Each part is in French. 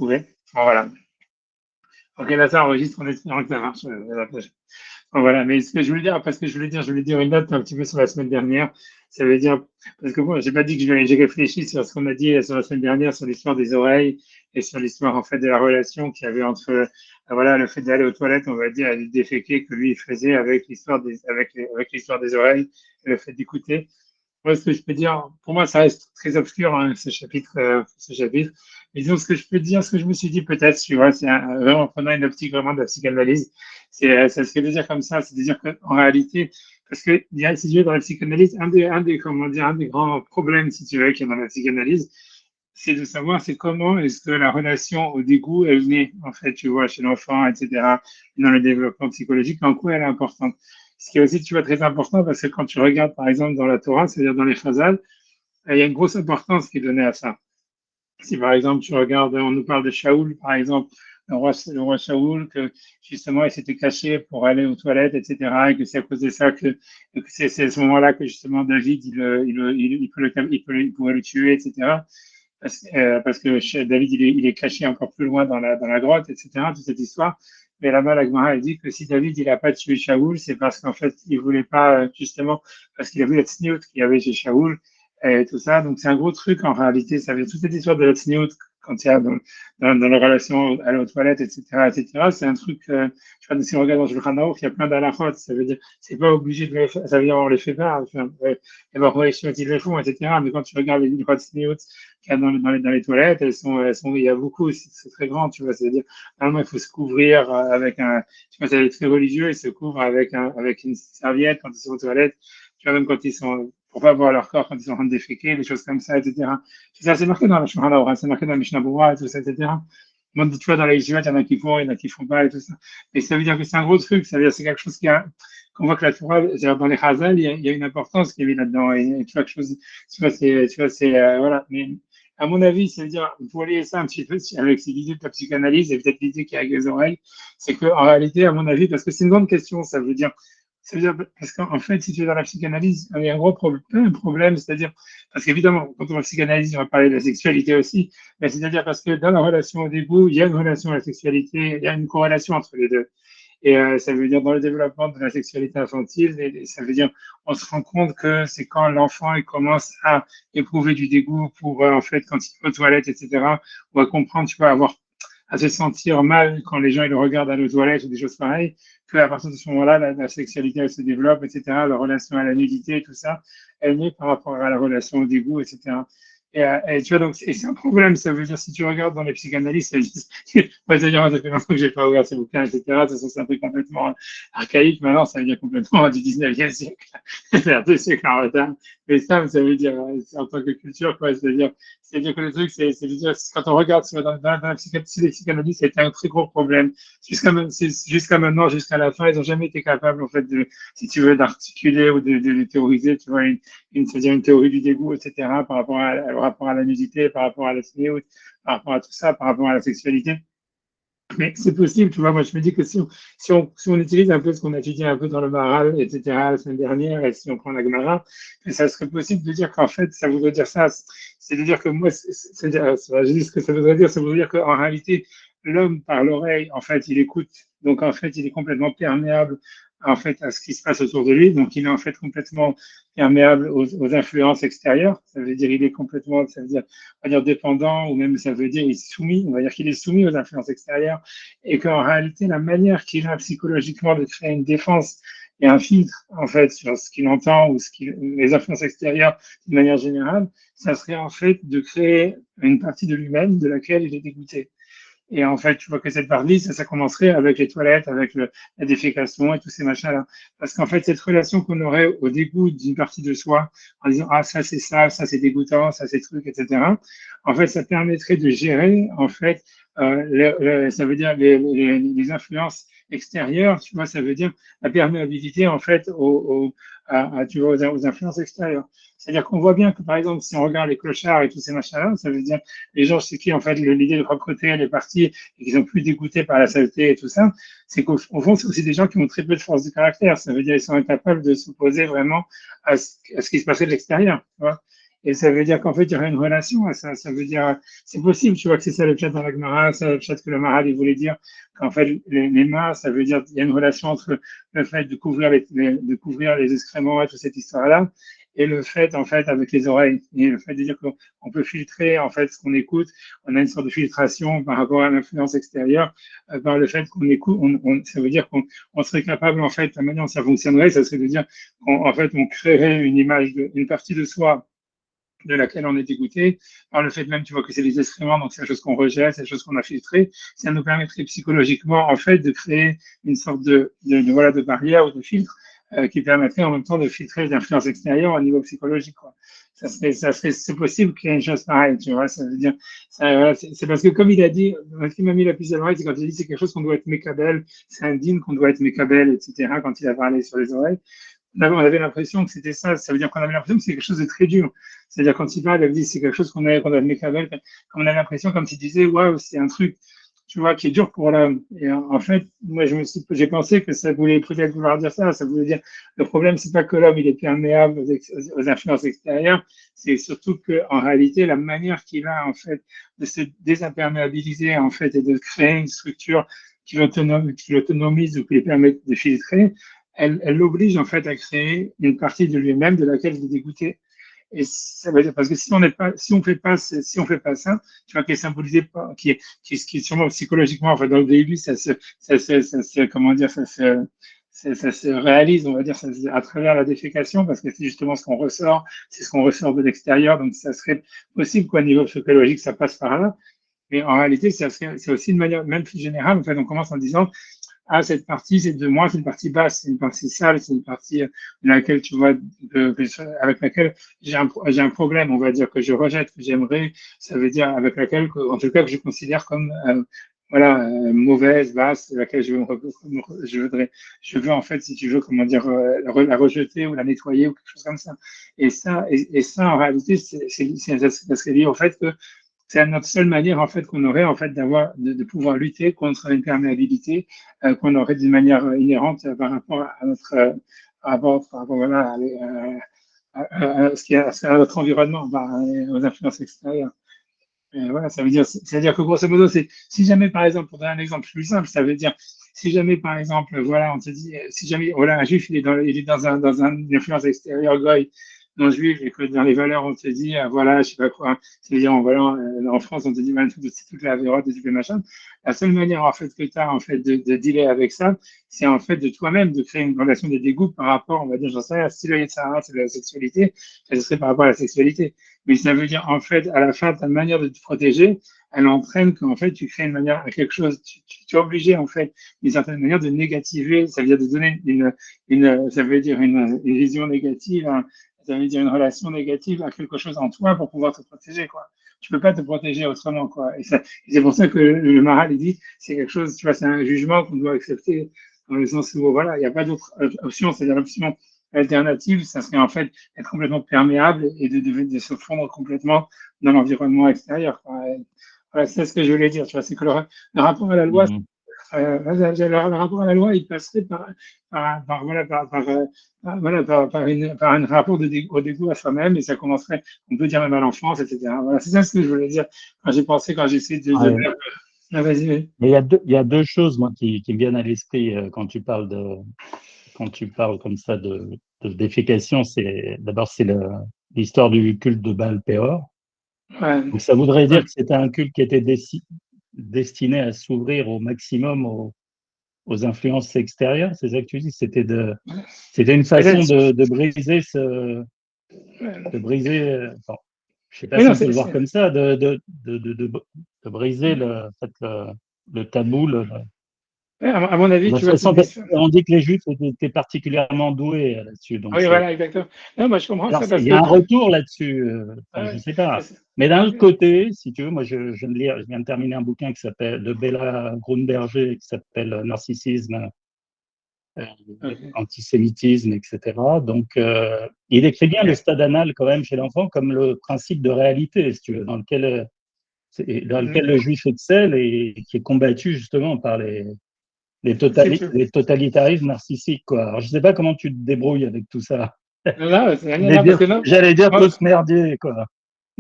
Ouais. Bon, voilà. Ok, là, ça enregistre en espérant que ça marche. Bon, voilà, mais ce que je voulais dire, parce que je voulais dire une note un petit peu sur la semaine dernière. Ça veut dire, parce que moi, j'ai pas dit que j'ai réfléchi sur ce qu'on a dit sur la semaine dernière, sur l'histoire des oreilles et sur l'histoire, en fait, de la relation qu'il y avait entre, voilà, le fait d'aller aux toilettes, on va dire, et de déféquer que lui, il faisait avec l'histoire avec l'histoire des oreilles et le fait d'écouter. Moi, ce que je peux dire, pour moi, ça reste très obscur, hein, ce chapitre. Mais disons, ce que je peux dire, ce que je me suis dit peut-être, tu vois, c'est vraiment en prenant une optique vraiment de la psychanalyse, c'est ce que de dire comme ça, c'est de dire qu'en réalité, parce que, si tu veux, dans la psychanalyse, comment dire, un des grands problèmes, si tu veux, qu'il y a dans la psychanalyse, c'est de savoir c'est comment est-ce que la relation au dégoût est née, en fait, tu vois, chez l'enfant, etc., dans le développement psychologique, en quoi elle est importante. Ce qui est aussi, tu vois, très important parce que quand tu regardes, par exemple, dans la Torah, c'est-à-dire dans les chazal, il y a une grosse importance qui est donnée à ça. Si, par exemple, tu regardes, on nous parle de Shaoul, par exemple, le roi Shaoul, que justement, il s'était caché pour aller aux toilettes, etc., et que c'est à cause de ça que c'est à ce moment-là que justement David, il pourrait le tuer, etc. Parce que David, il est caché encore plus loin dans la grotte, etc., toute cette histoire. Mais là-bas, la Gemara, elle dit que si David, il n'a pas tué Shaoul, c'est parce qu'en fait, il voulait pas, justement, parce qu'il a vu la tsniout qu'il y avait chez Shaoul, et tout ça. Donc, c'est un gros truc, en réalité. Ça veut toute cette histoire de la tsniout, quand il y a dans la relation, aller aux toilettes, etc., etc., c'est un truc, je crois que si on regarde dans le Shulchan Aruch, il y a plein d'halachot. Ça veut dire, c'est pas obligé de le faire, ça veut dire, on les fait pas. Enfin, et ben, ils le font, etc. Mais quand tu regardes les livres de tsniout, qu'il y a dans les toilettes, il y a beaucoup, c'est très grand, tu vois, c'est-à-dire, normalement, il faut se couvrir avec tu vois, c'est très religieux, ils se couvrent avec une serviette quand ils sont aux toilettes, tu vois, même quand ils sont, pour pas voir leur corps quand ils sont en train de déféquer, des choses comme ça, etc. Ça, c'est marqué dans la Shulchan Aruch, c'est marqué dans la Mishnah Berurah et tout ça, etc. Bon, tu vois, dans les yeshivat, il y en a qui font, il y en a qui font pas et tout ça. Et ça veut dire que c'est un gros truc, ça veut dire que c'est quelque chose qu'on voit que la Torah, c'est-à-dire dans les Chazal, il y a une importance qui est mise là-dedans. Et tu vois, quelque chose, tu vois, voilà. Mais à mon avis, ça veut dire, pour lier ça un petit peu avec ces idées de la psychanalyse et peut-être l'idée qui a avec les oreilles, c'est qu'en réalité, à mon avis, parce que c'est une grande question, ça veut dire, parce qu'en fait, si tu es dans la psychanalyse, il y a un gros problème, un problème, c'est-à-dire, parce qu'évidemment, quand on va psychanalyse, on va parler de la sexualité aussi, mais c'est-à-dire parce que dans la relation au début, il y a une relation à la sexualité, il y a une corrélation entre les deux. Et ça veut dire dans le développement de la sexualité infantile, et ça veut dire on se rend compte que c'est quand l'enfant il commence à éprouver du dégoût pour en fait quand il va aux toilettes, etc. On va comprendre, tu vois, à se sentir mal quand les gens ils le regardent à aux toilettes ou des choses pareilles, qu'à partir de ce moment-là, la sexualité elle se développe, etc. La relation à la nudité, tout ça, elle naît par rapport à la relation au dégoût, etc. Et tu vois, donc, et c'est un problème, ça veut dire, si tu regardes dans les psychanalystes, c'est juste, moi, c'est-à-dire, ça fait longtemps que j'ai pas ouvert ces bouquins, etc. De toute façon, c'est un truc complètement archaïque, maintenant, ça veut dire complètement du 19e siècle. C'est 2 siècles en retard. Mais ça veut dire, en tant que culture, quoi, c'est-à-dire que le truc, c'est de dire, quand on regarde dans la psychanalyse, les psychanalystes, c'était un très gros problème. Jusqu'à maintenant, jusqu'à la fin, ils n'ont jamais été capables, en fait, si tu veux, d'articuler ou de théoriser, tu vois, c'est-à-dire une théorie du dégoût, etc., au rapport à la nudité, par rapport à la cinéo, par rapport à tout ça, par rapport à la sexualité. Mais c'est possible, tu vois, moi je me dis que si on utilise un peu ce qu'on a étudié un peu dans le Maral, etc., la semaine dernière, et si on prend la Gemara, ça serait possible de dire qu'en fait, ça voudrait dire ça, c'est de dire que moi, je dis ce que ça voudrait dire qu'en réalité, l'homme par l'oreille, en fait, il écoute, donc en fait, il est complètement perméable en fait à ce qui se passe autour de lui, donc il est en fait complètement perméable aux influences extérieures, ça veut dire il est complètement, ça veut dire, on va dire dépendant, ou même ça veut dire il est soumis, on va dire qu'il est soumis aux influences extérieures, et qu'en réalité, la manière qu'il a psychologiquement de créer une défense et un filtre, en fait, sur ce qu'il entend ou les influences extérieures de manière générale, ça serait en fait de créer une partie de lui-même de laquelle il est dégoûté. Et en fait, tu vois que cette partie, ça commencerait avec les toilettes, avec la défécation et tous ces machins-là. Parce qu'en fait, cette relation qu'on aurait au dégoût d'une partie de soi, en disant, ah, ça c'est ça c'est dégoûtant, ça c'est truc, etc. En fait, ça permettrait de gérer, en fait, ça veut dire les influences extérieures, tu vois, ça veut dire la perméabilité, en fait, tu vois, aux influences extérieures. C'est-à-dire qu'on voit bien que, par exemple, si on regarde les clochards et tous ces machins-là, ça veut dire les gens chez qui, en fait, l'idée de propreté, elle est partie et qui sont plus dégoûtés par la saleté et tout ça, c'est qu'au fond, c'est aussi des gens qui ont très peu de force de caractère. Ça veut dire qu'ils sont incapables de s'opposer vraiment à ce qui se passait de l'extérieur. Tu vois. Et ça veut dire qu'en fait, il y aurait une relation. Ça veut dire, c'est possible, tu vois, que c'est ça le chat dans la Gemara, c'est le chat que le Maral, il voulait dire, qu'en fait, les mains, ça veut dire, il y a une relation entre le fait de couvrir de couvrir les excréments et toute cette histoire-là, et le fait, en fait, avec les oreilles. Et le fait de dire qu'on peut filtrer, en fait, ce qu'on écoute. On a une sorte de filtration par rapport à l'influence extérieure, par le fait qu'on écoute, ça veut dire qu'on serait capable, en fait, la manière dont ça fonctionnerait, ça serait de dire qu'en fait, on créerait une image, une partie de soi de laquelle on est dégoûté, par le fait même, tu vois, que c'est des excréments, donc c'est la chose qu'on rejette, c'est la chose qu'on a filtrée, ça nous permettrait psychologiquement, en fait, de créer une sorte voilà, de barrière ou de filtre qui permettrait en même temps de filtrer les influences extérieures au niveau psychologique, quoi. C'est possible qu'il y ait une chose pareille, tu vois, ça veut dire, voilà, c'est parce que comme il a dit, ce qui m'a mis la puce à l'oreille, c'est quand il a dit c'est quelque chose qu'on doit être mécabel, c'est un dîme qu'on doit être mécabel, etc., quand il a parlé sur les oreilles on avait l'impression que c'était ça. Ça veut dire qu'on avait l'impression que c'est quelque chose de très dur. C'est-à-dire quand il parle, il dit c'est quelque chose qu'on a mécabel, on a l'impression comme s'il disait waouh, c'est un truc, tu vois, qui est dur pour l'homme. Et en fait, moi, j'ai pensé que ça voulait peut-être vouloir dire ça. Ça voulait dire le problème, c'est pas que l'homme il est perméable aux influences extérieures, c'est surtout que en réalité, la manière qu'il a en fait de se désimperméabiliser en fait et de créer une structure qui l'autonomise ou qui lui permet de filtrer, elle l'oblige en fait à créer une partie de lui-même de laquelle il est dégoûté. Et ça veut dire parce que si on n'est pas, si on fait pas ça, tu vois, qui est symbolisé par, qui est sûrement psychologiquement, enfin dans le début, comment dire, ça se réalise, on va dire, à travers la défécation, parce que c'est justement ce qu'on ressort, c'est ce qu'on ressort de l'extérieur, donc ça serait possible qu'au niveau psychologique, ça passe par là. Mais en réalité, c'est aussi une manière, même plus générale, en fait, on commence en disant, ah, cette partie, c'est de moi, c'est une partie basse, c'est une partie sale, c'est une partie de laquelle tu vois, avec laquelle j'ai un problème, on va dire, que je rejette, que j'aimerais, ça veut dire avec laquelle, en tout cas, que je considère comme, voilà, mauvaise, basse, laquelle je veux en fait, si tu veux, comment dire, la rejeter ou la nettoyer ou quelque chose comme ça. Et ça en réalité, ça serait lié au fait que c'est notre seule manière en fait qu'on aurait en fait de pouvoir lutter contre l'imperméabilité qu'on aurait d'une manière inhérente par rapport à notre par rapport voilà à ce qui est à notre environnement, aux influences extérieures. Et voilà, ça veut dire, c'est-à-dire que grosso modo, c'est si jamais par exemple, pour donner un exemple plus simple, ça veut dire si jamais par exemple, voilà, on te dit, si jamais voilà, un juif il est une influence extérieure goy non juif et que dans les valeurs on te dit, voilà, je sais pas quoi, c'est-à-dire voilà, en France on te dit, voilà, c'est toute la vérote et tout le machin. La seule manière en fait que tu as en fait de dealer avec ça, c'est en fait de toi-même de créer une relation de dégoût par rapport, on va dire, j'en sais rien, si le Yetzirah, c'est de la sexualité, ça serait par rapport à la sexualité. Mais ça veut dire, en fait, à la fin, ta manière de te protéger, elle entraîne qu'en fait, tu crées une manière, quelque chose, tu es obligé, en fait, d'une certaine manière de négativer, ça veut dire de donner ça veut dire une vision négative, ça veut dire une relation négative à quelque chose en toi pour pouvoir te protéger, quoi. Tu peux pas te protéger autrement, quoi. Et c'est pour ça que le Maral, il dit, c'est quelque chose, tu vois, c'est un jugement qu'on doit accepter dans le sens où, voilà, il n'y a pas d'autre option, c'est-à-dire l'option alternative, ça serait en fait être complètement perméable et de se fondre complètement dans l'environnement extérieur, quoi. Voilà, c'est ce que je voulais dire. Tu vois, c'est que le rapport à la loi, Mhm. le rapport à la loi, il passerait voilà, par un rapport au dégoût à soi-même et ça commencerait, on peut dire même à l'enfance, etc. Voilà, c'est ça ce que je voulais dire quand j'ai pensé, quand j'ai essayé de Ouais. ah, vas-y. Mais il y a deux choses, moi, qui me viennent à l'esprit quand tu parles quand tu parles comme ça de défécation. D'abord, c'est l'histoire du culte de Baal-Péor. Ouais, Donc, ça voudrait dire ouais, que c'était un culte qui était destiné à s'ouvrir au maximum aux influences extérieures. C'est ça que tu dis? C'était une façon peut-être. de briser, enfin, je sais pas Oui, si non, on peut le voir comme ça, de briser en fait, le tabou, à mon avis, de tu toute vois, c'est façon, une histoire. on dit que les Juifs étaient particulièrement doués là-dessus. Donc Oui, voilà, exactement. Non, moi, je comprends alors ça il parce y a que, un retour là-dessus. Enfin, je ouais, sais pas. c'est- Mais d'un autre côté, si tu veux, moi, je viens de terminer un bouquin qui s'appelle de Bella Grunberger qui s'appelle Narcissisme, euh, ok. antisémitisme, etc. Donc, il décrit bien le stade anal quand même chez l'enfant comme le principe de réalité, si tu veux, dans lequel le Mhm. juif excelle et qui est combattu justement par C'est tout. les totalitarismes narcissiques, quoi. Alors, je ne sais pas comment tu te débrouilles avec tout ça. Non, c'est génial, non, parce que non. J'allais dire Moi, tous merdier, quoi.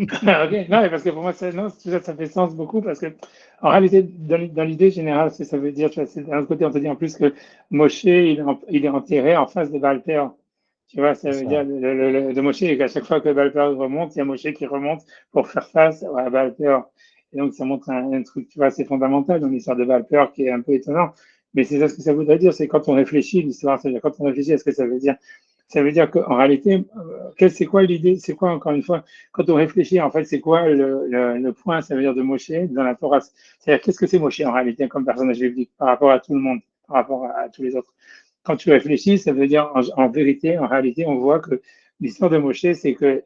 ok, non, mais parce que pour moi, non, tout ça, ça fait sens beaucoup parce que, en réalité, dans l'idée générale, ça veut dire, tu vois, d'un autre côté, on te dit en plus que Moshe, il est enterré en face de Baal-Péor. Tu vois, ça C'est veut ça. dire, de Moshe, et qu'à chaque fois que Baal-Péor remonte, il y a Moshe qui remonte pour faire face à Baal-Péor. Et donc, ça montre un truc, tu vois, c'est fondamental dans l'histoire de Baal-Péor qui est un peu étonnant. Mais c'est ça ce que ça voudrait dire, c'est quand on réfléchit, l'histoire, c'est-à-dire quand on réfléchit à ce que ça veut dire qu'en réalité, c'est quoi l'idée, c'est quoi encore une fois, quand on réfléchit, en fait, c'est quoi le point, ça veut dire de Moshe dans la Torah? C'est-à-dire, qu'est-ce que c'est Moshe en réalité comme personnage biblique par rapport à tout le monde, par rapport à tous les autres? Quand tu réfléchis, ça veut dire en vérité, en réalité, on voit que l'histoire de Moshe, c'est que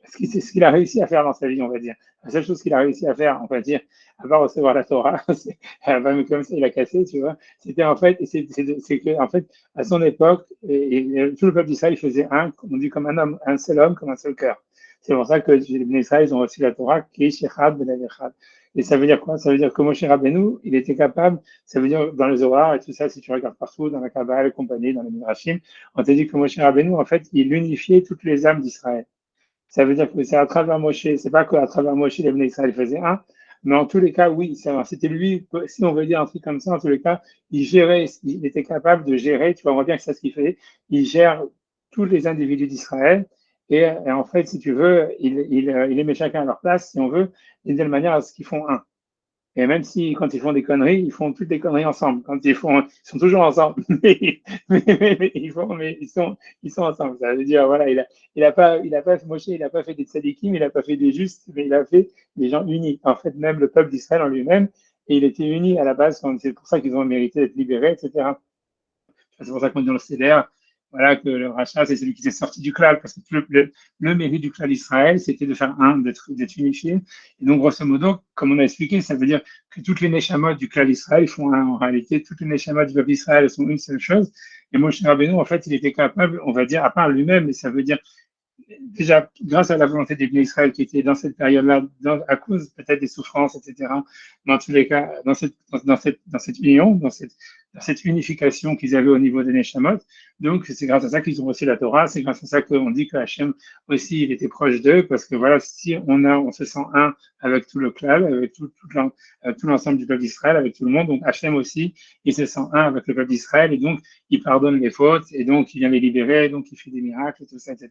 ce qu'il a réussi à faire dans sa vie, on va dire. La seule chose qu'il a réussi à faire, on va dire, à part recevoir la Torah, comme ça, il a cassé, tu vois. C'était en fait, c'est que, en fait, à son époque, et tout le peuple d'Israël faisait on dit comme un homme, un seul homme, comme un seul cœur. C'est pour ça que les Bnei Israël ils ont reçu la Torah, qui est Shechad Ben Echad. Et ça veut dire quoi? Ça veut dire que Moshe Rabbeinu, il était capable, ça veut dire dans les Zohar et tout ça, si tu regardes partout, dans la Kabbalah et compagnie, dans les Midrashim, on te dit que Moshe Rabbeinu, en fait, il unifiait toutes les âmes d'Israël. Ça veut dire que c'est à travers Moshe, c'est pas qu'à travers Moshe, les Bnei Israël faisaient un, mais en tous les cas, oui, c'était lui, si on veut dire un truc comme ça, en tous les cas, il gérait, il était capable de gérer, tu vois, on voit bien que c'est ce qu'il fait, il gère tous les individus d'Israël, et en fait, si tu veux, il les met chacun à leur place, si on veut, d'une telle manière à ce qu'ils font un. Et même si, quand ils font des conneries, ils font toutes les conneries ensemble. Ils sont toujours ensemble. Mais ils sont ensemble. Ça veut dire, voilà, Moshe, il a pas fait des tzadikim, il a pas fait des justes, mais il a fait des gens unis. En fait, même le peuple d'Israël en lui-même, et il était uni à la base, c'est pour ça qu'ils ont mérité d'être libérés, etc. C'est pour ça qu'on dit dans le CDR, voilà, que le rachat, c'est celui qui s'est sorti du clan, parce que le mérite du clan d'Israël, c'était de faire un, d'être unifié. Et donc, grosso modo, comme on a expliqué, ça veut dire que toutes les neshamot du clan d'Israël font un. En réalité, toutes les neshamot du peuple d'Israël sont une seule chose. Et Moshe Rabbeinu, en fait, il était capable, on va dire, à part lui-même, mais ça veut dire déjà, grâce à la volonté des Bnei Israël qui était dans cette période-là, à cause peut-être des souffrances, etc., dans tous les cas, dans cette union, dans cette unification qu'ils avaient au niveau des Neshamot. Donc, c'est grâce à ça qu'ils ont reçu la Torah, c'est grâce à ça qu'on dit que Hachem aussi, il était proche d'eux, parce que voilà, si on se sent un avec tout le clan, avec tout l'ensemble du peuple d'Israël, avec tout le monde, donc Hachem aussi, il se sent un avec le peuple d'Israël, et donc, il pardonne les fautes, et donc, il vient les libérer, donc, il fait des miracles, et tout ça, etc.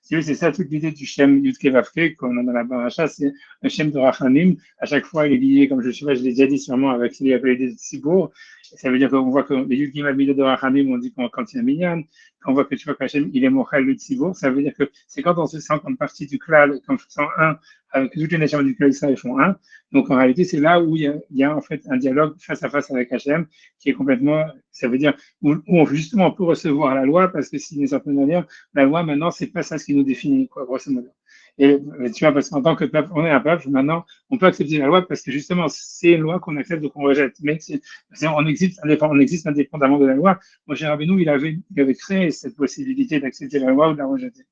C'est ça toute l'idée du Shem Yudke Vavke qu'on a dans la Baracha, c'est un Shem de Rachanim. À chaque fois, il est lié, comme je sais pas, je l'ai déjà dit sûrement, avec ce qu'il appelé des Tzibour. Ça veut dire qu'on voit que les Yudkim Abidot de Rachanim, on dit quand il y a Minyan, quand on voit que tu vois qu'Hachem, il est Mochel le Tzibour, ça veut dire que c'est quand on se sent comme partie du klal, comme se sent un, avec toutes les nations du klal, ils font un. Donc en réalité, c'est là où il y a en fait un dialogue face à face avec Hachem qui est complètement, ça veut dire, où justement on peut recevoir la loi, parce que si d'une certaine manière, la loi, maintenant, c'est pas ça ce qui nous définit, quoi, grosso modo. Et tu vois, parce qu'en tant que peuple, on est un peuple, maintenant, on peut accepter la loi parce que justement, c'est une loi qu'on accepte ou qu'on rejette. Mais on existe indépendamment de la loi. Moi, Gérard Benoît, il avait créé cette possibilité d'accepter la loi ou de la rejeter.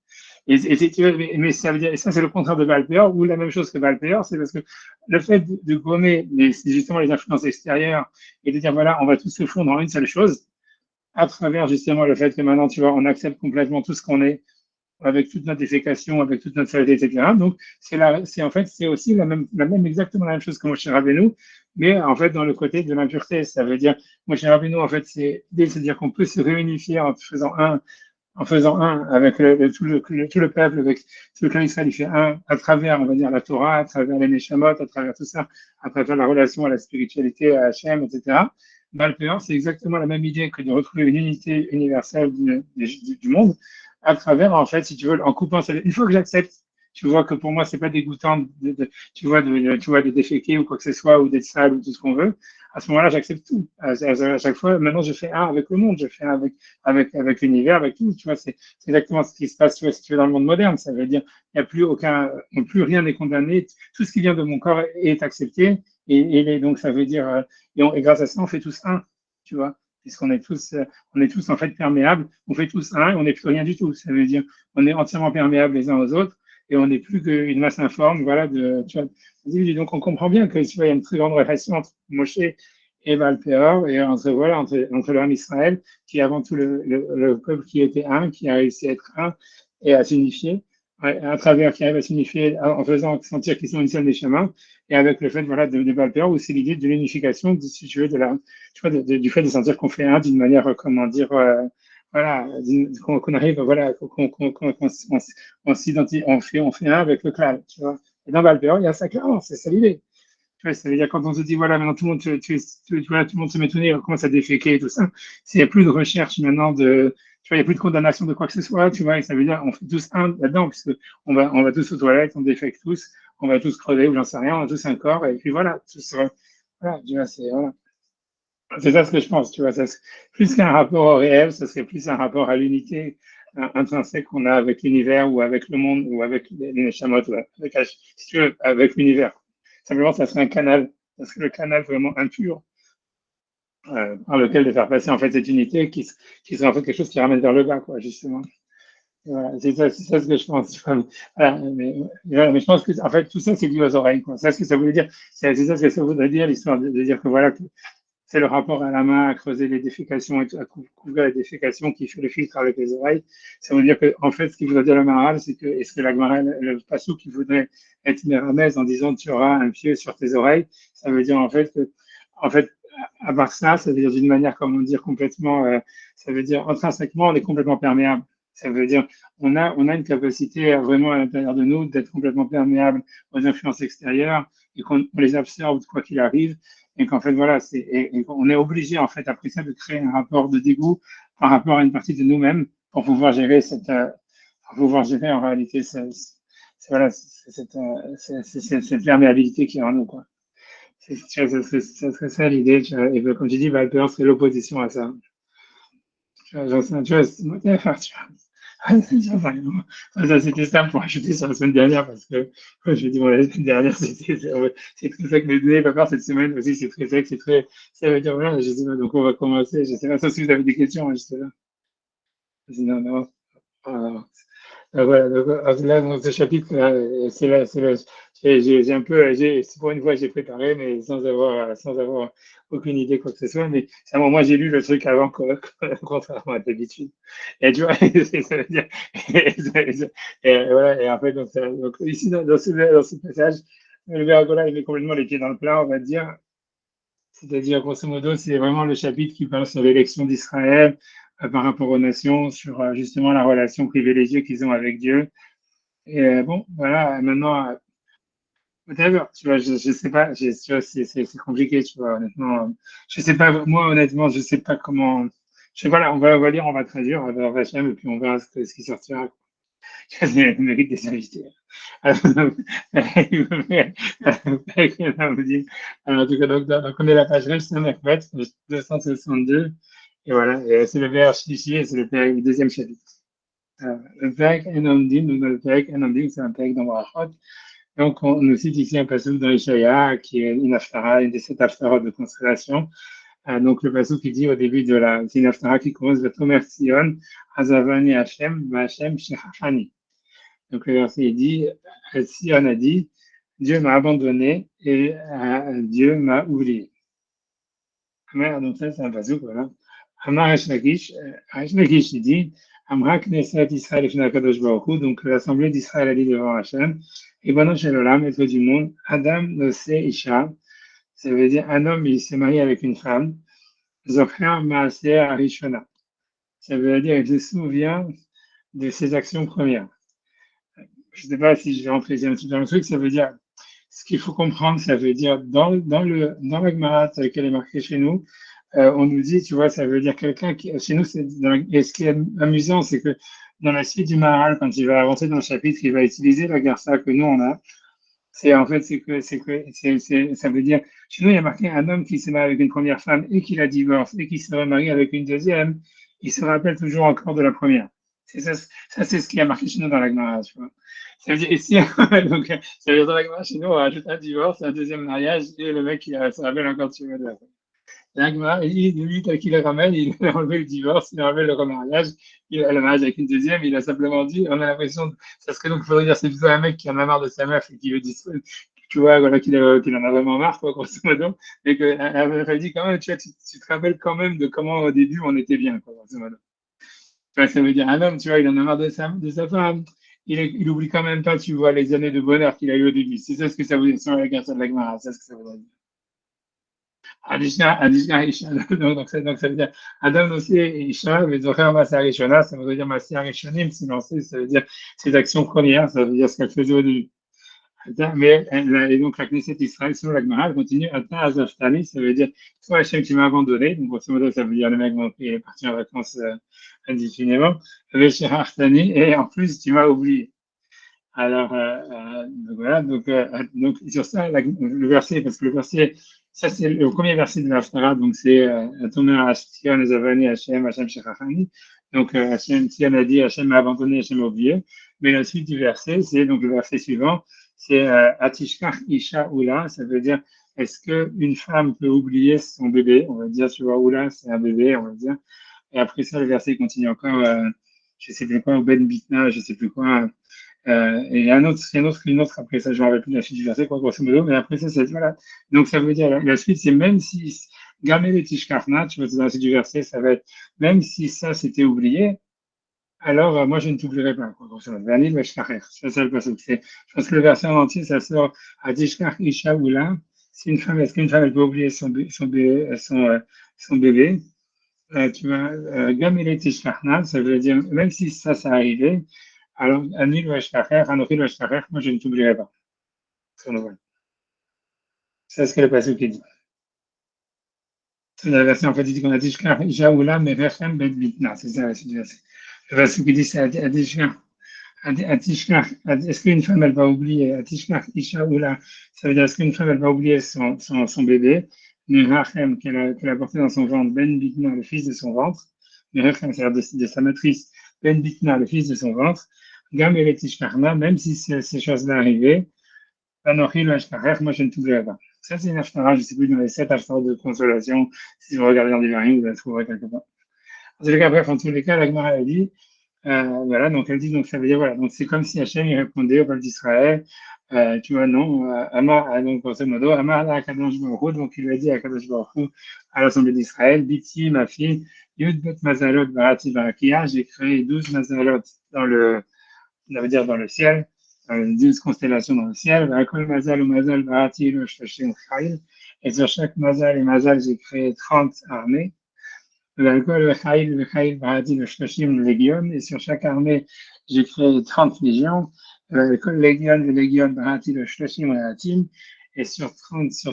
Tu vois, mais ça veut dire, et ça, c'est le contraire de Valpéor, ou la même chose que Valpéor, c'est parce que le fait de gommer c'est justement les influences extérieures et de dire, voilà, on va tous se fondre dans une seule chose, à travers justement le fait que maintenant, tu vois, on accepte complètement tout ce qu'on est, avec toute notre défécation, avec toute notre saleté, etc. Donc, c'est en fait, c'est aussi exactement la même chose que Moshe Rabbeinu, mais en fait, dans le côté de l'impureté. Ça veut dire, Moshe Rabbeinu, en fait, c'est dire qu'on peut se réunifier en faisant un avec tout le peuple, avec tout le clan Israël, il fait un à travers, on va dire, la Torah, à travers les Neshamot, à travers tout ça, à travers la relation à la spiritualité, à Hachem, etc. Malpéor, c'est exactement la même idée que de retrouver une unité universelle du monde à travers, en fait, si tu veux, en coupant. Une fois que j'accepte, tu vois que pour moi, c'est pas dégoûtant tu vois, de déféquer ou quoi que ce soit, ou d'être sale ou tout ce qu'on veut. À ce moment-là, j'accepte tout. À chaque fois, maintenant, je fais un avec le monde, je fais un avec l'univers, avec tout. Tu vois, c'est exactement ce qui se passe, tu vois, si tu veux, dans le monde moderne. Ça veut dire, il n'y a plus rien n'est condamné. Tout ce qui vient de mon corps est accepté. Donc, ça veut dire, et grâce à ça, on fait tous un, tu vois, puisqu'on est on est tous en fait perméables, on fait tous un et on n'est plus rien du tout. Ça veut dire, on est entièrement perméables les uns aux autres et on n'est plus qu'une masse informe, voilà, tu vois. Donc, on comprend bien que, tu vois, il y a une très grande relation entre Moshe et Baal-Péor, et voilà, entre le Ham Israël, qui est avant tout le peuple qui était un, qui a réussi à être un et à s'unifier, ouais, à travers, qui arrive à s'unifier en faisant sentir qu'ils sont une seule des chemins, et avec le fait, voilà, de Baal-Péor, où c'est l'idée de l'unification, si tu veux, tu vois, du fait de sentir qu'on fait un d'une manière, comment dire, voilà, qu'on arrive, voilà, on s'identifie, on fait un avec le clan, tu vois. Et dans Baal-Péor, il y a ça clairement, c'est ça l'idée. Tu vois, ça veut dire quand on se dit, voilà, maintenant tout le monde, voilà, tout le monde se met tout nez, on commence à déféquer et tout ça. S'il n'y a plus de recherche maintenant tu vois, il n'y a plus de condamnation de quoi que ce soit, tu vois, et ça veut dire, on fait tous un là-dedans, puisque on va tous aux toilettes, on défèque tous, on va tous crever, ou j'en sais rien, on a tous un corps, et puis voilà, voilà, tu vois, c'est ça ce que je pense, tu vois, plus qu'un rapport au réel, ça serait plus un rapport à l'unité intrinsèque qu'on a avec l'univers ou avec le monde ou avec les neshamot, ou avec, si tu veux, avec l'univers. Simplement, ça serait un canal, ça serait le canal vraiment impur par lequel de faire passer en fait cette unité qui serait en fait quelque chose qui ramène vers le bas, quoi, justement. Voilà, c'est ça ce que je pense. Voilà, voilà, mais je pense que en fait tout ça c'est dû aux oreilles, quoi. C'est ce que ça voulait dire. C'est ça ce que ça voudrait dire, l'histoire de dire que voilà, c'est le rapport à la main, à creuser les défécations et à couvrir les défécations qui fait le filtre avec les oreilles. Ça veut dire que, en fait, ce qu'il voudrait dire le Maharal, c'est que, est-ce que la Gemara, le passou qui voudrait être méramèse en disant tu auras un pieu sur tes oreilles, ça veut dire en fait que, en fait, à part ça veut dire d'une manière, comment dire, complètement, ça veut dire intrinsèquement, on est complètement perméable. Ça veut dire, on a une capacité vraiment à l'intérieur de nous d'être complètement perméable aux influences extérieures et qu'on les absorbe quoi qu'il arrive et qu'en fait, voilà, et on est obligé, en fait, après ça, de créer un rapport de dégoût par rapport à une partie de nous-mêmes pour pouvoir gérer pour pouvoir gérer en réalité voilà, cette perméabilité qui est en nous, quoi. Ça serait ça l'idée, et comme tu dis, Valper serait l'opposition à ça. Tu vois, ça, c'était simple pour ajouter sur la semaine dernière parce que je dis, bon, la semaine dernière, c'est très sec, mais pas peur cette semaine aussi, c'est très sec, ça veut dire, voilà, je sais pas, donc on va commencer, je sais pas, sauf si vous avez des questions, je sais pas. Sinon, non. Voilà. Voilà, donc, là, dans ce chapitre, j'ai un peu, c'est pour une fois, j'ai préparé, mais sans avoir aucune idée quoi que ce soit. Mais moi, j'ai lu le truc avant, contrairement à d'habitude. Et tu vois, ça veut dire, et voilà, et en fait, donc ici, dans ce passage, le Vergola, il met complètement les pieds dans le plat, on va dire. C'est-à-dire, grosso modo, c'est vraiment le chapitre qui parle sur l'élection d'Israël par rapport aux nations, sur justement la relation privilégiée qu'ils ont avec Dieu. Et bon, voilà, maintenant, whatever, tu vois, je sais pas, tu vois, c'est compliqué, tu vois, honnêtement. Je sais pas, moi, honnêtement, je sais pas comment. Voilà, on va lire, on va traduire, on va voir Hachem, et puis on verra ce qui sortira. Le mérite des invités. Alors, en tout cas, donc on est à la page 262, et voilà, et c'est le vers ici, et c'est le deuxième chapitre. Le Père Enamdim, donc le Père Enamdim, c'est un Père dans Barachot. Donc, on nous cite ici un passage dans Ishaïa, qui est une haftara, une des 7 haftarot de constellation. Donc, le passage qui dit au début c'est une haftara qui commence de Tomer Sion, Azavani Hashem, Hashem Shechachani. Donc le verset il dit, Sion a dit, Dieu m'a abandonné et Dieu m'a oublié. Donc ça c'est un passage, voilà. Amar Hashnagish, il dit, Amra Knesset Israël Ifna Kadosh Baruch Hu, donc l'assemblée d'Israël a dit devant Hachem, et Bono Shelolam, maître du monde, Adam Nose Isha, ça veut dire un homme il s'est marié avec une femme, Zocher Maaser Arishona, ça veut dire il se souvient de ses actions premières. Je ne sais pas si je vais rentrer un petit peu dans le truc, ça veut dire, ce qu'il faut comprendre, ça veut dire, dans la Gemara qu'elle est marquée chez nous, on nous dit, tu vois, ça veut dire quelqu'un qui, chez nous, et ce qui est amusant, c'est que dans la suite du Maharal, quand il va avancer dans le chapitre, il va utiliser la garça que nous on a. C'est en fait, ça veut dire, chez nous, il y a marqué un homme qui s'est marié avec une première femme et qui la divorce et qui se remarie avec une deuxième, il se rappelle toujours encore de la première. C'est ça, c'est ce qui a marqué chez nous dans la Gemara, tu vois. Ça veut dire, ici, donc, ça veut dire dans la Gemara, chez nous, on rajoute un divorce, un deuxième mariage et le mec, il se rappelle encore, tu vois, de la première. L'Agma, lui, tel qu'il le ramène, il a enlevé le divorce, il a enlevé le remariage, il a le mariage avec une deuxième, il a simplement dit, on a l'impression, ça serait donc, il faudrait dire, c'est plutôt un mec qui en a marre de sa meuf et qui veut tu vois, voilà, qu'il en a vraiment marre, quoi, grosso modo, et qu'elle dit quand même, tu te rappelles quand même de comment au début on était bien, quoi, grosso modo. Tu vois, ça veut dire un homme, tu vois, il en a marre de sa femme. Il oublie quand même pas, tu vois, les années de bonheur qu'il a eu au début. C'est ça ce que ça veut dire sur la garçon de la Gemara, c'est ça ce que ça veut dire. Adishka, Isha, donc ça veut dire Adam aussi, Isha, mais Zohar Masa Rishona, ça veut dire Masa Rishonim, silencieux, ça veut dire ses actions premières, ça veut dire ce qu'elle faisait au début. Mais et donc la Knesset Israël, selon la Gemara, elle continue Ata Azaftani, ça veut dire toi Hachem tu m'as abandonné, donc grosso modo ça veut dire le mec il est parti en vacances indéfiniment, Vesherachthani, et en plus tu m'as oublié. Alors, donc voilà, donc sur ça, le verset, parce que le verset, ça c'est le premier verset de l'Haftara, donc c'est Tomer Hashem Zavani Hashem Hashem Shechachani. Donc Hashem, Sion a dit Hashem m'a abandonné, Hashem m'a oublié. Mais la suite du verset, c'est donc le verset suivant, c'est Atishkach Isha Ula, ça veut dire est-ce qu'une femme peut oublier son bébé? On va dire, tu vois, Ula, c'est un bébé, on va dire. Et après ça, le verset continue encore, je sais plus quoi, Ben Bitna, je sais plus quoi. Et il y a une autre après ça, je ne me rappelle plus de la suite du verset, quoi, grosso modo, mais après ça, c'est, voilà. Donc, ça veut dire, la suite, c'est même si, Gamel et Tishkarna, tu vois, dans la suite du verset, ça va être, même si ça c'était oublié, alors, moi, je ne t'oublierai pas, quoi, grosso modo. Vanil Veshkacher. C'est ça le passage. Je pense que le verset en entier, ça sort à Tishkar Isha Oula. Si une femme, est-ce qu'une femme, elle peut oublier son bébé? Tu vois, Gamel et Tishkarna, ça veut dire, même si ça arrivait, alors, Anil Vashkacher, Anochil Vashkacher, moi je ne t'oublierai pas. C'est ce que le passage qui dit. C'est la version en fait, il dit qu'on a dit Jaoula, mais Rechem Bet Bitna. C'est ça la suite du verset. Le verset qui dit c'est Adishkar. Est-ce qu'une femme elle va oublier Atishkar Ishaoula? Ça veut dire est-ce qu'une femme elle va oublier son bébé, Rachem qu'elle a porté dans son ventre, Ben Bitna, le fils de son ventre, Rachem, c'est-à-dire de sa matrice, Ben Bitna, le fils de son ventre, Gam Eretishkarna, même si ces choses-là arrivaient, Anochi le Hashkacher, moi je ne t'oublierai pas. Ça, c'est une Haftarah, je ne sais plus, dans les 7 Haftarah de consolation. Si vous regardez dans des variants, vous la trouverez quelque part. En tous les cas, bref, en tous les cas, la Gemara a dit, voilà, donc elle dit, donc ça veut dire, voilà, donc c'est comme si Hachem il répondait au peuple d'Israël, tu vois, non, donc grosso modo, Amar la Kadosh Baruch Hu, donc il lui a dit à Kadosh Baruch Hu, à l'Assemblée d'Israël, Biti, ma fille, Yud Bet Mazalot Barati Barakia, j'ai créé 12 Mazalot ça veut dire dans le ciel, 12 constellations dans le ciel, Vakol Mazal ou Mazal Barati le Shloshim Chayil, et sur chaque Mazal et Mazal, j'ai créé 30 armées. Vakol Chayil Barati le Shloshim Légion, et sur chaque armée, j'ai créé 30 légions. Vakol Légion Barati le Shloshim Réatim, et sur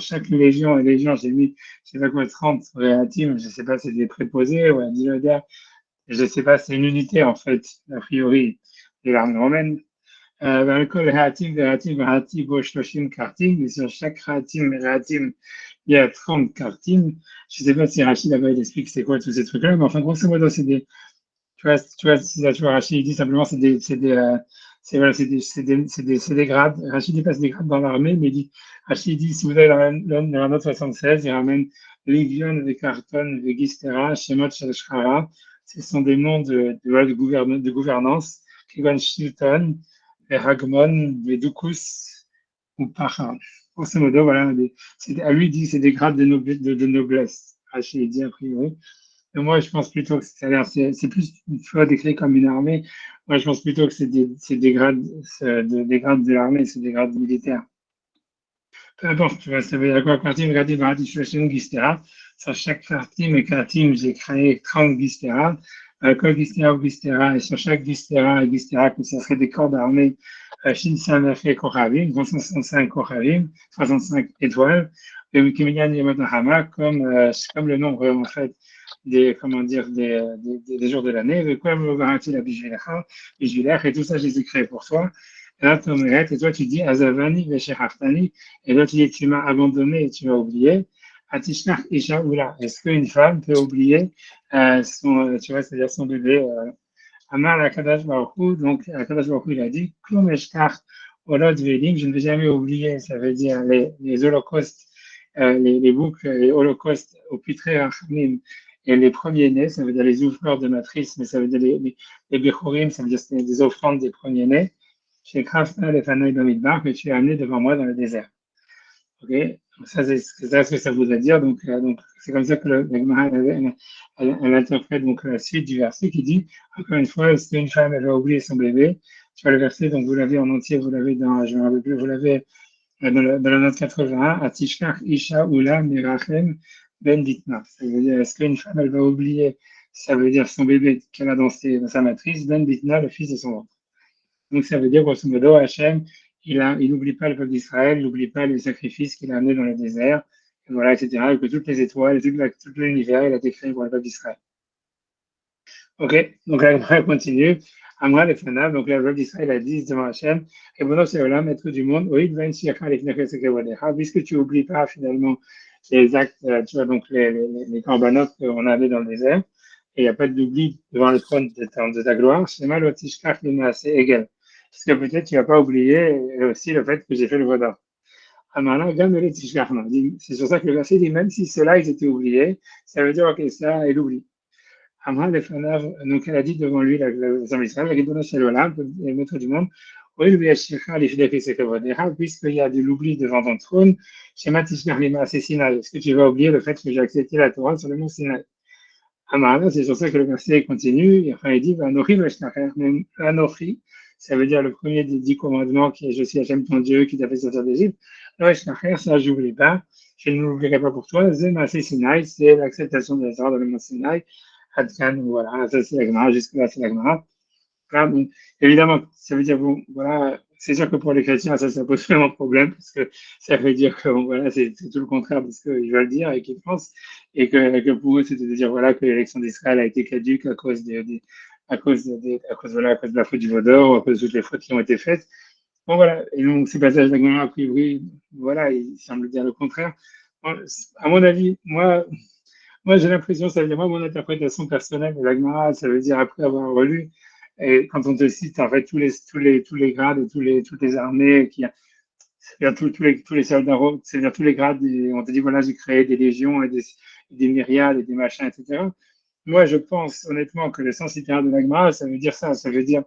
chaque légion, j'ai mis, je sais pas quoi, 30 Réatim, je sais pas, c'est des préposés, ou un dilodaire, je sais pas, c'est une unité, en fait, a priori, de l'armée romaine. Alcool Hatim, Hatim, Hatim, Boshloshim, Kartim, et sur chaque Hatim, Hatim, il y a 30 Kartim. Je ne sais pas si Rachid là-bas il explique c'est quoi tous ces trucs-là, mais enfin, grosso modo, c'est des. Tu vois, Rachid il dit simplement voilà, c'est des grades. Rachid il passe des grades dans l'armée, mais Rachid dit si vous allez dans la note 76, il ramène Légion, les Carton, les Gistera, Shemot, Shara. Ce sont des noms de gouvernance, Kigon Shilton, les Hagmon, les Dukus ou Pacha. Grosso modo, voilà, à lui, il dit que c'est des grades de noblesse. Rachid dit a priori. Et moi, je pense plutôt que c'est plus une fois décrit comme une armée. Moi, je pense plutôt que c'est des grades, des grades de l'armée, c'est des grades militaires. Peu importe, tu vois, ça veut dire quoi? Kartim, Gadim, Varadi, Shloshim, Gistera. Sur chaque Kartim et Kartim, j'ai créé 30 Gistera. Kol Gistera ou Gistera, et sur chaque Gistera et Gistera, que ce serait des corps d'armée, Shin Samech et Kochavim, 365 Kochavim, 65 étoiles, et Wikimilian Yemot Hama, comme le nombre, en fait, comment dire, des jours de l'année, de quoi me varati la Bijvilech, et tout ça, je les ai créés pour toi. Et là, et toi, tu dis Azavani, Vesherhaftani, et là, tu dis tu m'as abandonné et tu m'as oublié. Atishkach Isha Oula. Est-ce qu'une femme peut oublier tu vois, c'est-à-dire son bébé Amar Akadash Baruch Hu, donc Akadash Baruch Hu, il a dit Klum Eshkach Olod Velim, je ne vais jamais oublier, ça veut dire les holocaustes, les boucles, les holocaustes au Pitré Rachamim et les premiers-nés, ça veut dire les ouvreurs de matrice, mais ça veut dire les Bechorim, ça veut dire des offrandes des premiers-nés. Chez Krafna, les Fanoï Bamidbar, que tu as amené devant moi dans le désert. Ok, ça c'est ça ce que ça voudrait dire. Donc c'est comme ça que la Gemara, elle interprète donc la suite du verset qui dit, encore une fois, si une femme elle va oublier son bébé, tu vois le verset, donc vous l'avez en entier, vous l'avez dans, je me rappelle plus, vous l'avez dans la note 81, Atishkach Isha Ula Mirachem Ben Ditna. Ça veut dire, est-ce qu'une femme elle va oublier, ça veut dire son bébé qu'elle a dans sa matrice, Ben Ditna, le fils de son ventre. Donc ça veut dire, grosso modo, Hachem, il n'oublie pas le peuple d'Israël, il n'oublie pas les sacrifices qu'il a amenés dans le désert, et voilà, etc. Et que toutes les étoiles, tout l'univers, il a été créé pour le peuple d'Israël. Ok, donc la Gemara continue. Amra les Fanav, donc le peuple d'Israël a dit devant Hachem, et bon, c'est là, maître du monde, oui, puisque tu n'oublies pas finalement les actes, tu vois, donc les corbanotes qu'on avait dans le désert, et il n'y a pas d'oubli devant le trône de ta gloire, c'est mal, c'est égal. Parce que peut-être tu vas pas oublier aussi le fait que j'ai fait le vaudor. Amara, c'est sur ça que le verset dit, même si ceux-là, ils étaient oubliés, ça veut dire, ok, ça, il oublie. Amra Lefanav, donc elle a dit devant lui, la Zam Israël, la Ribono Shalom, le maître du monde, oui, lui Ashikha, les Fidèles Sekevodera, puisqu'il y a de l'oubli devant ton trône, Shema Tishkar Lima, c'est Sinaï. Est-ce que tu vas oublier le fait que j'ai accepté la Torah sur le mont Sinaï? Amara, c'est sur ça que le verset continue, et enfin il dit, Anochi, Anochi, ça veut dire le premier des 10 commandements qui est je suis Hachem ton Dieu qui t'a fait sortir d'Égypte. Ça je n'oublie pas, je ne l'oublierai pas pour toi. Zema Sinaï, c'est l'acceptation de la Torah dans le mont Sinaï. Adkan, voilà, ça c'est la Gemara, jusque-là c'est la Gemara. Voilà, bon, évidemment, ça veut dire, bon, voilà, c'est sûr que pour les chrétiens, ça pose vraiment problème, parce que ça veut dire que, bon, voilà, c'est tout le contraire de ce qu'ils veulent dire et qu'ils pensent, et que pour eux, c'est de dire, voilà, que l'élection d'Israël a été caduque à cause voilà, à cause de la faute du Vaudor, ou à cause de toutes les fautes qui ont été faites. Bon, voilà, et donc ces passages de la Gemara, a priori, voilà, ils semblent dire le contraire. Bon, à mon avis, moi, j'ai l'impression, ça veut dire, moi, mon interprétation personnelle de l'Agmara, ça veut dire, après avoir relu, et quand on te cite, en fait, tous les grades et toutes les armées, c'est-à-dire tous les soldats, c'est-à-dire tous les grades, on te dit, voilà, j'ai créé des légions et des myriades et des machins, etc. Moi, je pense, honnêtement, que le sens littéraire de l'Agmara, ça veut dire ça veut dire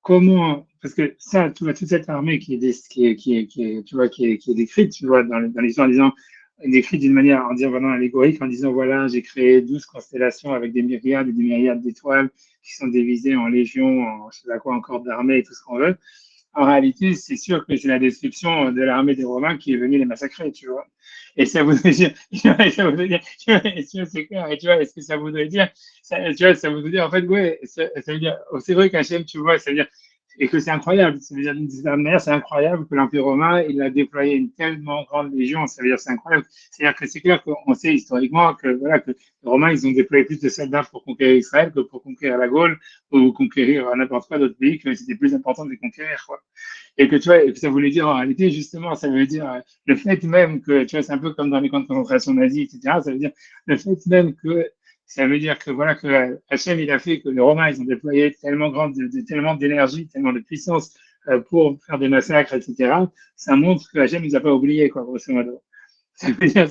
comment, parce que ça, tu vois, toute cette armée tu vois, qui est décrite, tu vois, dans l'histoire en disant, décrite d'une manière, en disant vraiment allégorique, en disant, voilà, j'ai créé 12 constellations avec des myriades et des myriades d'étoiles qui sont divisées en légions, en je sais pas quoi, encore d'armées et tout ce qu'on veut. En réalité, c'est sûr que c'est la description de l'armée des Romains qui est venue les massacrer, tu vois. Et ça voudrait dire, ça voudrait dire, tu vois, c'est clair, et tu vois, est-ce que ça voudrait dire, tu vois, ça voudrait dire, en fait, ouais, ça veut dire, c'est vrai qu'Hachem, tu vois, ça veut dire, et que c'est incroyable, ça veut dire, d'une certaine manière, c'est incroyable que l'Empire romain, il a déployé une tellement grande légion, ça veut dire, c'est incroyable. C'est-à-dire que c'est clair qu'on sait historiquement que, voilà, que les Romains, ils ont déployé plus de soldats pour conquérir Israël que pour conquérir la Gaule ou conquérir n'importe quoi d'autre pays, que c'était plus important de les conquérir, quoi. Et que tu vois, et que ça voulait dire en réalité, justement, ça veut dire le fait même que, tu vois, c'est un peu comme dans les camps de concentration nazis, etc. Ça veut dire le fait même que, ça veut dire que voilà, que Hachem, il a fait que les Romains, ils ont déployé tellement tellement d'énergie, tellement de puissance pour faire des massacres, etc. Ça montre que Hachem, il nous a pas oublié, quoi, grosso modo. Ça veut dire,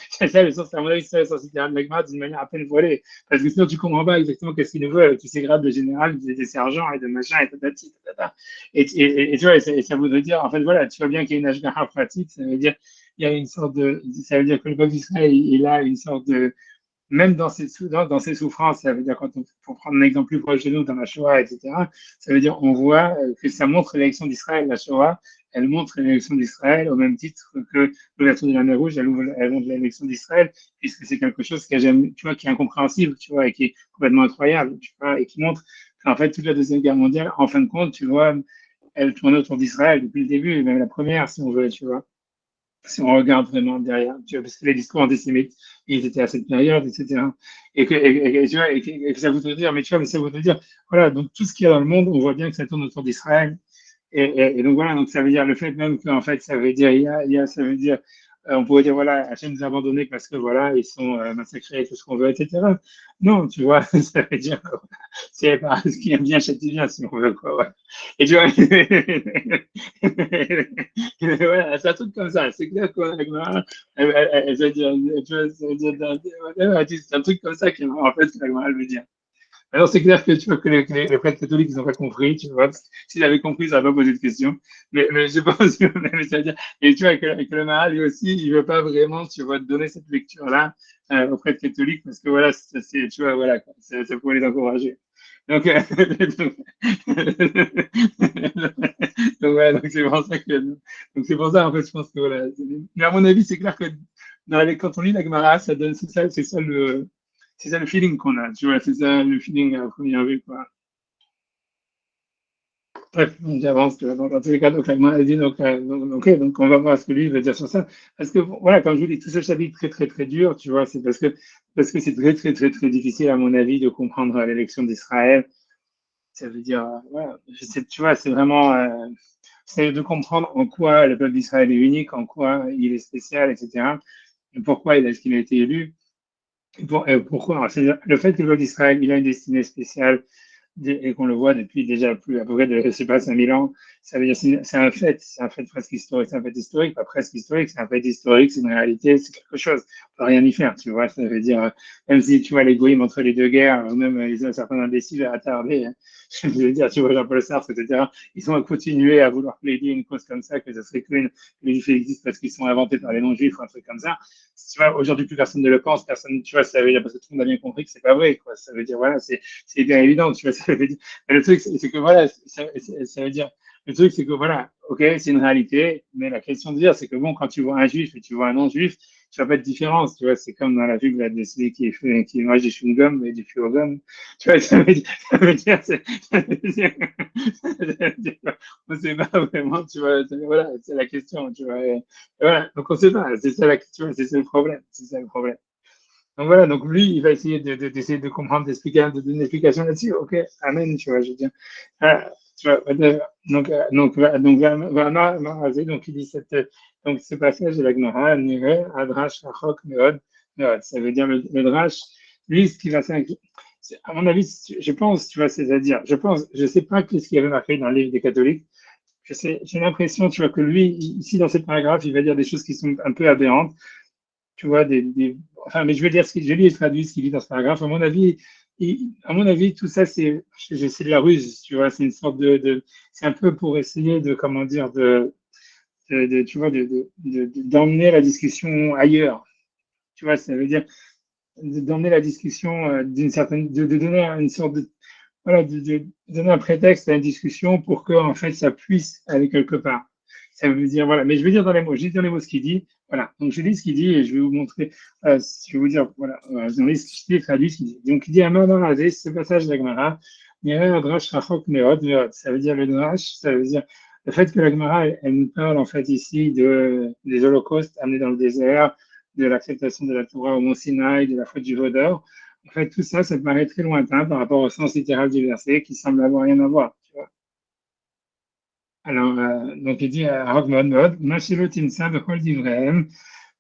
c'est ça le sens, à mon avis, c'est le sens littéral de l'agma d'une manière à peine voilée. Parce que sinon, tu comprends pas exactement qu'est-ce qu'il veut avec tous ces grades de général, des sergents et de machin et tatati, tatata. Et tu vois, et ça voudrait dire, en fait, voilà, tu vois bien qu'il y a une ashgaha pratique, ça veut dire, il y a une sorte ça veut dire que le peuple d'Israël, il a une sorte de, même dans ses souffrances, ça veut dire, pour prendre un exemple plus proche de nous, dans la Shoah, etc., ça veut dire, on voit que ça montre l'élection d'Israël, la Shoah, elle montre l'élection d'Israël au même titre que l'ouverture de la mer Rouge, elle montre l'élection d'Israël, puisque c'est quelque chose tu vois, qui est incompréhensible, tu vois, et qui est complètement incroyable, tu vois, et qui montre qu'en fait, toute la Deuxième Guerre mondiale, en fin de compte, tu vois, elle tourne autour d'Israël depuis le début, même la première, si on veut, tu vois, si on regarde vraiment derrière, tu vois, parce que les discours antisémites, ils étaient à cette période, etc. Tu vois, et que ça voudrait dire, mais tu vois, mais ça voudrait dire, voilà, donc tout ce qu'il y a dans le monde, on voit bien que ça tourne autour d'Israël. Et donc voilà, donc ça veut dire le fait même qu'en fait, ça veut dire, ça veut dire, on pourrait dire, voilà, Hachem nous a abandonnés parce que voilà, ils sont massacrés, tout ce qu'on veut, etc. Non, tu vois, ça veut dire, c'est parce qu'il aime bien châtier bien, si on veut, quoi, ouais. Et tu vois, voilà, c'est un truc comme ça, c'est clair quoi, elle veut dire, tu vois, ça veut dire, c'est un truc comme ça qu'en fait, la Gemara, elle veut dire. Alors, c'est clair que tu vois que les prêtres catholiques, ils n'ont pas compris, tu vois. S'ils avaient compris, ils n'auraient pas posé de questions. Mais je pense que, mais c'est-à-dire, et tu vois, que le Maharal, lui aussi, il veut pas vraiment, tu vois, donner cette lecture-là aux prêtres catholiques parce que voilà, tu vois, voilà, quoi, c'est pour les encourager. Donc, donc, voilà, donc c'est pour ça que, donc c'est pour ça, en fait, je pense que voilà. Mais à mon avis, c'est clair que quand on lit la Gemara, ça donne, c'est ça le feeling qu'on a, tu vois, c'est ça le feeling à première vue, quoi. Bref, j'avance, tu vois, donc dans tous les cas, donc la Gemara a dit, ok, donc on va voir ce que lui veut dire sur ça. Parce que, voilà, comme je vous dis, tout ce chapitre très, très, très dur, tu vois, c'est parce que c'est très, très, très, très difficile, à mon avis, de comprendre l'élection d'Israël. Ça veut dire, voilà, tu vois, c'est vraiment, c'est de comprendre en quoi le peuple d'Israël est unique, en quoi il est spécial, etc. Et pourquoi est-ce qu'il a été élu. Pourquoi? C'est le fait que le peuple d'Israël, il a une destinée spéciale et qu'on le voit depuis déjà plus à peu près de, je sais pas, 5000 ans, ça veut dire c'est un fait presque historique, c'est un fait historique, pas presque historique, c'est un fait historique, c'est une réalité, c'est quelque chose. On peut rien y faire, tu vois. Ça veut dire, même si tu vois l'égoïsme entre les deux guerres, ou même certains imbéciles attardés, hein, je veux dire, tu vois Jean-Paul Sartre, etc. Ils ont continué à vouloir plaider une cause comme ça, que ce serait que les juifs existent parce qu'ils sont inventés par les non-juifs ou un truc comme ça. Tu vois, aujourd'hui, plus personne ne le pense, personne, tu vois, ça veut dire, parce que tout le monde a bien compris que c'est pas vrai, quoi. Ça veut dire, voilà, c'est bien évident, tu vois, ça veut dire, mais le truc, c'est que voilà, ça veut dire, le truc, c'est que voilà, ok, c'est une réalité, mais la question de dire, c'est que bon, quand tu vois un juif et tu vois un non-juif, tu vas pas de différence, tu vois, c'est comme dans la pub là, de celui qui mange des chewing-gums et du chewing-gum, tu vois, on sait pas vraiment, tu vois, voilà, c'est la question, tu vois, et voilà, donc on sait pas, c'est ça la question, c'est ça le problème, c'est ça le problème. Donc voilà, donc lui, il va essayer d'essayer de comprendre, d'expliquer, de donner une explication là-dessus. Ok, amen, tu vois, je veux dire. Tu vois, donc il dit donc ce passage de la Gemara, Nire, Adrash, Rachok, Meod, Meod. Ça veut dire le Drash, lui, ce qu'il va faire, à mon avis, je pense, tu vois, c'est-à-dire, je pense, je sais pas qu'est-ce qu'il y avait marqué dans le livre des catholiques. J'ai l'impression, tu vois, que lui, ici, dans ce paragraphe, il va dire des choses qui sont un peu aberrantes, tu vois, enfin, mais je vais dire je lis et traduis ce qu'il dit dans ce paragraphe. À mon avis, tout ça, c'est de la ruse, tu vois, c'est une sorte c'est un peu pour essayer de, comment dire, tu vois, d'emmener la discussion ailleurs. Tu vois, ça veut dire d'emmener la discussion d'une certaine, de donner une sorte de, voilà, de donner un prétexte à une discussion pour que, en fait, ça puisse aller quelque part. Ça veut dire, voilà, mais je vais dire dans les mots, je dis dans les mots ce qu'il dit, voilà. Donc, je lis ce qu'il dit et je vais vous montrer, je vais vous dire, voilà, je lis ce qu'il dit, traduit ce qu'il dit. Donc, il dit, Amar dans la ce passage de la Gemara, ça veut dire le drash, ça veut dire le fait que la Gemara, elle nous parle, en fait, ici des holocaustes amenés dans le désert, de l'acceptation de la Torah au Mont Sinaï, de la faute du Vaudor. En fait, tout ça, ça me paraît très lointain par rapport au sens littéral du verset qui semble avoir rien à voir. Tu vois. Alors, donc il dit à Mod, Machilo Timsa Bechol Divrem,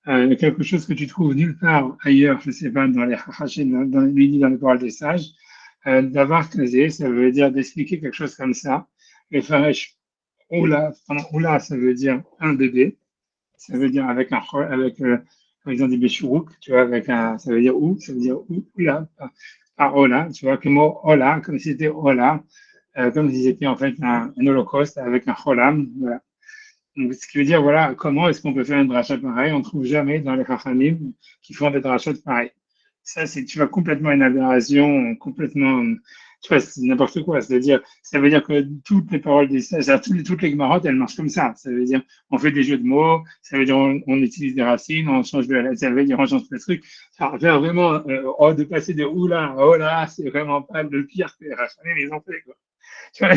quelque chose que tu trouves nulle part ailleurs, je ne sais pas, dans les Hachim, dans les paroles des sages, d'avoir casé, ça veut dire d'expliquer quelque chose comme ça. Les Faresh, Oula, ça veut dire un bébé, ça veut dire comme ils ont dit Béchourouk, tu vois, ça veut dire où, ça veut dire où, oula, par Ola, tu vois, que le mot Ola, comme si c'était Ola, comme si c'était en fait un holocauste avec un Cholam, voilà. Donc, ce qui veut dire, voilà, comment est-ce qu'on peut faire une drachat pareille? On ne trouve jamais dans les Chachamim qui font des drachats pareilles. Ça, tu vois, complètement une aberration, complètement, tu vois, c'est n'importe quoi. C'est-à-dire, ça veut dire que toutes les paroles c'est-à-dire toutes les Gemarotes, elles marchent comme ça. Ça veut dire, on fait des jeux de mots, ça veut dire, on utilise des racines, on change de la, ça veut dire, on change le truc. Ça faire vraiment, de passer de oula à oh là, c'est vraiment pas le pire que les Chachamim, ils ont fait, quoi. Tu vois,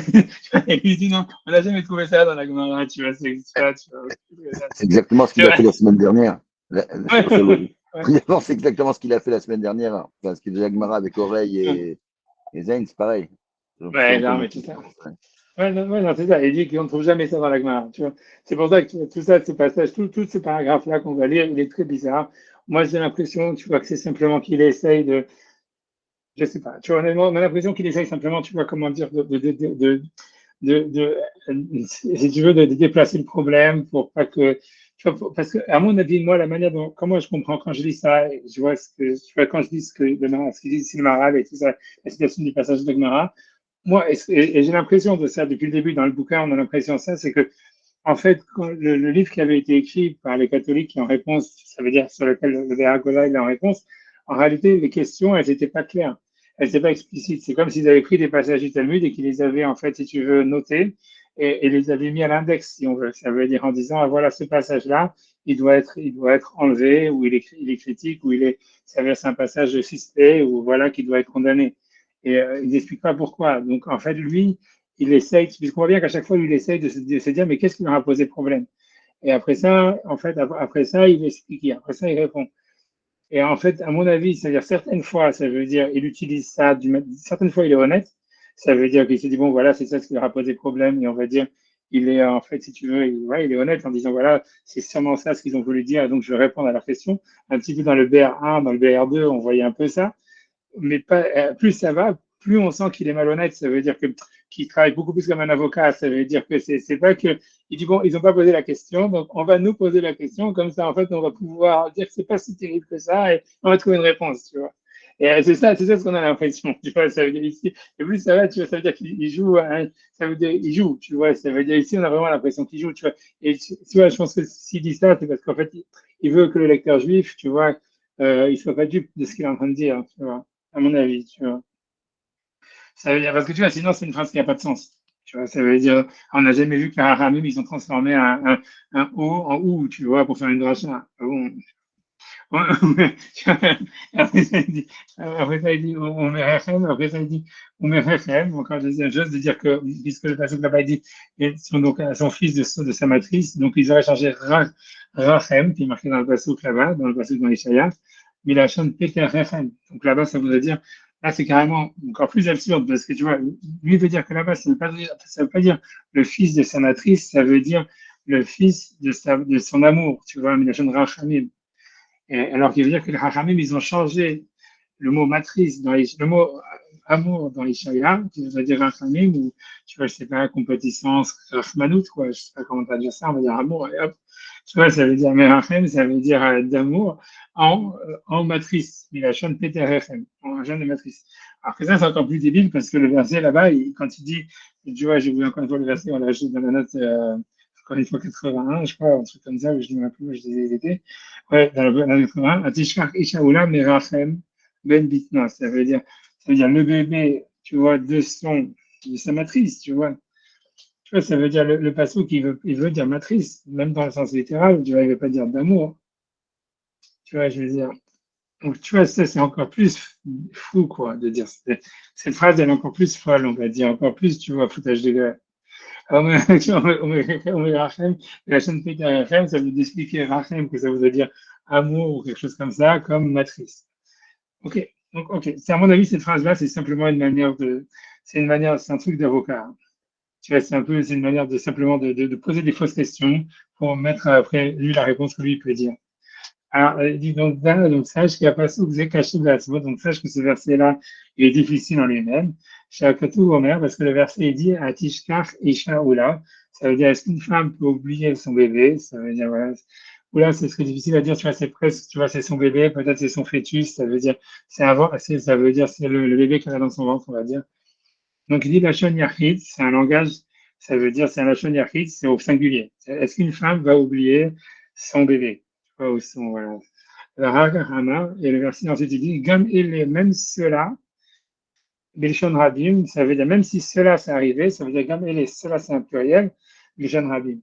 et lui dit non, on n'a jamais trouvé ça dans la Gemara, tu vois, c'est ça, tu vois. C'est exactement ce Tu qu'il a vois, fait la semaine dernière. ouais, ouais, Premièrement, c'est exactement ce qu'il a fait la semaine dernière. Parce qu'il faisait Agmara avec Oreille ouais, et Zayn, c'est pareil. ouais, non, mais tout ça. Ouais, non, ouais, non, c'est ça. Il dit qu'on ne trouve jamais ça dans la Gemara, tu vois. C'est pour ça que tout ça, ce passage, tout ce paragraphe-là qu'on va lire, il est très bizarre. Moi, j'ai l'impression, tu vois, que c'est simplement qu'il essaye je sais pas, tu vois, honnêtement, on a l'impression qu'il essaye simplement, tu vois, comment dire, si tu veux, de déplacer le problème pour pas que, tu parce que, à mon avis, moi, la manière dont, comment je comprends quand je lis ça, et je vois tu vois, quand je lis ce qu'il dit ici le Maharal et tout ça, la citation du passage de Gemara, moi, et j'ai l'impression de ça depuis le début dans le bouquin, on a l'impression de ça, c'est que, en fait, quand le livre qui avait été écrit par les catholiques qui en réponse, ça veut dire sur lequel le Véragola il est en réponse, en réalité, les questions, elles n'étaient pas claires. Elles n'étaient pas explicites. C'est comme s'ils avaient pris des passages du Talmud et qu'ils les avaient, en fait, si tu veux, notés et les avaient mis à l'index, si on veut. Ça veut dire en disant, ah, voilà, ce passage-là, il doit être enlevé, ou il est critique, ou ça veut dire c'est un passage suspect, ou voilà, qui doit être condamné. Et il n'explique pas pourquoi. Donc, en fait, lui, il essaye, je comprends bien qu'à chaque fois, lui, il essaye de se dire, mais qu'est-ce qui leur a posé problème? Et après ça, en fait, après ça, il explique, après ça, il répond. Et en fait, à mon avis, c'est-à-dire certaines fois, ça veut dire, il utilise ça, certaines fois, il est honnête. Ça veut dire qu'il se dit, bon, voilà, c'est ça ce qui leur a posé problème. Et on va dire, il est, en fait, si tu veux, il est honnête en disant, voilà, c'est sûrement ça ce qu'ils ont voulu dire. Donc, je vais répondre à leur question. Un petit peu dans le BR1, dans le BR2, on voyait un peu ça, mais pas, plus ça va, plus on sent qu'il est malhonnête. Ça veut dire que qu'il travaille beaucoup plus comme un avocat. Ça veut dire que c'est pas que il dit bon, ils n'ont pas posé la question, donc on va nous poser la question. Comme ça, en fait, on va pouvoir dire que c'est pas si terrible que ça et on va trouver une réponse, tu vois. Et c'est ça ce qu'on a l'impression, tu vois. Ça veut dire ici, et plus ça va, tu vois, ça veut dire qu'il joue, hein, ça veut dire il joue, tu vois. Ça veut dire ici, on a vraiment l'impression qu'il joue, tu vois. Et tu vois, je pense que s'il dit ça, c'est parce qu'en fait, il veut que le lecteur juif, tu vois, il soit pas dupe de ce qu'il est en train de dire, tu vois à mon avis, tu vois. Ça veut dire, parce que tu vois, sinon, c'est une phrase qui n'a pas de sens. Tu vois, ça veut dire, on n'a jamais vu que la Haramim, ils ont transformé un O en OU, tu vois, pour faire une dracha. Bon. Après ça, il dit, on met Rechem, après ça, il dit, on met Rechem, encore deuxième chose, de dire que, puisque le passage là-bas, il dit, ils sont donc son fils de sa matrice, donc ils auraient changé Rachem, qui est marqué dans le passage là-bas, dans le passage dans Ishaïa, mais la chaîne Peter Rechem. Donc là-bas, ça voudrait dire, là, c'est carrément encore plus absurde, parce que tu vois, lui veut dire que là-bas, ça veut pas dire le fils de sa matrice, ça veut dire le fils de son amour, tu vois, mais la chaîne Rachamim. Alors qu'il veut dire que les Hachamim, ils ont changé le mot matrice, le mot amour dans les Shaya, qui veut dire Rachamim, ou tu vois, je sais pas, compétence, Rachmanout, quoi, je sais pas comment dire ça, on va dire amour, et hop. Tu vois, ça veut dire Merachem, ça veut dire d'amour en matrice. Il a chanté Peter Rechem, en jeune de matrice. Alors que ça, c'est encore plus débile parce que le verset là-bas, quand il dit, tu vois, j'ai vu encore une fois le verset, on l'a ajouté dans la note, encore une fois 81, je crois, un truc comme ça, où je dis plus, où je disais les étés. Ouais, dans le Coran, Atishkar Ishaoula Merachem Ben Bitna, ça veut dire le bébé, tu vois, de sa matrice, tu vois. Tu vois, ça veut dire le passo il veut dire matrice, même dans le sens littéral, tu vois, il veut pas dire d'amour. Tu vois, je veux dire. Donc, tu vois, ça, c'est encore plus fou, quoi, de dire. Cette phrase, elle est encore plus folle, on va dire, encore plus, tu vois, foutage de gueule. Rachem, la chaîne Peter Rachem, ça veut expliquer Rachem, que ça veut dire amour ou quelque chose comme ça, comme matrice. Ok, donc, ok. C'est à mon avis, cette phrase-là, c'est simplement c'est un truc d'avocat. Tu vois, c'est une manière de simplement de poser des fausses questions pour mettre après lui la réponse que lui peut dire. Alors, dit donc, donc sache qu'il n'y a pas ça, vous êtes caché de la Tzvot, donc sache que ce verset-là, il est difficile en lui-même. Shakatou Omer, parce que le verset il dit Atishkach Isha Oula, ça veut dire est-ce qu'une femme peut oublier son bébé? Ça veut dire, voilà. Oula, c'est ce qui est difficile à dire, tu vois, c'est presque, tu vois, c'est son bébé, peut-être c'est son fœtus, ça veut dire, ça veut dire, c'est le bébé qu'elle a dans son ventre, on va dire. Donc, il dit Lachon Yachid, c'est un langage, ça veut dire, c'est un Lachon Yachid, c'est au singulier. Est-ce qu'une femme va oublier son bébé? Tu vois, ou son, voilà. La Hama, et le verset ensuite il dit Gam il même cela, Bilshon Rabim, ça veut dire même si cela c'est arrivé, ça veut dire Gam il cela c'est un pluriel, Bilshon Rabim.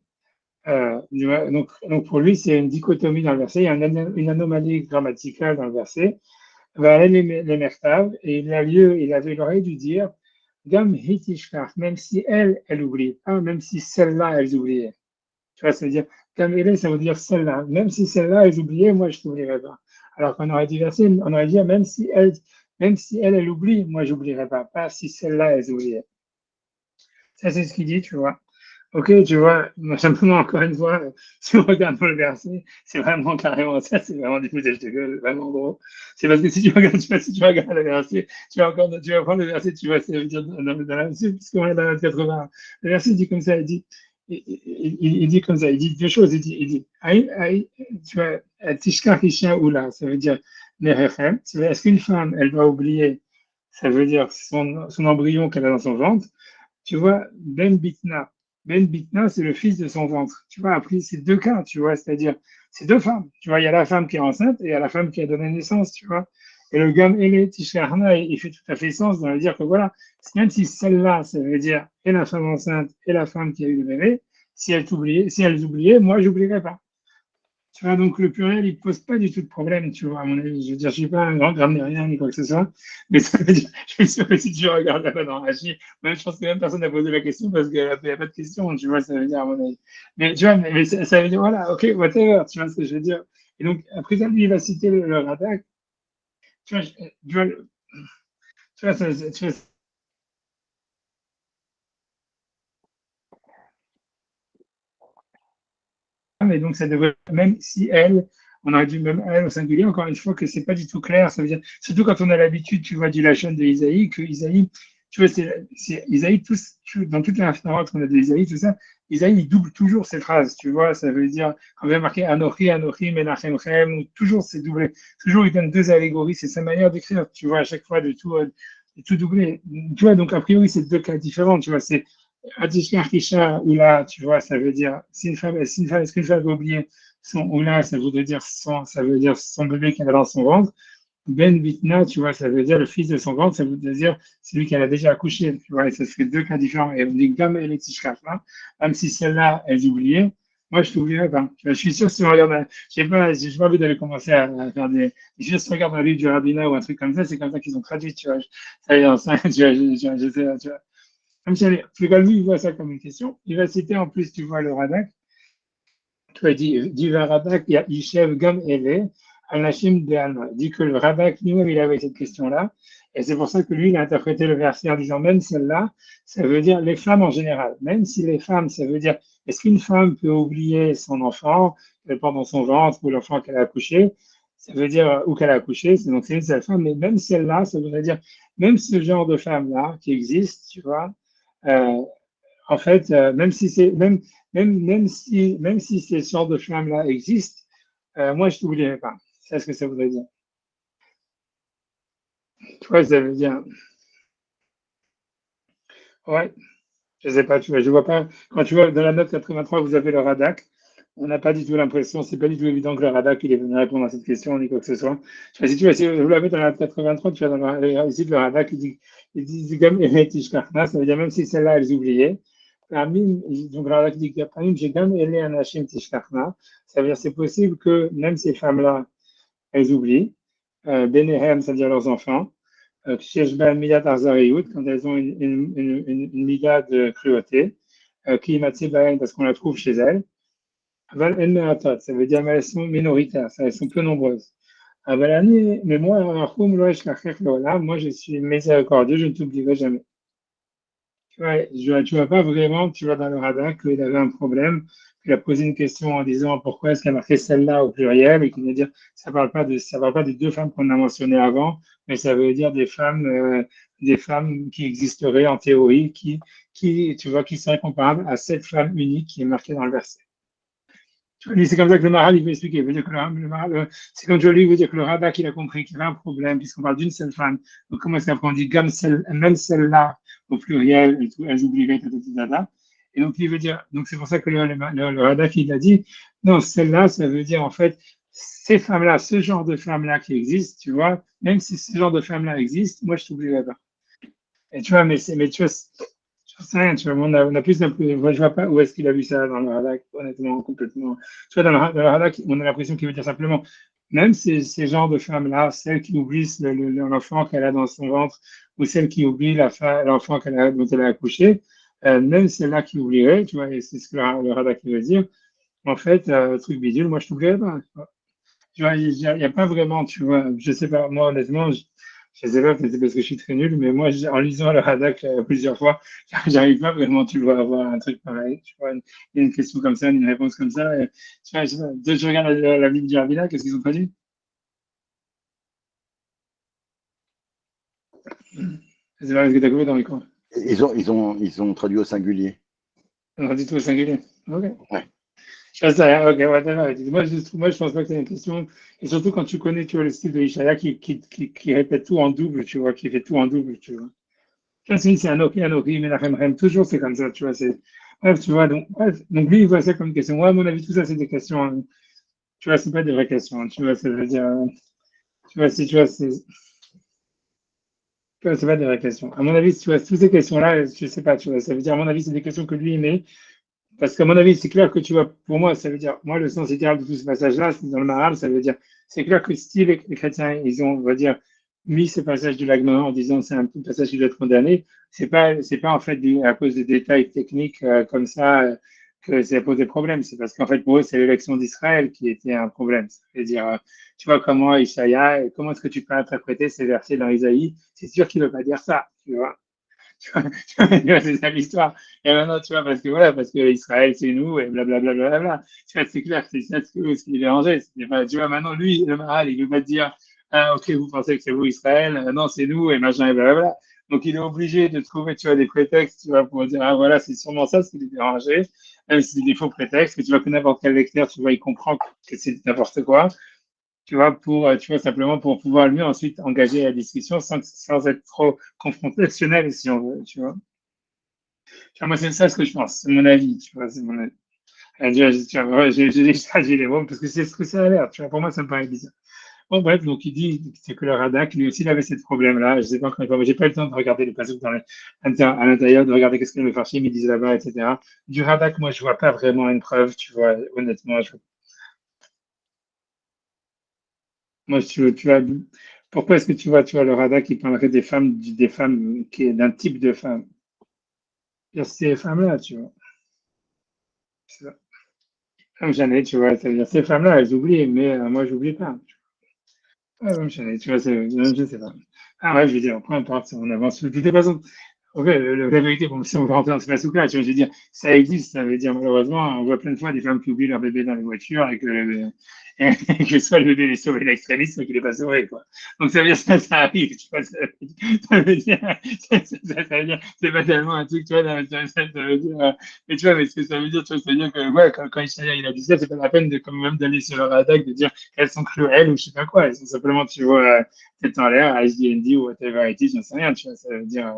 Donc pour lui, c'est une dichotomie dans le verset, il y a une anomalie grammaticale dans le verset. Va aller les mertav, et il aurait dû dire Gam hitishkach, même si elle oublie pas, même si celle-là, elle oubliait. Tu vois, ça veut dire, Gam ele, ça veut dire celle-là. Même si celle-là, elle oubliait, moi, je ne t'oublierai pas. Alors qu'on aurait dit verset, on aurait dit, même si elle oublie, moi, je n'oublierai pas. Pas si celle-là, elle oubliait. Ça, c'est ce qu'il dit, tu vois. Ok, tu vois, simplement, encore une fois, si on regarde dans le verset, c'est vraiment carrément ça, c'est vraiment du foutage de gueule, vraiment gros. C'est parce que si tu regardes, si tu regardes le verset, tu vas prendre le verset, tu vois, ça veut dire dans la, puisqu'on est dans la 80. Le verset dit comme ça, il dit comme ça, il dit deux choses. Il dit tu vois, Tishkar Isha Oula, ça veut dire Nerechem. Est-ce qu'une femme, elle doit oublier, ça veut dire son embryon qu'elle a dans son ventre? Tu vois, Ben Bitna. Ben Bitna, c'est le fils de son ventre. Tu vois, après, c'est deux cas, tu vois, c'est-à-dire, c'est deux femmes. Tu vois, il y a la femme qui est enceinte et il y a la femme qui a donné naissance, tu vois. Et le Gam Ele Tishrahna, il fait tout à fait sens dans le dire que voilà, même si celle-là, ça veut dire et la femme enceinte et la femme qui a eu le bébé, si elles oubliaient, moi, j'oublierais pas. Tu vois, donc le pluriel, il pose pas du tout de problème, tu vois, à mon avis. Je veux dire, je suis pas un grand grammairien ni quoi que ce soit, mais ça veut dire, je suis sûr que si tu regardes là-bas dans Rachid, même je pense que même personne n'a posé la question parce qu'il n'y a pas de question, tu vois, ça veut dire, à mon avis. Mais tu vois, mais ça veut dire, voilà, ok, whatever, tu vois ce que je veux dire. Et donc, après ça, lui, il va citer le Radak. Tu vois, tu vois, tu vois, tu vois, mais donc ça devrait, même si elle, on aurait dû même elle au singulier, encore une fois, que c'est pas du tout clair. Ça veut dire, surtout quand on a l'habitude, tu vois, du Lachon de Isaïe, que Isaïe, tu vois, c'est Isaïe, dans toute la référence qu'on a de Isaïe, tout ça, Isaïe, il double toujours ses phrases, tu vois, ça veut dire, quand on va marquer Anochi, Anochi, Menachem, ou toujours c'est doublé. Toujours, il donne deux allégories, c'est sa manière d'écrire, tu vois, à chaque fois de tout doubler. Tu vois, donc, a priori, c'est deux cas différents, tu vois, c'est Atishkar Kisha, Oula, tu vois, ça veut dire, est-ce qu'une femme veut oublier son Oula, ça veut dire son bébé qu'elle a dans son ventre. Ben Vitna, tu vois, ça veut dire le fils de son ventre, ça veut dire celui qu'elle a déjà accouché, tu vois, et ça fait deux cas différents. Et on dit Gam et Tishkar, là, même si celle-là, elles oubliaient, moi, je t'oublierai pas. Tu vois, je suis sûr, si on regarde, j'ai pas envie d'aller commencer à faire des, je suis sûr, si on regarde un livre du rabbinat ou un truc comme ça, c'est comme ça qu'ils ont traduit, tu vois. Ça, tu vois, je sais, tu vois. Comme si lui, il voit ça comme une question. Il va citer en plus, tu vois, le Radak. Tu vois, il dit le Radak, il y a Ishev Gam Ele, Al-Nashim de Alma. Il dit que le Radak lui-même, il avait cette question-là. Et c'est pour ça que lui, il a interprété le verset en disant même celle-là, ça veut dire les femmes en général. Même si les femmes, ça veut dire est-ce qu'une femme peut oublier son enfant qu'elle porte dans son ventre ou l'enfant qu'elle a accouché? Ça veut dire, ou qu'elle a accouché, donc c'est une seule femme, mais même celle-là, ça voudrait dire, même ce genre de femme-là qui existe, tu vois, euh, en fait, même si ces sortes de flammes-là existent, moi, je ne t'oublierai pas. C'est ce que ça voudrait dire. Tu vois, ça veut dire, ouais, je sais pas, tu vois, je vois pas. Quand tu vois dans la note 83, vous avez le Radak. On n'a pas du tout l'impression, c'est pas du tout évident que le Radak il est venu répondre à cette question ni quoi que ce soit. Tu vois, si tu vois, si vous l'avez dans la 83, tu vois, ici le Radak, il dit Zigam et Tishkachna, ça veut dire même si celle-là, elles oubliaient. Parmi, donc le Radak dit Parmi Zigam et Anashim Tishkachna, ça veut dire c'est possible que même ces femmes-là, elles oublient. Benehem, c'est-à-dire leurs enfants. Kshesh Midat Arzariout, quand elles ont une mida de cruauté, qui parce qu'on la trouve chez elles. Aval en me'atot, ça veut dire mais elles sont minoritaires, elles sont peu nombreuses. Mais moi, moi je suis miséricordieux, je ne t'oublierai jamais. Tu vois pas vraiment, tu vois dans le radar qu'il avait un problème, qu'il a posé une question en disant pourquoi est-ce qu'il a marqué celle-là au pluriel et qu'il veut dire ça parle pas des deux femmes qu'on a mentionnées avant, mais ça veut dire des femmes qui existeraient en théorie, tu vois, qui seraient comparables à cette femme unique qui est marquée dans le verset. C'est comme ça que le Maral il veut expliquer. Il veut dire que c'est comme Jolie veut dire que le rabbin il a compris qu'il y avait un problème puisqu'on parle d'une seule femme. Donc comment est-ce qu'on dit même celle-là au pluriel, elles oublieraient et donc il veut dire, donc c'est pour ça que le rabbin il a dit, non, celle-là, ça veut dire en fait ces femmes-là, ce genre de femmes-là qui existent, tu vois, même si ce genre de femmes-là existent, moi je t'oublierai pas. Et tu vois, mais tu vois, j'en sais rien, tu vois, on a plus un peu, moi, je vois pas où est-ce qu'il a vu ça dans le Radak, honnêtement, complètement. Tu vois, dans le Radak, on a l'impression qu'il veut dire simplement, même ces genres de femmes-là, celles qui oublient l'enfant qu'elle a dans son ventre, ou celles qui oublient l'enfant dont elle a accouché, même celles-là qui oublieraient, tu vois, et c'est ce que le Radak veut dire, en fait, truc bidule, moi, je t'oublierai pas. Tu vois, il y a pas vraiment, tu vois, je sais pas, moi, honnêtement, je sais pas, peut-être parce que je suis très nul, mais moi, en lisant le Hadak plusieurs fois, j'arrive pas vraiment, tu vois, à avoir un truc pareil. Tu vois, une question comme ça, une réponse comme ça. Et, tu vois, je sais pas, je regarde la Bible du Ravina, qu'est-ce qu'ils ont traduit? Je sais pas, est-ce que tu as coupé dans les coins? Ils ont traduit au singulier. Non, du tout au singulier. Ok. Ouais. Je sais rien, ok, whatever. Moi, je pense pas que c'est une question. Et surtout quand tu connais, tu vois, le style de Ishaya qui répète tout en double, tu vois, qui fait tout en double, tu vois. Ça, c'est un Oki, Menachem Rem, toujours c'est comme ça, tu vois. Bref, tu vois, donc, bref, donc lui, il voit ça comme une question. Moi, à mon avis, tout ça, c'est des questions, tu vois, c'est pas des vraies questions, tu vois, ça veut dire, tu vois, si tu vois, c'est pas des vraies questions. À mon avis, si tu vois, toutes ces questions-là, je sais pas, tu vois, ça veut dire, à mon avis, c'est des questions que lui, il met. Parce qu'à mon avis, c'est clair que tu vois, pour moi, ça veut dire, moi, le sens idéal de tout ce passage-là, c'est dans le Maral, ça veut dire, c'est clair que si les chrétiens, ils ont, on va dire, mis ce passage du Lagman en disant c'est un passage qui doit être condamné, c'est pas en fait à cause de détails techniques comme ça que ça a posé problème. C'est parce qu'en fait, pour eux, c'est l'élection d'Israël qui était un problème. C'est-à-dire, tu vois, comment Ishaïa, comment est-ce que tu peux interpréter ces versets dans Isaïe? C'est sûr qu'il ne veut pas dire ça, tu vois. C'est ça l'histoire. Et maintenant, tu vois, parce que Israël, c'est nous, et blablabla. Bla, bla, bla, bla. Tu vois, c'est clair, c'est ça ce qui est dérangé. Tu vois, maintenant, lui, le Maral, il ne veut pas te dire, ah, ok, vous pensez que c'est vous, Israël, non, c'est nous, et machin, et blablabla. Donc, il est obligé de trouver, tu vois, des prétextes, tu vois, pour dire, ah, voilà, c'est sûrement ça ce qui est dérangé, même si c'est des faux prétextes, que tu vois que n'importe quel lecteur, tu vois, il comprend que c'est n'importe quoi, tu vois, tu vois, simplement pour pouvoir lui ensuite engager la discussion sans être trop confrontationnel, si on veut, tu vois. Tu vois, moi, c'est ça ce que je pense, c'est mon avis, tu vois, c'est mon avis. Tu vois, ouais, j'ai déjà dit les mots parce que c'est ce que ça a l'air, tu vois, pour moi, ça me paraît bizarre. Bon, bref, donc il dit c'est que le Radak, lui aussi, il avait ce problème-là. Je sais pas encore, mais j'ai pas eu le temps de regarder les passages à l'intérieur, de regarder qu'est-ce que le Farshim, ils disent là-bas, etc. Du Radak, moi, je vois pas vraiment une preuve, tu vois, honnêtement. Moi, tu vois, pourquoi est-ce que tu vois, le Radak, il parlerait des femmes, d'un type de femme? C'est ces femmes-là, tu vois. C'est ça. Comme Jeannette, tu vois, c'est-à-dire ces femmes-là, elles oublient, mais moi, j'oublie pas. Ouais, comme Jeannette, tu vois, je sais pas. Ah ouais, je veux dire, peu importe, on avance. De toute façon, ok, la vérité, bon, si on veut rentrer dans ce passage-là, tu vois, je veux dire, ça existe, ça veut dire, malheureusement, on voit plein de fois des femmes qui oublient leur bébé dans les voitures et que soit le bébé est sauvé l'extrémiste, soit qu'il n'est pas sauvé, quoi. Donc, ça veut dire, ça arrive, tu vois, ça veut dire, ça veut dire, c'est pas tellement un truc, tu vois, ça veut dire, mais tu vois, mais ce que ça veut dire, tu vois, ça veut dire que, ouais, quand il a dit ça, c'est pas la peine de, quand même, d'aller sur leur attaque, de dire qu'elles sont cruelles ou je sais pas quoi, elles sont simplement, tu vois, tête en l'air, HDND ou whatever it is, j'en sais rien, tu vois, ça veut dire,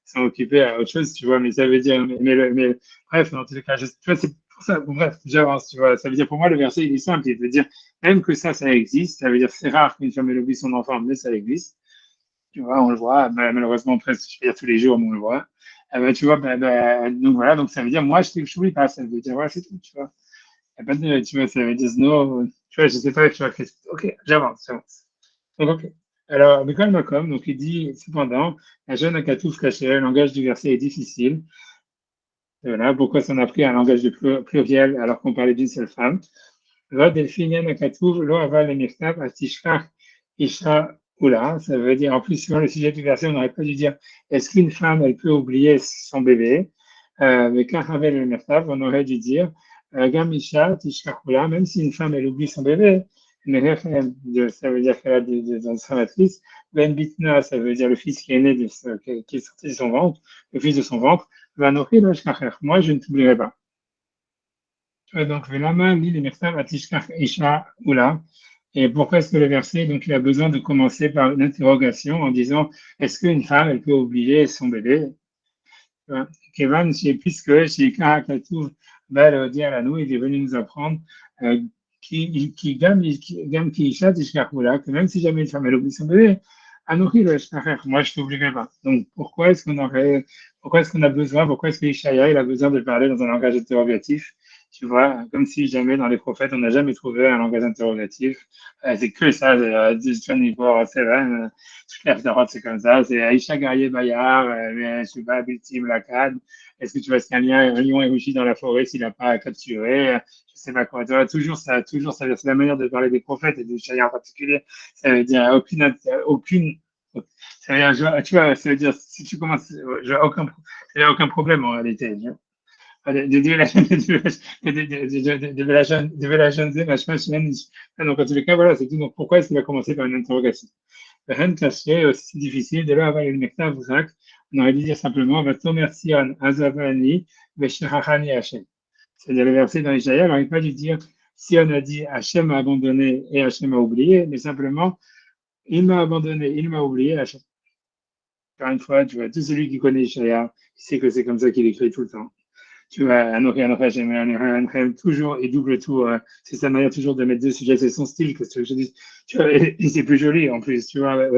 sont occupés à autre chose, tu vois, mais ça veut dire, bref, dans tous les cas, tu vois, c'est pour ça, bon, bref, j'avance, tu vois, ça veut dire, pour moi, le verset, il est simple, il veut dire, même que ça existe, ça veut dire, c'est rare qu'une femme ait oublie son enfant, mais ça existe, tu vois, on le voit, malheureusement, presque, je veux dire, tous les jours, mais on le voit, tu vois, donc voilà, donc ça veut dire, moi, je t'oublie pas, ça veut dire, voilà, c'est tout, tu vois, y a pas de, tu vois, ça veut dire, non, tu vois, je sais pas, tu vois, ok, j'avance. Donc, ok. Alors, Michael Malcolm, donc il dit, cependant, un jeune Akatouf caché, le langage du verset est difficile. Et voilà, pourquoi ça en a pris un langage de pluriel alors qu'on parlait d'une seule femme. Va Delphinian Akatouf, lo aval emirtav atishkach isha oula. Ça veut dire, en plus, suivant le sujet du verset, on n'aurait pas dû dire, est-ce qu'une femme, elle peut oublier son bébé? Mais quand aval emirtav, on aurait dû dire, gam isha tishkach oula, même si une femme, elle oublie son bébé, ça veut dire qu'elle a des matrice. Ben Bitna, ça veut dire le fils qui est né, qui est sorti de son ventre, le fils de son ventre. Va nourrir le shkacher. Moi, je ne t'oublierai pas. Donc, Velama, lit les mersav atishkach isha oula. Et pourquoi est-ce que le verset, donc, il a besoin de commencer par une interrogation en disant, est-ce qu'une femme, elle peut oublier son bébé? Kevan, puisque chez Karakatouf, va dire à nous, il est venu nous apprendre euh, gam ki isha tishkachula, que même si jamais une femme elle oublie son bébé, Anochi le shkacher, moi je t'oublierai pas. Donc pourquoi est-ce qu'on a besoin, pourquoi est-ce que Ishaya il a besoin de parler dans un langage interrogatif? Tu vois, comme si jamais dans les prophètes on n'a jamais trouvé un langage interrogatif. C'est que ça, c'est vrai. Toutes les références, c'est comme ça. C'est Aïcha Guerrier Bayard, je sais pas, Biltim Lakad. Est-ce que tu vois, est-ce un lion est rugi dans la forêt s'il n'a pas capturé? Je sais pas quoi. Tu vois, toujours ça, c'est la manière de parler des prophètes et des Shaya en particulier. Ça veut dire ça veut dire, tu vois, ça veut dire, si tu commences, je n'ai aucun problème en réalité. Donc, en tous les cas, voilà, c'est tout. Donc, pourquoi est-ce qu'il a commencé par une interrogation? Rien de caché, aussi difficile, de là avoir une mecta, On aurait dû dire simplement, Vatomer Sion Azavani Veshirachani Hashem. C'est-à-dire le verset dans Isaïe, on n'aurait pas dû dire Sion a dit Hachem a abandonné et Hachem a oublié, mais simplement il m'a abandonné, il m'a oublié, Hachem. Encore une fois, tu vois, tout celui qui connaît Isaïe, il sait que c'est comme ça qu'il écrit tout le temps. Tu vois, toujours et double tour. C'est sa manière toujours de mettre deux sujets, c'est son style, que je dis. Tu vois, et c'est plus joli en plus. Tu vois,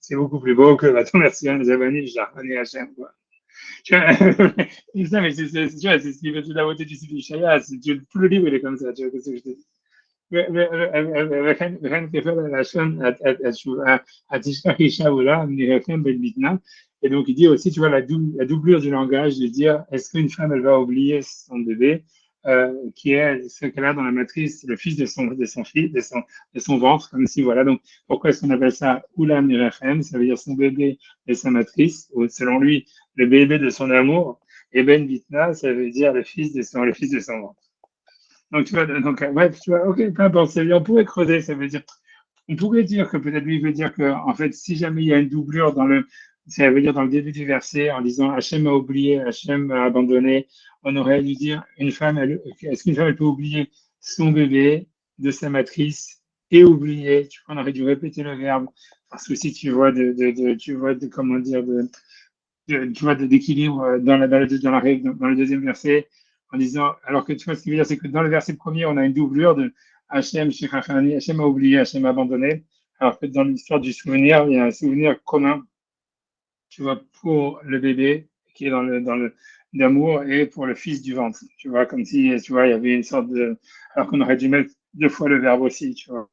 c'est beaucoup plus beau que Hashem, quoi. Tu vois, ça, mais tu vois, c'est ce qui fait toute la beauté du style Ishaya. Tout le livre, il est comme ça. Tu vois, qu'est-ce que je te dis? וכן כפל הלשון התשכח אישה עולה מרחם בן בטנה. Et donc il dit aussi, tu vois, la doublure du langage de dire est-ce qu'une femme elle va oublier son bébé qui est ce qu'elle a dans la matrice, le fils de son fils, de son ventre, comme si voilà. Donc pourquoi est-ce qu'on appelle ça Oula Mirachem? Ça veut dire son bébé et sa matrice, ou selon lui le bébé de son amour. Et Ben Bitna, ça veut dire le fils de son ventre. Donc, tu vois, donc, bref, tu vois, ok, peu importe, on pourrait creuser, ça veut dire, on pourrait dire que peut-être lui veut dire que, en fait, si jamais il y a une doublure ça veut dire dans le début du verset, en disant Hachem a oublié, Hachem a abandonné, on aurait dû dire est-ce qu'une femme elle peut oublier son bébé de sa matrice et oublier, tu vois, on aurait dû répéter le verbe, parce que si tu vois tu vois comment dire, tu vois, d'équilibre dans le deuxième verset, en disant, alors que tu vois, ce qui veut dire, c'est que dans le verset premier, on a une doublure de Hachem, Shechachani, Hachem a oublié, Hachem a abandonné, alors que dans l'histoire du souvenir, il y a un souvenir commun, tu vois, pour le bébé qui est dans le d'amour et pour le fils du ventre, tu vois, comme si, tu vois, il y avait une sorte de, alors qu'on aurait dû mettre deux fois le verbe aussi, tu vois.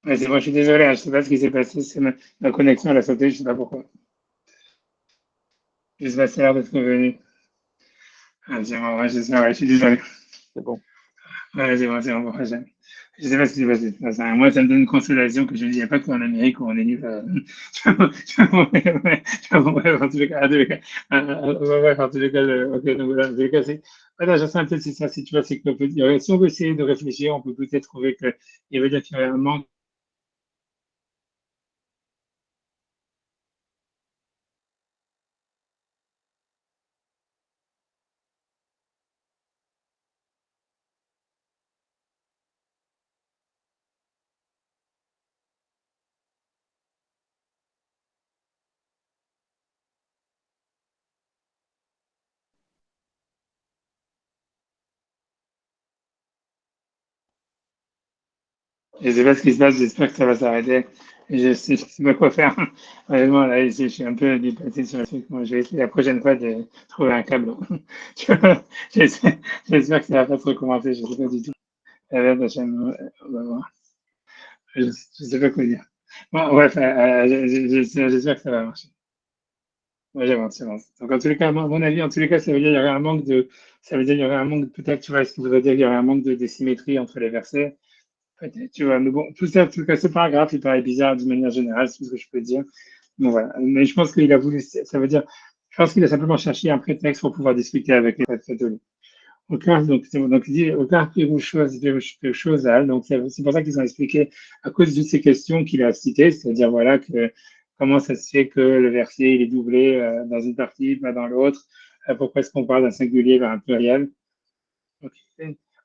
Ouais, c'est moi, je suis désolé, hein, je sais pas ce qui s'est passé, c'est ma connexion, elle a sauté, je sais pas pourquoi. Je sais pas, ça a l'air d'être revenu. Ah, tiens, ouais, je suis désolé. C'est bon. Ouais, c'est bon, bon, je sais pas ce qui s'est passé. Moi, ça me donne une consolation que je ne dis, il n'y a pas qu'en Amérique où on est nul. Ouais, en tous les cas, ouais, en tous les cas, ok, donc voilà, en tous les cas, voilà, je sais un peu si ça, si tu vois, c'est que si on veut essayer de réfléchir, on peut peut-être trouver qu'il veut dire qu'il y aurait un manque. Je sais pas ce qui se passe, j'espère que ça va s'arrêter. Je sais pas quoi faire. Honnêtement, là, je suis un peu dépassé sur le truc. Moi, je vais essayer la prochaine fois de trouver un câble. Tu vois, j'espère que ça va pas se recommencer, je sais pas du tout. La chaîne, on va voir. Je sais pas quoi dire. Bon, bref, j'espère que ça va marcher. Ouais, j'avance, j'avance. Donc, en tous les cas, à mon avis, en tous les cas, ça veut dire qu'il y aurait un manque ça veut dire qu'il y aurait un manque, peut-être, tu vois, ce qui voudrait dire qu'il y aurait un manque de symétrie entre les versets. Peut-être, tu vois, mais bon, tout ça, en tout cas, ce paragraphe, il paraît bizarre d'une manière générale, c'est tout ce que je peux dire. Bon, voilà. Mais je pense qu'il a voulu, ça veut dire, je pense qu'il a simplement cherché un prétexte pour pouvoir discuter avec les prêtres catholiques. Donc, il dit, aucun chose, donc c'est pour ça qu'ils ont expliqué, à cause de ces questions qu'il a citées, c'est-à-dire, voilà, comment ça se fait que le verset, il est doublé dans une partie, pas dans l'autre, pourquoi est-ce qu'on parle d'un singulier vers un pluriel. Donc,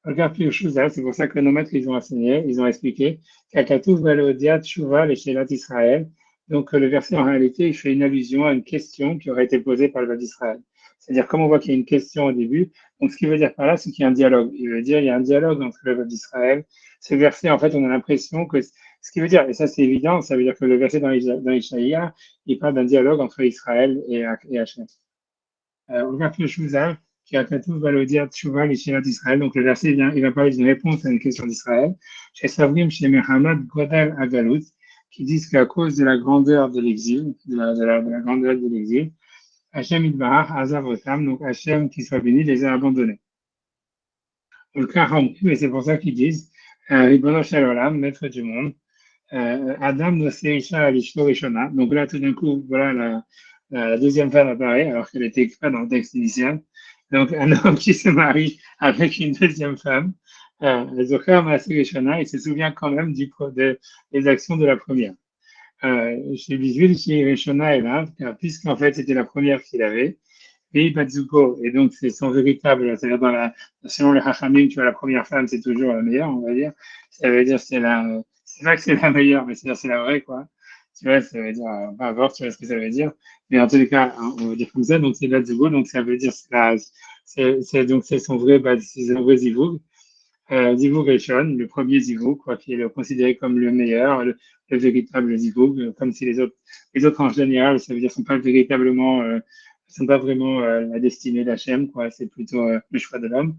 regarde plus chose là, c'est pour ça que nos maîtres, ils ont enseigné, ils ont expliqué qu'Akatouv Velodia Tshuva les Shelat Israël. Donc, le verset, en réalité, il fait une allusion à une question qui aurait été posée par le peuple d'Israël. C'est-à-dire, comme on voit qu'il y a une question au début, donc ce qu'il veut dire par là, c'est qu'il y a un dialogue. Il veut dire qu'il y a un dialogue entre le peuple d'Israël. Ce verset, en fait, on a l'impression que ce qui veut dire, et ça c'est évident, ça veut dire que le verset dans Ishaïa, il parle d'un dialogue entre Israël et Hachem. Regarde le Shuzal, qui a Katouf va le dire Tchouva, les Shirat d'Israël. Donc le verset vient, il va parler d'une réponse à une question d'Israël. Chez Savrim, chez Mehamad, Godal Agalut, qui disent qu'à cause de la grandeur de l'exil, de la grandeur de l'exil, Hachem Idbarach Azav Otam, donc Hachem qui soit béni, les a abandonnés. Le Karam, et c'est pour ça qu'ils disent, Ribono Shel Olam, maître du monde, Adam Noseisha Alishto Rishona. Donc là, tout d'un coup, voilà, la deuxième femme apparaît, alors qu'elle était pas dans le texte initial. Donc, un homme qui se marie avec une deuxième femme, Zohar Maaseh Rishona, il se souvient quand même des actions de la première. Chez Visuel, chez Rishona et là, puisqu'en fait, c'était la première qu'il avait, et Batsuko, et donc c'est son véritable, c'est-à-dire selon les Hachamim, tu vois, la première femme, c'est toujours la meilleure, on va dire. Ça veut dire c'est pas que c'est la meilleure, mais c'est-à-dire c'est la vraie, quoi. Tu vois, ça veut dire, peu importe, tu vois ce que ça veut dire. Mais en tous les cas, hein, on va dire comme ça, donc c'est Batsuko, donc ça veut dire, donc c'est son vrai, c'est son vrai Zivug. Zivug Rishon, le premier Zivug, quoi, qui est considéré comme le meilleur, le véritable Zivug, comme si les autres en général, ça veut dire sont pas véritablement, sont pas vraiment la destinée d'Hachem, quoi, c'est plutôt le choix de l'homme.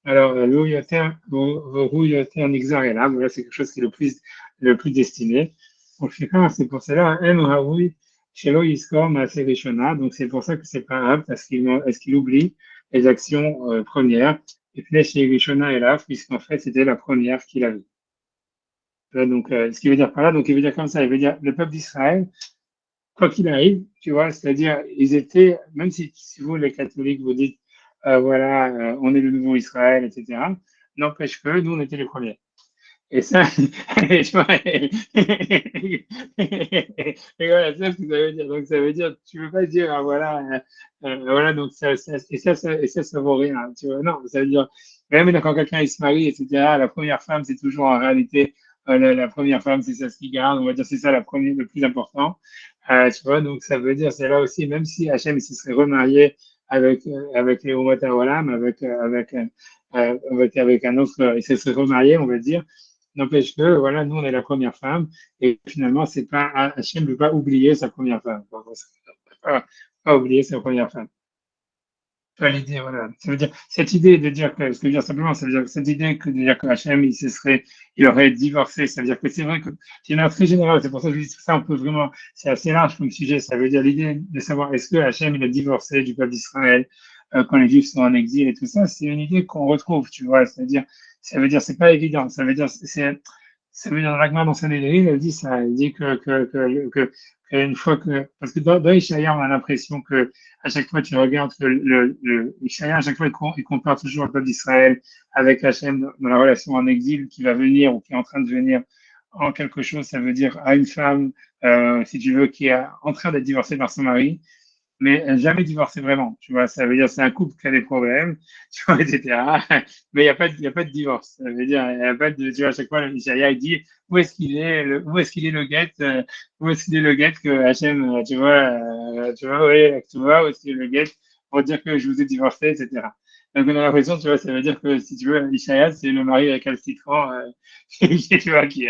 Alors, Ru Yoter Nixar est là, voilà, c'est quelque chose qui est le plus destiné. Donc, c'est pour cela, En Raoui, Shelo Yiskor Maaseh Rishona, donc c'est pour ça que c'est pas grave, parce qu'il oublie les actions premières. Et puis là, chez Rishona est là, puisqu'en fait, c'était la première qu'il avait. Voilà, donc, ce qui veut dire par là, donc il veut dire comme ça, il veut dire le peuple d'Israël, quoi qu'il arrive, tu vois, c'est-à-dire, ils étaient, même si vous, les catholiques, vous dites, voilà, on est le nouveau Israël, etc., n'empêche que nous, on était les premiers. Et ça, et tu vois, et voilà, c'est ce que ça veut dire. Donc, ça veut dire, tu veux pas dire, ah, voilà, voilà, donc ça vaut rien, tu vois. Non, ça veut dire, même quand quelqu'un il se marie, etc., la première femme, c'est toujours en réalité, la première femme, c'est ça ce qui garde, on va dire, c'est ça la première, le plus important. Tu vois, donc ça veut dire, c'est là aussi, même si Hachem il se serait remarié avec les Umot Haolam, avec un autre, il se serait remarié, on va dire, n'empêche que, voilà, nous, on est la première femme, et finalement, c'est pas, Hachem ne peut pas oublier sa première femme. Pas oublier sa première femme. Pas l'idée, voilà. Ça veut dire, cette idée de dire que, ce que je veux dire simplement, ça veut dire que cette idée que de dire que Hachem, il aurait divorcé, ça veut dire que c'est vrai que c'est une très générale, c'est pour ça que je dis ça, on peut vraiment, c'est assez large comme sujet, ça veut dire l'idée de savoir est-ce que Hachem, il a divorcé du peuple d'Israël, quand les Juifs sont en exil et tout ça, c'est une idée qu'on retrouve, tu vois, c'est-à-dire, ça veut dire, c'est pas évident, ça veut dire, ça veut dire, dans l'Agma, dans Sanhedrin, elle dit ça, elle dit qu'une fois que, parce que dans Ishaïa, on a l'impression que, à chaque fois, tu regardes que Ishaïa, à chaque fois, il compare toujours le peuple d'Israël avec Hachem dans la relation en exil qui va venir ou qui est en train de venir en quelque chose, ça veut dire à une femme, si tu veux, qui est en train d'être divorcée par son mari, mais jamais divorcé vraiment. Tu vois, ça veut dire c'est un couple qui a des problèmes, tu vois, etc. Mais il y a pas de divorce. Ça veut dire, il y a pas de, tu vois, à chaque fois, le Ishaïa, il dit où est-ce qu'il est le guet, où est-ce qu'il est le guet que Hachem, tu vois, oui, tu vois, où est-ce qu'il est le guet pour dire que je vous ai divorcé, etc. Donc, on a l'impression, tu vois, ça veut dire que si tu veux, Ishaïa, c'est le mari récalcitrant, tu vois, qui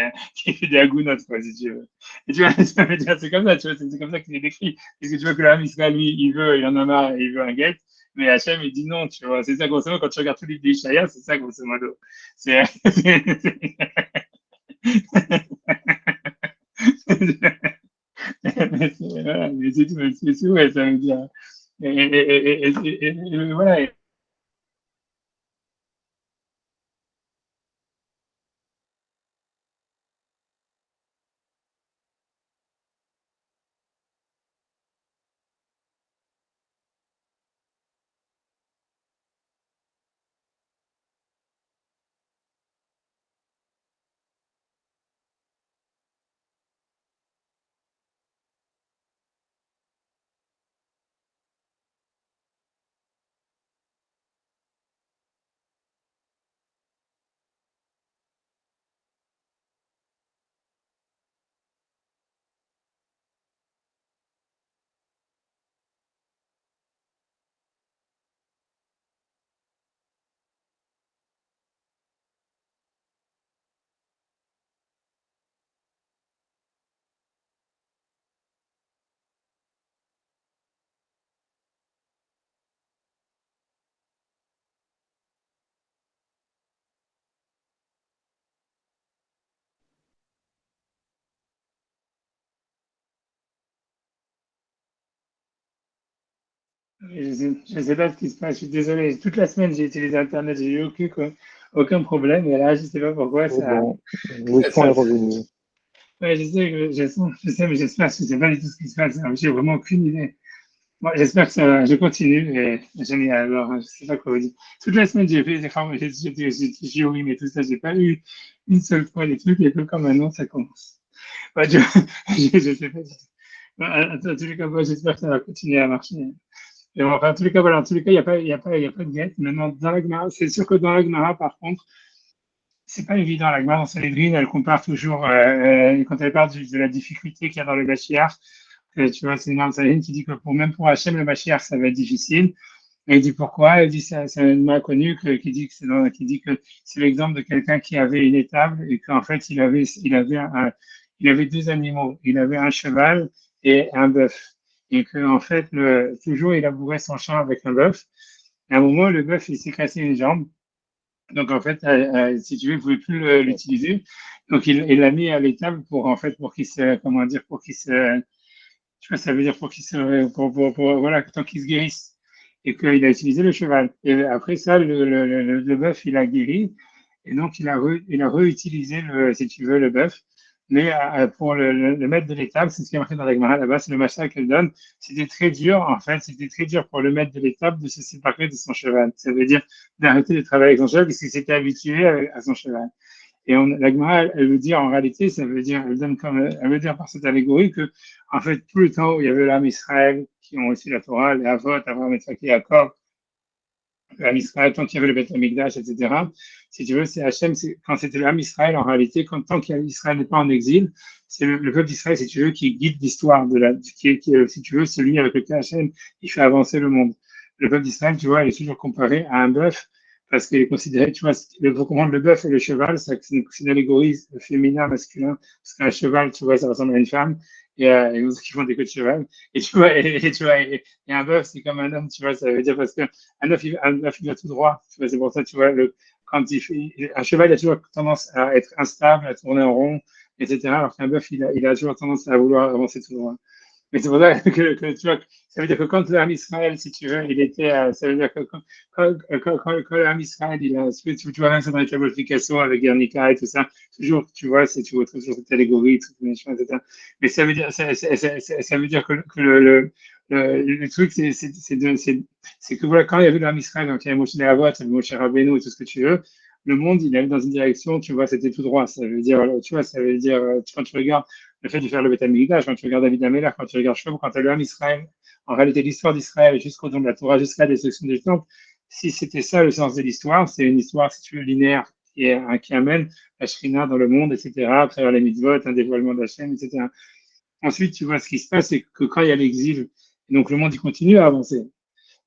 fait des agounottes, quoi, si tu veux. Et tu vois, ça veut dire, c'est comme ça, tu vois, c'est comme ça qu'il est décrit. Parce que tu vois que l'âme Israël, lui, il en a marre, il veut un guet. Mais Hachem, il dit non, tu vois. C'est ça, grosso modo, quand tu regardes tous les livres d'Ishaïa, c'est ça, grosso modo. C'est, voilà, mais c'est tout, ouais, ça veut dire. Voilà, Je sais pas ce qui se passe, je suis désolé. Toute la semaine, j'ai utilisé Internet, j'ai eu aucun problème. Et là, je sais pas pourquoi C'est ça, bon. Le ça, son est ça- revenu. Ouais, je sais, mais j'espère, je sais pas du tout ce qui se passe. J'ai vraiment aucune idée. Bon, j'espère que ça va. Je continue et génial. Alors, je sais pas quoi vous dire. Toute la semaine, j'ai fait, j'ai joué, mais tout ça, j'ai pas eu une seule fois les trucs et que comme maintenant, ça commence. Ouais, je sais pas. En tous les cas, moi, j'espère que ça va continuer à marcher. Et bon, enfin, en tous les cas, voilà, en tous les cas, il y a pas de guette. Maintenant, dans la Gemara, c'est sûr que dans la Gemara, par contre, c'est pas évident. La Gemara, dans Sanhedrin, elle compare toujours, quand elle parle de la difficulté qu'il y a dans le Mashiach, tu vois, c'est une Gemara Sanhedrin qui dit que même pour Hachem, le Mashiach, ça va être difficile. Et il dit pourquoi? Il dit, c'est un Gemara connu qui dit que qui dit que c'est l'exemple de quelqu'un qui avait une étable et qu'en fait, il avait deux animaux. Il avait un cheval et un bœuf. Et que, en fait, toujours, il labourait son champ avec un bœuf. À un moment, le bœuf, il s'est cassé une jambe. Donc, en fait, si tu veux, il ne pouvait plus l'utiliser. Donc, il l'a mis à l'étable pour qu'il se, comment dire, pour qu'il se, tu vois, ça veut dire pour qu'il se, voilà, tant qu'il se guérisse. Et qu'il a utilisé le cheval. Et après ça, le bœuf, il a guéri. Et donc, il a réutilisé, si tu veux, le bœuf. Mais pour le maître de l'étable, c'est ce qui est marqué dans la Gemara là-bas, c'est le machin qu'elle donne. C'était très dur, en fait, c'était très dur pour le maître de l'étable de se séparer de son cheval. Ça veut dire d'arrêter de travailler avec son cheval parce qu'il s'était habitué à son cheval. Et la Gemara, elle veut dire en réalité, ça veut dire, elle veut dire par cette allégorie que, en fait, tout le temps où il y avait l'âme Israël qui ont reçu la Torah, les Avot, Abraham, Yitzhak et Jacob, l'âme Israël, tant qu'il y avait le Beth Amikdash, etc. Si tu veux, c'est Hachem, quand c'était l'âme Israël, en réalité, tant qu'Israël n'est pas en exil, c'est le peuple d'Israël, si tu veux, qui guide l'histoire si tu veux, celui avec lequel Hachem, il fait avancer le monde. Le peuple d'Israël, tu vois, il est toujours comparé à un bœuf parce qu'il est considéré, tu vois, le bœuf et le cheval, c'est une allégorie féminin, masculin, parce qu'un cheval, tu vois, ça ressemble à une femme, et nous qui font des coups de cheval, et tu vois, et un bœuf, c'est comme un homme, tu vois, ça veut dire parce que un œuf, il va tout droit, tu vois, c'est pour ça, tu vois, quand un cheval, il a toujours tendance à être instable, à tourner en rond, etc., alors qu'un bœuf, il a toujours tendance à vouloir avancer tout droit. Mais c'est pour ça tu vois, ça veut dire que quand l'âme Israël, si tu veux, ça veut dire que quand l'âme Israël, tu vois même ça dans les clarifications avec Guernica et tout ça, toujours, tu vois, tu vois toujours cette allégorie, toutes les choses, etc. Mais ça veut dire, ça veut dire que le truc, c'est que voilà, quand il y avait l'âme Israël, donc il y avait Moshe Nehavot, il y avait Moshe Rabbeinu et tout ce que tu veux, le monde, il allait dans une direction, tu vois, c'était tout droit. Ça veut dire, tu vois, ça veut dire, quand tu regardes, le fait de faire le Beth Amikdash, quand tu regardes David Ameller, quand tu regardes Shlomo, quand tu as le Ham Israël, en réalité, l'histoire d'Israël jusqu'au don de la Torah, jusqu'à la destruction du temple, si c'était ça le sens de l'histoire, c'est une histoire, si tu veux, linéaire, qui amène la Shrina dans le monde, etc., à travers les mitzvot, un dévoilement de la chaîne, etc. Ensuite, tu vois, ce qui se passe, c'est que quand il y a l'exil, donc le monde, il continue à avancer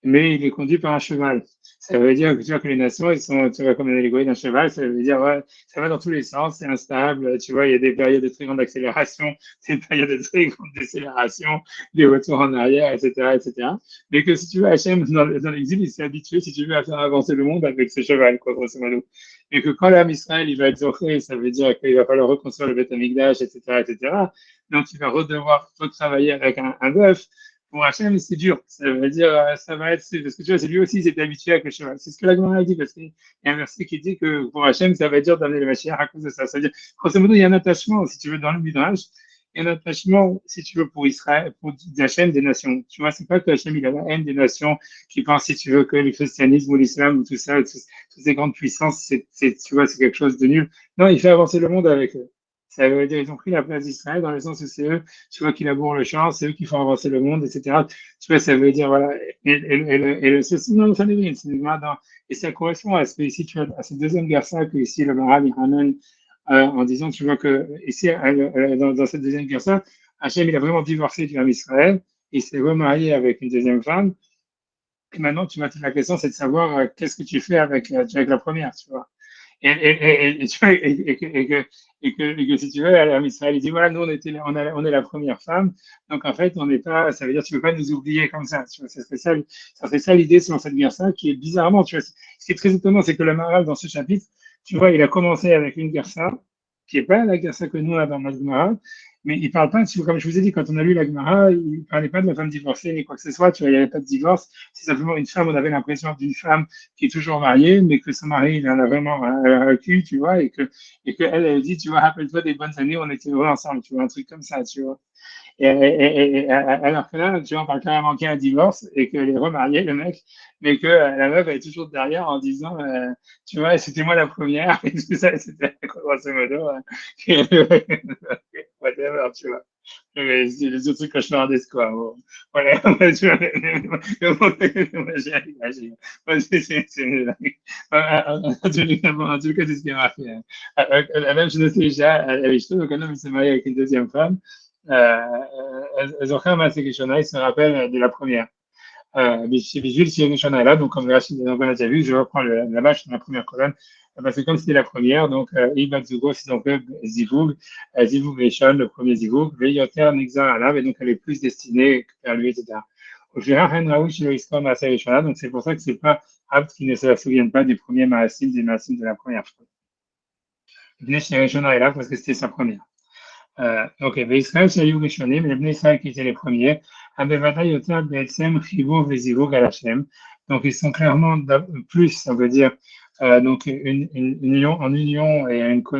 mais il est conduit par un cheval. Ça veut dire que tu vois que les nations, ils sont, tu vois, comme une allégorie d'un cheval, ça veut dire, ouais, ça va dans tous les sens, c'est instable, tu vois, il y a des périodes de très grande accélération, des périodes de très grande décélération, des retours en arrière, etc., etc. Mais que si tu veux, Hachem, dans l'exil, il s'est habitué, si tu veux, à faire avancer le monde avec ce cheval, quoi, grosso modo. Et que quand l'âme Israël, il va être zoré, ça veut dire qu'il va falloir reconstruire le Beth Amikdash, etc., etc. Donc, il va redevoir retravailler avec un bœuf, pour Hachem, c'est dur. Ça veut dire, ça va être, parce que tu vois, c'est lui aussi, il s'était habitué avec le cheval. C'est ce que la Gemara dit, parce qu'il y a un verset qui dit que pour Hachem, ça va être dur d'amener le Mashiach à cause de ça. Ça veut dire, grosso modo, il y a un attachement, si tu veux, dans le Midrash, il y a un attachement, si tu veux, pour Israël, pour Hachem des nations. Tu vois, c'est pas que Hachem, il a la haine des nations qui pensent, si tu veux, que le christianisme ou l'islam ou tout ça, toutes ces grandes puissances, tu vois, c'est quelque chose de nul. Non, il fait avancer le monde avec eux. Ça veut dire ils ont pris la place d'Israël dans le sens où c'est eux, tu vois, qui labourent le champ, c'est eux qui font avancer le monde, etc. Tu vois, ça veut dire, voilà, c'est dans le Sanhedrin, et ça correspond à ce que ici, tu vois, à cette deuxième guerre-là que ici le Maral il ramène en disant, tu vois, que ici, dans cette deuxième guerre-là, Hachem, il a vraiment divorcé du homme Israël, il s'est remarié avec une deuxième femme, et maintenant, tu vois, la question, c'est de savoir qu'est-ce que tu fais avec la première, tu vois. Et tu vois, et que si tu veux, l'homme Israël, il dit, voilà, nous, on est la première femme, donc en fait, on n'est pas, ça veut dire, tu ne peux pas nous oublier comme ça, tu vois, ça serait ça l'idée sur cette guerre-là, qui est bizarrement, tu vois, ce qui est très étonnant, c'est que le Maharal, dans ce chapitre, tu vois, il a commencé avec une guerre-là, qui n'est pas la guerre-là que nous, on a dans notre Maharal, mais il parle pas, comme je vous ai dit, quand on a lu la Gemara, il parlait pas de la femme divorcée ni quoi que ce soit, tu vois, il n'y avait pas de divorce, c'est simplement une femme, on avait l'impression d'une femme qui est toujours mariée, mais que son mari, il en a vraiment un cul, tu vois, et que elle dit, tu vois, rappelle-toi des bonnes années, on était heureux ensemble, tu vois, un truc comme ça, tu vois. Alors que là, tu vois, on parle carrément qu'il y a un divorce et qu'elle est remariée, le mec, mais que la meuf elle est toujours derrière en disant, tu vois, c'était moi la première, et tout ça, c'était grosso modo, whatever, tu vois. Mais c'est les autres trucs cauchemardesques, quoi. Bon. Voilà, tu vois, moi, j'arrive. Moi, en tout cas, c'est ce qui m'a fait. La même chose, c'est déjà, avec donc un homme, il s'est marié avec une deuxième femme. Zohar Masekishona, il se rappelle de la première. Visuel, si Rishona est là, donc comme Rachid on a déjà vu, je reprends la vache dans la première colonne, parce que comme c'était la première, donc Ibat Zugo, c'est donc Zivug, Zivug Rishon, le premier Zivug, Veyoter Nixar Alav, et donc elle est plus destinée vers lui, etc. Au Gérard Hen Raoul, chez Rishon Maaseh Rishona, donc c'est pour ça que c'est pas apte qui ne se souviennent pas des premiers Maasim, des Maasim de la première fois. Venez chez Rishona est là parce que c'était sa première. Ok, Israël, c'est Rishonim, les Bnei Israël qui étaient les premiers. Abevada Yoter Be'etzem Chivur Vezivug al Hashem. Donc, ils sont clairement plus, ça veut dire, donc une union en union et ça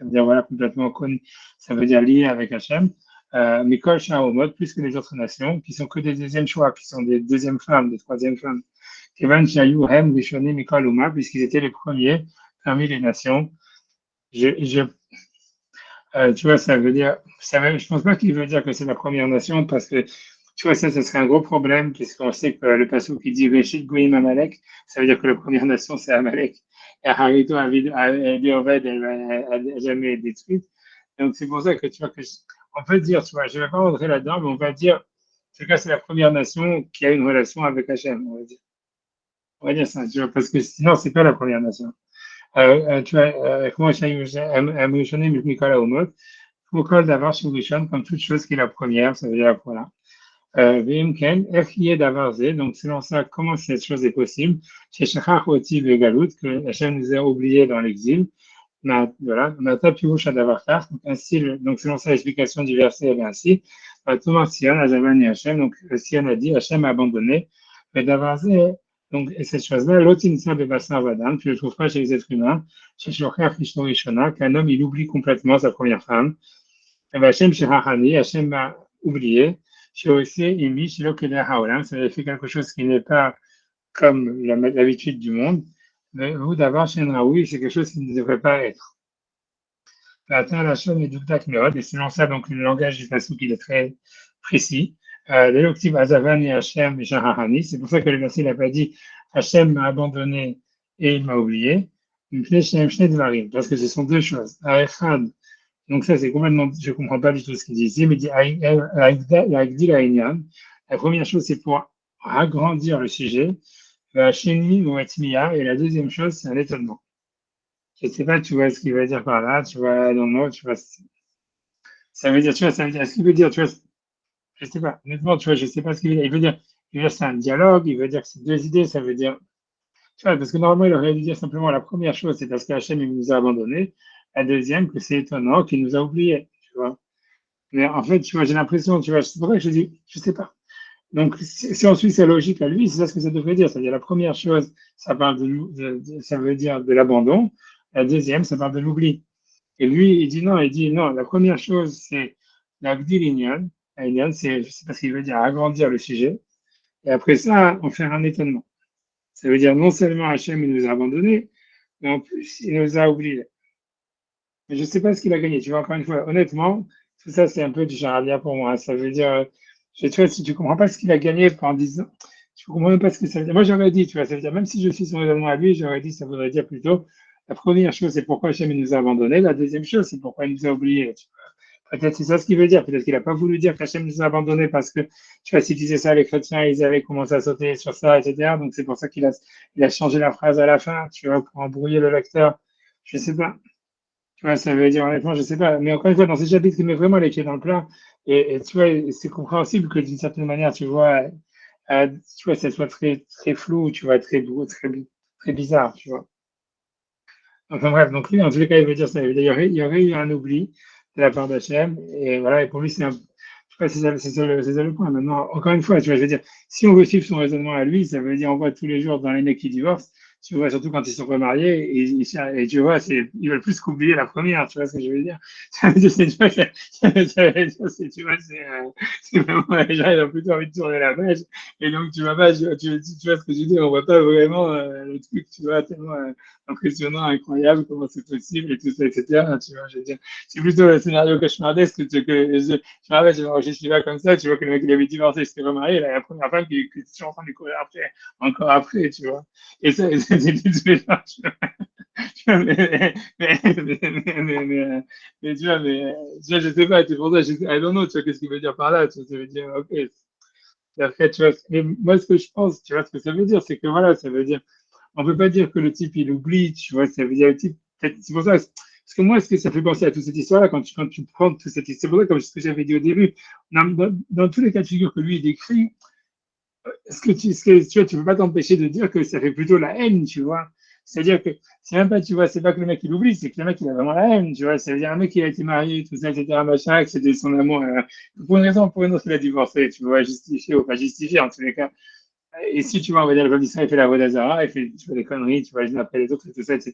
veut dire, voilà, complètement connu, ça veut dire lié avec Hashem. Mikol Shaomot, plus que les autres nations, qui sont que des deuxièmes choix, qui sont des deuxièmes femmes, des troisièmes femmes. Kevan Shayu Hem Rishonim Mikol Uma, puisqu'ils étaient les premiers parmi les nations. Je tu vois, ça veut dire, je pense pas qu'il veut dire que c'est la première nation parce que, tu vois, ça serait un gros problème puisqu'on sait que le passage qui dit Reshit Goïm Amalek, ça veut dire que la première nation c'est Amalek. Et Harito, Oved, elle a jamais été détruite. Donc, c'est pour ça que, tu vois, on peut dire, tu vois, je vais pas rentrer là-dedans, mais on va dire, en tout cas, c'est la première nation qui a une relation avec Hachem, on va dire. On va dire ça, tu vois, parce que sinon, c'est pas la première nation. Tu vois, comment je Nicolas Omot, Foucault d'avoir sur Rishon comme toute chose qui est la première, ça veut dire voilà. Vimken, Echie d'avoir Z, donc selon ça, comment cette chose est possible? Chez Shachar Oti Galout, que Hachem nous a oubliés dans l'exil. Voilà, Mata Pirouche d'avoir faire, donc ainsi, donc selon ça, l'explication du verset est ainsi. Thomas Sion, Azavan et Hachem, donc Sion a dit, Hachem a abandonné, mais d'avoir Z, donc, et cette chose-là, l'otinsa de bassin vadam, tu ne le trouves pas chez les êtres humains, chez Shocher Rishona, qu'un homme, il oublie complètement sa première femme. Et bien, Hachem Shehachani, Hachem m'a oublié. Chez aussi, Imi, chez l'Okeder Haolam, ça avait fait quelque chose qui n'est pas comme l'habitude du monde. Mais vous, d'avoir chez Raoui, c'est quelque chose qui ne devrait pas être. Atteint la chose et Duktak Meod, et selon ça, donc, le langage du Passouk, il est très précis. L'Eloktiv Azavan et Hachem Shehachani, c'est pour ça que le verset n'a pas dit Hachem m'a abandonné et il m'a oublié. Parce que ce sont deux choses. Donc ça, c'est complètement, je comprends pas du tout ce qu'il dit ici, mais il dit, la première chose, c'est pour agrandir le sujet, et la deuxième chose, c'est un étonnement. Je sais pas, tu vois ce qu'il veut dire par là, tu vois, non, tu vois, ça veut dire, tu vois, ça veut dire, ce qu'il veut dire, tu vois, je sais pas, honnêtement, tu vois, je sais pas ce qu'il veut dire. Il veut dire, c'est un dialogue, il veut dire que c'est deux idées, ça veut dire, tu vois, parce que normalement, il aurait dû dire simplement la première chose, c'est parce qu'Hachem, il nous a abandonnés. La deuxième, que c'est étonnant qu'il nous a oubliés, tu vois. Mais en fait, tu vois, j'ai l'impression, tu vois, c'est pour ça que je dis, je sais pas. Donc, si on suit sa logique à lui, c'est ça ce que ça devrait dire. C'est-à-dire, la première chose, ça parle ça veut dire de l'abandon. La deuxième, ça parle de l'oubli. Et lui, il dit non, la première chose, c'est l'agdilinian. L'agdilinian, c'est, je sais pas ce qu'il veut dire, agrandir le sujet. Et après ça, on fait un étonnement. Ça veut dire non seulement Hachem, il nous a abandonnés, mais en plus, il nous a oubliés. Mais je sais pas ce qu'il a gagné. Tu vois, encore une fois, honnêtement, tout ça, c'est un peu du charabia pour moi. Ça veut dire, tu vois, si tu comprends pas ce qu'il a gagné en disant, tu comprends même pas ce que ça veut dire. Moi, j'aurais dit, tu vois, ça veut dire, même si je suis son raisonnement à lui, j'aurais dit, ça voudrait dire plutôt, la première chose, c'est pourquoi Hachem il nous a abandonnés. La deuxième chose, c'est pourquoi il nous a oubliés. Tu vois. Peut-être c'est ça ce qu'il veut dire. Peut-être qu'il a pas voulu dire qu'Hachem nous a abandonnés parce que, tu vois, s'il disait ça, les chrétiens, ils allaient commencer à sauter sur ça, etc. Donc, c'est pour ça il a changé la phrase à la fin, tu vois, pour embrouiller le lecteur. Je sais pas. Tu vois, ça veut dire, honnêtement, je sais pas. Mais encore une fois, dans ces chapitres, il met vraiment les pieds dans le plat. Et tu vois, c'est compréhensible que d'une certaine manière, tu vois, ça soit très, très flou, tu vois, très bizarre, tu vois. Enfin bref, donc lui, en tous les cas, il veut dire ça. Il y aurait eu un oubli. de la part d'Hachem. Et voilà, et pour lui, je crois que c'est ça le point. Maintenant, encore une fois, tu vois, je veux dire, si on veut suivre son raisonnement à lui, ça veut dire on voit tous les jours dans les mecs qui divorcent, tu vois, surtout quand ils sont remariés, et tu vois, ils veulent plus qu'oublier la première, tu vois ce que je veux dire? Ça veut dire, tu vois, tu vois, c'est vraiment, les gens, ils ont plutôt envie de tourner la page, et donc tu vois pas, tu vois ce que je veux dire, on voit pas vraiment le truc, tu vois, tellement impressionnant, incroyable, comment c'est possible, et tout ça, etc., tu vois, je veux dire, c'est plutôt le scénario cauchemardesque je me rappelle, j'avais enregistré là comme ça, tu vois que le mec il avait divorcé, il s'était remarié, là, la première femme qui est toujours en train de lui courir après, encore après, tu vois. Et ça, c'était tous les gens, tu vois, mais tu vois, tu vois, je sais pas, c'est pour ça, I don't know, tu vois, qu'est-ce qu'il veut dire par là, tu vois, ça veut dire, ok, et après, tu vois, mais moi, ce que je pense, tu vois, ce que ça veut dire, c'est que voilà, ça veut dire, on peut pas dire que le type, il oublie, tu vois, ça veut dire le type, c'est pour ça, parce que moi, ce que ça fait penser à toute cette histoire-là, quand tu prends toute cette histoire, c'est pour ça, comme ce que j'avais dit au début, dans tous les cas de figure que lui il décrit, tu vois, tu peux pas t'empêcher de dire que ça fait plutôt la haine, tu vois. C'est-à-dire que c'est même pas, tu vois, c'est pas que le mec il oublie, c'est que le mec il a vraiment la haine, tu vois. Ça veut dire un mec qui a été marié, tout ça, etc., machin, que c'était son amour, pour une raison ou pour une autre, il a divorcé, tu vois, justifié ou pas justifié, en tous les cas. Et si tu vois, on va dire, le Babyssin, il fait la voix d'Azara, il fait, tu vois, des conneries, tu vois, les unes après les autres, et tout ça, etc.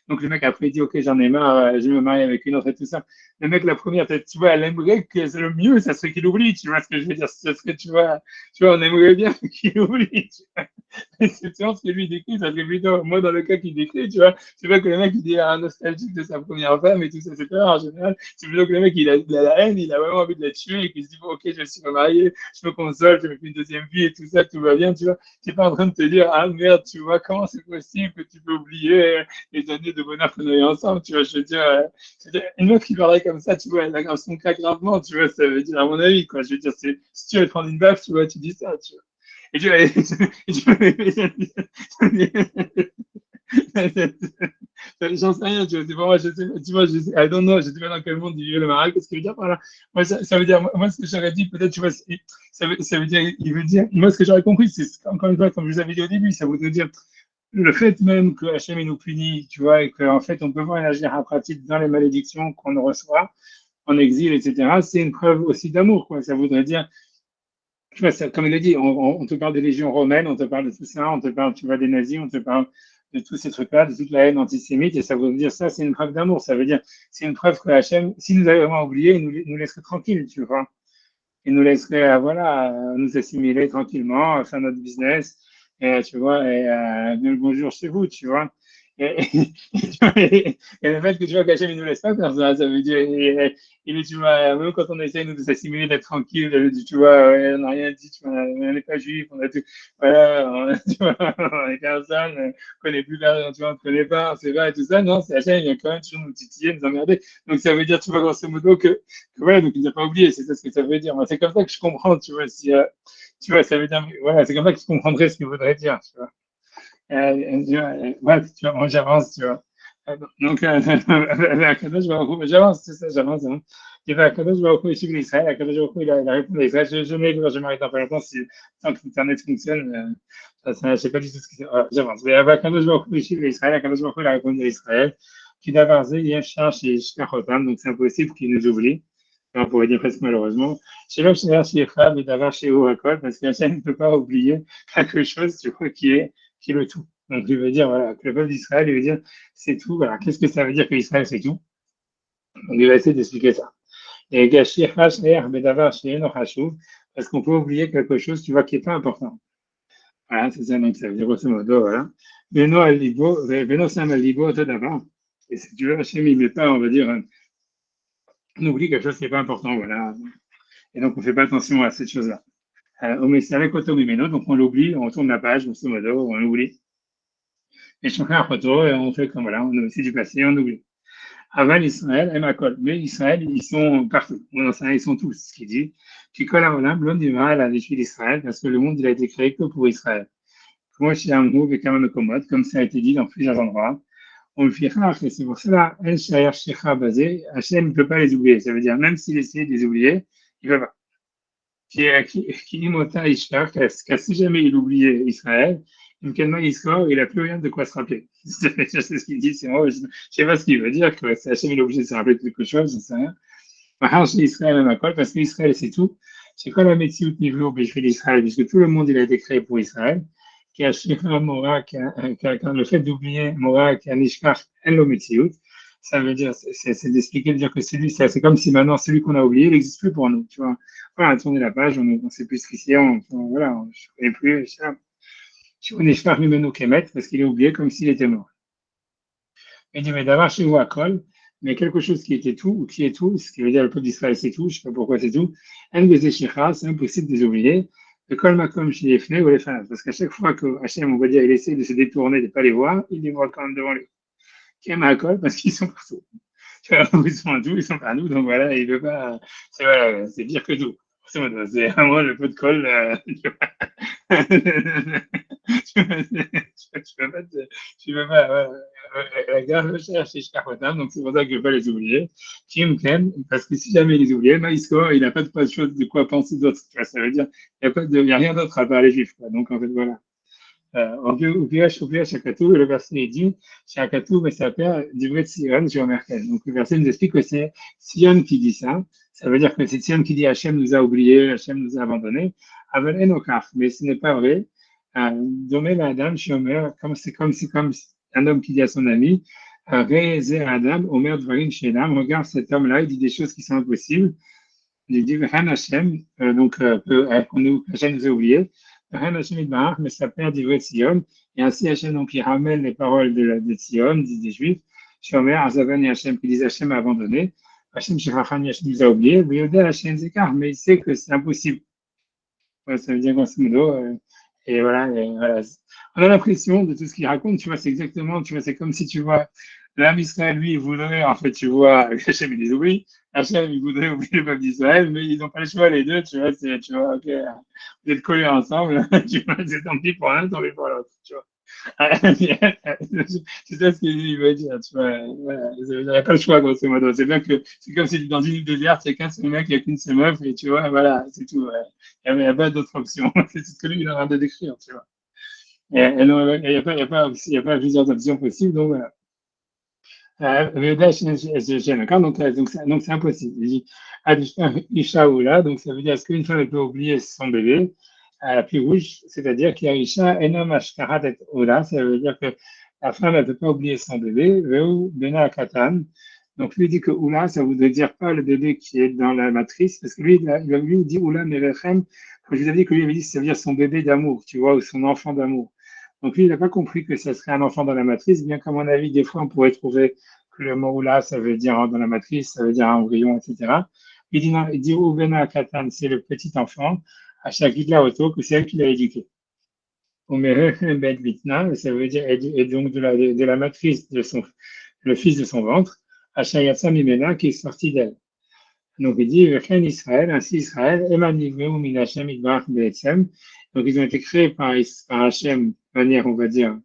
Donc, le mec, après, il dit, OK, j'en ai marre, je vais me marier avec une autre et tout ça. Le mec, la première, tu vois, elle aimerait que c'est le mieux, ça serait qu'il oublie, tu vois ce que je veux dire? Ça serait, tu vois, on aimerait bien qu'il oublie, tu vois. C'est sûr, ce que lui décrit, ça serait plutôt, moi, dans le cas qu'il décrit, tu vois que le mec, il est un nostalgique de sa première femme et tout ça, etc. En général, c'est plutôt que le mec, il a la haine, il a vraiment envie de la tuer et qu'il se dit, bon, OK, je suis marié, je me console, je me fais une deuxième vie et tout ça, tout va bien, tu vois. Tu n'es pas en train de te dire, ah merde, tu vois, comment c'est possible que tu peux oublier les années de bonheur qu'on a eu ensemble, tu vois. Je veux dire, une meuf qui parlerait comme ça, tu vois, elle aggrave son cas gravement, tu vois, ça veut dire, à mon avis, quoi. Je veux dire, si tu veux te prendre une baffe, tu vois, tu dis ça, tu vois. Et tu vois, j'en sais rien, tu vois, c'est pas moi, je sais, tu vois, I don't know, je sais pas dans quel monde il vit le maral, qu'est-ce qu'il veut dire par là? Moi, ça veut dire, moi, ce que j'aurais dit, peut-être, tu vois, ça veut dire, il veut dire, moi, ce que j'aurais compris, c'est, encore une fois, comme je vous avais dit au début, ça voudrait dire, le fait même que Hachem nous punit, tu vois, et qu'en fait, on peut voir une pratique dans les malédictions qu'on reçoit en exil, etc., c'est une preuve aussi d'amour, quoi. Ça voudrait dire, tu vois, comme il a dit, on te parle des légions romaines, on te parle de tout ça, on te parle, tu vois, des nazis, on te parle de tous ces trucs-là, de toute la haine antisémite, et ça veut dire ça, c'est une preuve d'amour. Ça veut dire, c'est une preuve que Hachem, s'il nous avait vraiment oublié, il nous laisserait tranquille, tu vois. Il nous laisserait, voilà, nous assimiler tranquillement, faire notre business, et, tu vois, et dire le bonjour chez vous, tu vois. Et le fait que tu vois qu'Hachem, il nous laisse pas faire ça, ça veut dire, tu vois, même quand on essaye nous, de s'assimiler, d'être tranquille, tu vois, ouais, on n'a rien dit, tu vois, on n'est pas juif, on a tout, voilà, tu vois, on est personne, on connaît plus personne, tu vois, on ne connaît pas, on sait pas, et tout ça, non, c'est Hachem, il vient quand même toujours nous titiller, nous emmerder. Donc ça veut dire, tu vois, grosso modo, que voilà, donc il n'a pas oublié, c'est ça ce que ça veut dire. Moi, c'est comme ça que je comprends, tu vois, si, tu vois, ça veut dire, voilà, c'est comme ça que je comprendrais ce qu'il voudrait dire, tu vois. Ouais, tu vois, moi j'avance, tu vois. Donc, j'avance, c'est ça, j'avance. Hein. Il va à Kadosh Baruch Hu, ici l'Israël, à Kadosh Baruch Hu, il a répondu à Israël. Je m'arrête dans pas longtemps, si, tant que l'Internet fonctionne, je sais pas du tout ce que c'est. Voilà, j'avance. Mais à Kadosh Baruch Hu, ici l'Israël, à Kadosh Baruch Hu, il a répondu à Israël. Qui d'avoir zé, il y a cherche et Shkachotam, donc c'est impossible qu'il nous oublie. On pourrait dire presque malheureusement. Chez l'homme, chez Fab et d'avoir chez Oracle, parce que ne peut pas oublier quelque chose, tu vois, qui est le tout. Donc, il veut dire, voilà, que le peuple d'Israël, il veut dire, c'est tout. Voilà, qu'est-ce que ça veut dire que Israël, c'est tout? Donc, il va essayer d'expliquer ça. Et Gashir Hasher, Bedavar, Sheeno Hashuv, parce qu'on peut oublier quelque chose, tu vois, qui n'est pas important. Voilà, c'est ça, donc ça veut dire grosso modo, voilà. Beno Alibo, Beno Sam Alibo, tout d'abord. Et si tu veux, Hachem, il met pas, on va dire, on oublie quelque chose qui n'est pas important, voilà. Et donc, on ne fait pas attention à cette chose-là. On met ça avec Otomimeno, donc on l'oublie, on tourne la page, grosso modo, on l'oublie. Et je fais un photo et on fait comme voilà, on a aussi du passé, on oublie. Aval Israël et Makol. Mais Israël, ils sont partout. Bon, ça, ils sont tous, ce qu'il dit. Qui colle à Olam, l'homme du mal à l'échelle d'Israël, parce que le monde, il a été créé que pour Israël. Moi, chez Amrou, et Kaman Komod, comme ça a été dit dans plusieurs endroits. On le fera, et c'est pour cela, El Shayar Shecha basé, Hachem ne peut pas les oublier. Ça veut dire, même s'il essaie de les oublier, il ne peut pas. Qui imota Ishtar, si jamais il oubliait Israël, il n'a plus rien de quoi se rappeler. C'est ce qu'il dit, je ne sais pas ce qu'il veut dire, que Hachem il est obligé de se rappeler de quelque chose, je sais rien. Israël en accord, parce qu'Israël, c'est tout. C'est quoi la métier niveau béché d'Israël, puisque tout le monde, il a été créé pour Israël, qui a Shikha Mora, le fait d'oublier Mora, qui a Nishkach, elle le métier. Ça veut dire, c'est d'expliquer, de dire que c'est lui, c'est comme si maintenant celui qu'on a oublié, il n'existe plus pour nous, tu vois. Voilà, on a tourné la page, on ne sait plus ce qu'il y a, voilà, je ne connais plus, on est Nishkach Mimenu Kemet, parce qu'il est oublié comme s'il était mort. Il dit, mais d'abord, chez vous, à Kol, mais quelque chose qui était tout, ou qui est tout, ce qui veut dire le peuple d'Israël, c'est tout, je ne sais pas pourquoi c'est tout, c'est impossible de les oublier. Le Kol Makom chez les Fnei ou les Fans, parce qu'à chaque fois que Hachem, on va dire, il essaie de se détourner, de ne pas les voir, il les voit quand même devant lui. Qui aime à Kol, parce qu'ils sont partout. Tu vois, ils sont à tout, ils sont partout, donc voilà, il veut pas, c'est voilà, c'est pire que tout. C'est vraiment le peu de colle, tu vois. Tu peux pas, tu peux pas, la gare recherche et Shkachotam, donc c'est pour ça que je ne veux pas les oublier. Kim Ken, parce que si jamais ils les oubliaient, Maïsko, il n'a pas de chose de quoi penser d'autre. Ça veut dire, il n'y a rien d'autre à part les juifs, quoi. Donc en fait, voilà. Au Shakatou, le verset est dit, Shakatou, mais ça perd du vrai Sion, je remarque. Donc le verset nous explique que c'est Sion qui dit ça. Ça veut dire que c'est Sion qui dit Hachem nous a oubliés, Hachem nous a abandonnés. Aval Enokar, mais ce n'est pas vrai. Domé la Adam, Shomer, comme un homme qui dit à son ami, Rézer Adam, Omer Dvarim Shelam, regarde cet homme-là, il dit des choses qui sont impossibles. Il dit V'han Hashem, Hachem nous a oubliés. V'han Hashem Idbarach, mais ça perd d'ivrer Sion. Et ainsi Hachem donc il ramène les paroles de Sion, des Juifs. Shomer Azavan et Hachem qui disent Hachem a abandonné. Hachem Shirachani Hachem nous a oubliés. V'yoda Hachem Zekar, mais il sait que c'est impossible. Ouais, ça veut dire grosso modo. Et voilà, on a l'impression de tout ce qu'il raconte, tu vois, c'est exactement, tu vois, c'est comme si tu vois l'âme Israël, lui, il voudrait, en fait, tu vois, Hachem, il dit oui, Hachem, il voudrait oublier le peuple d'Israël, mais ils n'ont pas le choix, les deux, tu vois, tu vois, ok, vous êtes collés ensemble, tu vois, c'est tant pis pour l'un, tant pis pour l'autre, tu vois. C'est ça ce qu'il veut dire, tu vois. Voilà. Il n'y a pas le choix, grosso modo. C'est bien que c'est comme si dans une île déserte, il n'y a qu'un seul mec, il n'y a qu'une seule meuf, et tu vois, voilà, c'est tout. Ouais. Il n'y a pas d'autre option. C'est ce que lui, il est en train de décrire, tu vois. Et non, il n'y a pas, il y a pas plusieurs options possibles, donc voilà. D'accord, donc c'est impossible. Il dit, Ishaoula, donc ça veut dire, est-ce qu'une femme elle peut oublier son bébé à la plus rouge, c'est-à-dire qu'il y a Isha Enom Ashkarat et Ola, ça veut dire que la femme elle ne peut pas oublier son bébé, Veu Bena Katan. Donc lui dit que Oula, ça voudrait dire pas le bébé qui est dans la matrice, parce que lui, lui dit Oula Merechem, comme je vous avais dit que lui avait dit, ça veut dire son bébé d'amour, tu vois, ou son enfant d'amour. Donc lui, il n'a pas compris que ça serait un enfant dans la matrice, bien qu'à mon avis, des fois, on pourrait trouver que le mot là, ça veut dire dans la matrice, ça veut dire un embryon, etc. Il dit non, il dit Oubena Katan, c'est le petit enfant, à chaque la auto, que c'est elle qui l'a éduqué. Omere Bet Vitna, ça veut dire, et donc de la matrice de son, le fils de son ventre, à Shayatsa Mimena, qui est sorti d'elle. Donc il dit, Vechen Israël, ainsi Israël, Emanigveu Minachem Idbarach Be'etzem. Donc ils ont été créés par Hachem, de manière, on va dire,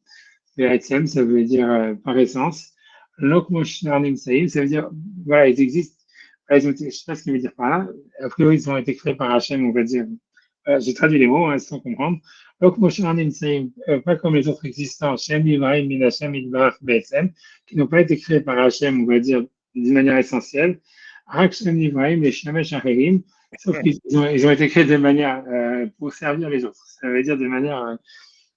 Be'etzem, ça veut dire par essence. Lokmoshnarim Saïm, ça veut dire, voilà, ils existent. Voilà, je ne sais pas ce qu'il veut dire par là. A priori, ils ont été créés par Hachem, on va dire. J'ai traduit les mots sans comprendre. Lokmoshnarim Saïm, pas comme les autres existants, Shem Ibrahim Minachem Idbarach Be'etzem, qui n'ont pas été créés par Hachem, on va dire, d'une manière essentielle. Hakshem Ibrahim, les Shemesh Acherim, sauf qu'ils ont été créés de manière pour servir les autres. Ça veut dire de manière.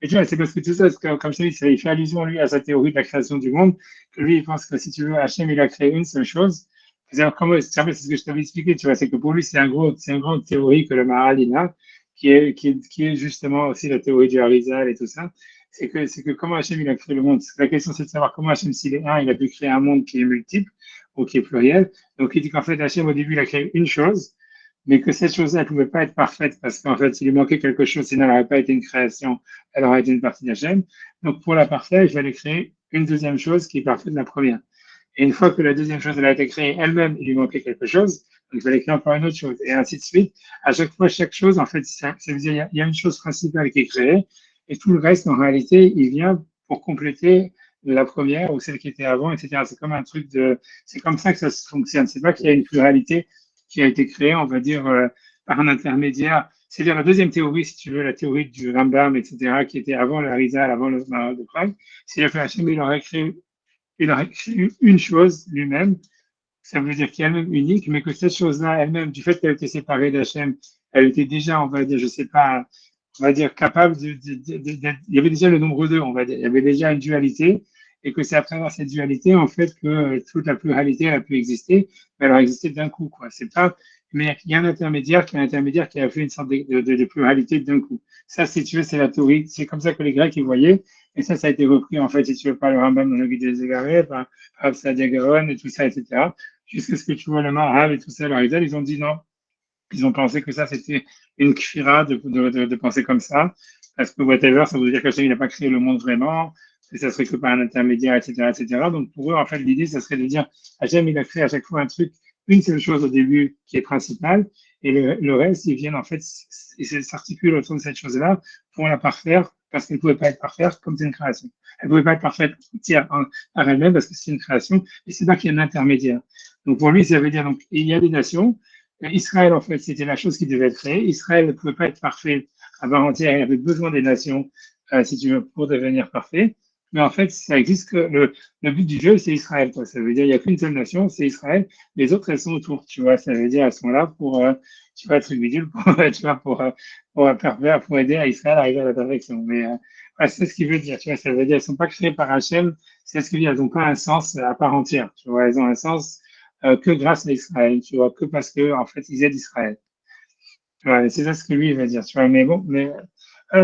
Et tu vois, c'est parce que tout ça, comme je te dis, il fait allusion lui à sa théorie de la création du monde, que lui, il pense que si tu veux, Hachem, il a créé une seule chose. C'est ce que je t'avais expliqué, tu vois, c'est que pour lui, c'est une grande théorie que le Maharal il a, qui est justement aussi la théorie du Harizal et tout ça. C'est que comment Hachem, il a créé le monde. La question, c'est de savoir comment Hachem, s'il est un, il a pu créer un monde qui est multiple ou qui est pluriel. Donc, il dit qu'en fait, Hachem, au début, il a créé une chose, mais que cette chose-là ne pouvait pas être parfaite parce qu'en fait, s'il lui manquait quelque chose, sinon elle n'aurait pas été une création, elle aurait été une partie d'Hachem. Donc, pour la parfaire, je vais aller créer une deuxième chose qui est parfaite de la première. Et une fois que la deuxième chose elle a été créée elle-même, il lui manquait quelque chose, donc il fallait créer encore une autre chose, et ainsi de suite. À chaque fois, chaque chose, en fait, ça veut dire il y a une chose principale qui est créée, et tout le reste, en réalité, il vient pour compléter la première ou celle qui était avant, etc. C'est comme un truc de, c'est comme ça que ça fonctionne. C'est pas qu'il y a une pluralité qui a été créée, on va dire, par un intermédiaire. C'est-à-dire la deuxième théorie, si tu veux, la théorie du Rambam, etc., qui était avant le Harizal, avant le Maharal de Prague, c'est que Hachem, il aurait créé une chose lui-même ça veut dire qu'elle est elle-même unique, mais que cette chose-là, elle-même, du fait qu'elle était séparée d'Hachem, elle était déjà, on va dire, je sais pas, on va dire, capable il y avait déjà le nombre deux, on va dire. Il y avait déjà une dualité, et que c'est à travers cette dualité, en fait, que toute la pluralité elle a pu exister, mais elle a existé d'un coup, quoi. C'est pas, mais il y a un intermédiaire qui a fait une sorte de pluralité d'un coup. Ça, si tu veux, c'est la théorie, c'est comme ça que les Grecs, ils voyaient, et ça a été repris, en fait, si tu veux, par le Rambam dans le Guide des Égarés, par Absadia Gaon et tout ça, etc. Jusqu'à ce que tu vois le Maharal et tout ça, alors ils ont dit non, ils ont pensé que ça, c'était une kfira de penser comme ça, parce que whatever, ça veut dire qu'Hachem, il n'a pas créé le monde vraiment, et ça serait que par un intermédiaire, etc., etc. Donc, pour eux, en fait, l'idée, ça serait de dire, Hachem, il a créé à chaque fois un truc, une seule chose au début qui est principale, et le reste, ils viennent, en fait, ils s'articulent autour de cette chose-là pour la parfaire, parce qu'elle ne pouvait pas être parfaite comme c'est une création. Elle ne pouvait pas être parfaite entière par elle-même, parce que c'est une création, et c'est là qu'il y a un intermédiaire. Donc, pour lui, ça veut dire, donc, il y a des nations, Israël, en fait, c'était la chose qui devait être créée. Israël ne pouvait pas être parfait à part entière. Il avait besoin des nations, si tu veux, pour devenir parfait. Mais en fait, ça existe que le but du jeu, c'est Israël, quoi. Ça veut dire, il n'y a qu'une seule nation, c'est Israël. Les autres, elles sont autour, tu vois. Ça veut dire, elles sont là pour, tu vois, être ridicules, pour, tu vois, pour aider à Israël à arriver à la perfection. Mais, ouais, c'est ce qu'il veut dire, tu vois. Ça veut dire, elles ne sont pas créées par Hachem. C'est ce qu'il veut dire. Elles n'ont pas un sens à part entière, tu vois. Elles ont un sens que grâce à Israël, tu vois, que parce que en fait ils aident Israël. Tu vois, c'est ça ce que lui il va dire, tu vois. Mais bon,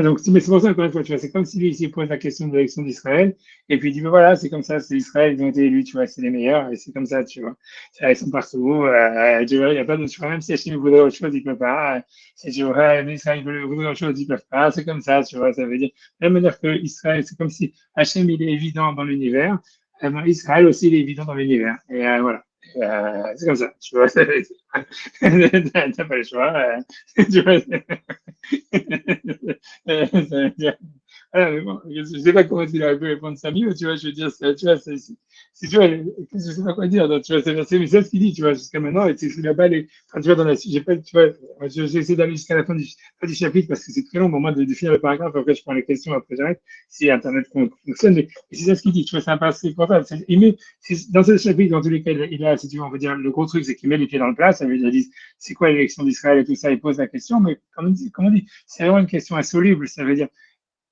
donc mais c'est pour ça encore une fois, tu vois, c'est comme si lui il pose la question de l'élection d'Israël et puis il dit mais voilà, c'est comme ça, c'est Israël, ils ont été élus, tu vois, c'est les meilleurs et c'est comme ça, tu vois. Ils sont partout, tu vois, il n'y a pas de, tu vois, même si Hachem voudrait autre chose, il peut pas. Si tu vois, Israël voudrait autre chose, ils peuvent pas. C'est comme ça, tu vois. Ça veut dire de la même manière que Israël, c'est comme si Hachem il est évident dans l'univers, eh ben, Israël aussi il est évident dans l'univers. Et voilà. C'est comme ça, tu vois. T'as pas le choix. Tu vois. Ah, mais bon, je sais pas comment il aurait pu répondre ça mieux, tu vois, je veux dire, tu vois, tu vois, je sais pas quoi dire, donc, tu vois, c'est ce qu'il dit, tu vois, jusqu'à maintenant, et tu n'as pas les, enfin, tu vois, j'ai pas, tu vois, j'ai essayé d'aller jusqu'à la fin pas du chapitre parce que c'est très long pour moi de finir le paragraphe, après je prends les questions, après j'arrête, si Internet fonctionne, mais c'est ça ce qu'il dit, tu vois, c'est un passé portable, il met, dans ce chapitre, dans tous les cas, il a, si tu veux, on va dire, le gros truc, c'est qu'il met les pieds dans le plat, ça veut dire, c'est quoi l'élection d'Israël et tout ça, il pose la question, mais comme on dit, c'est vraiment une question insoluble, ça veut dire,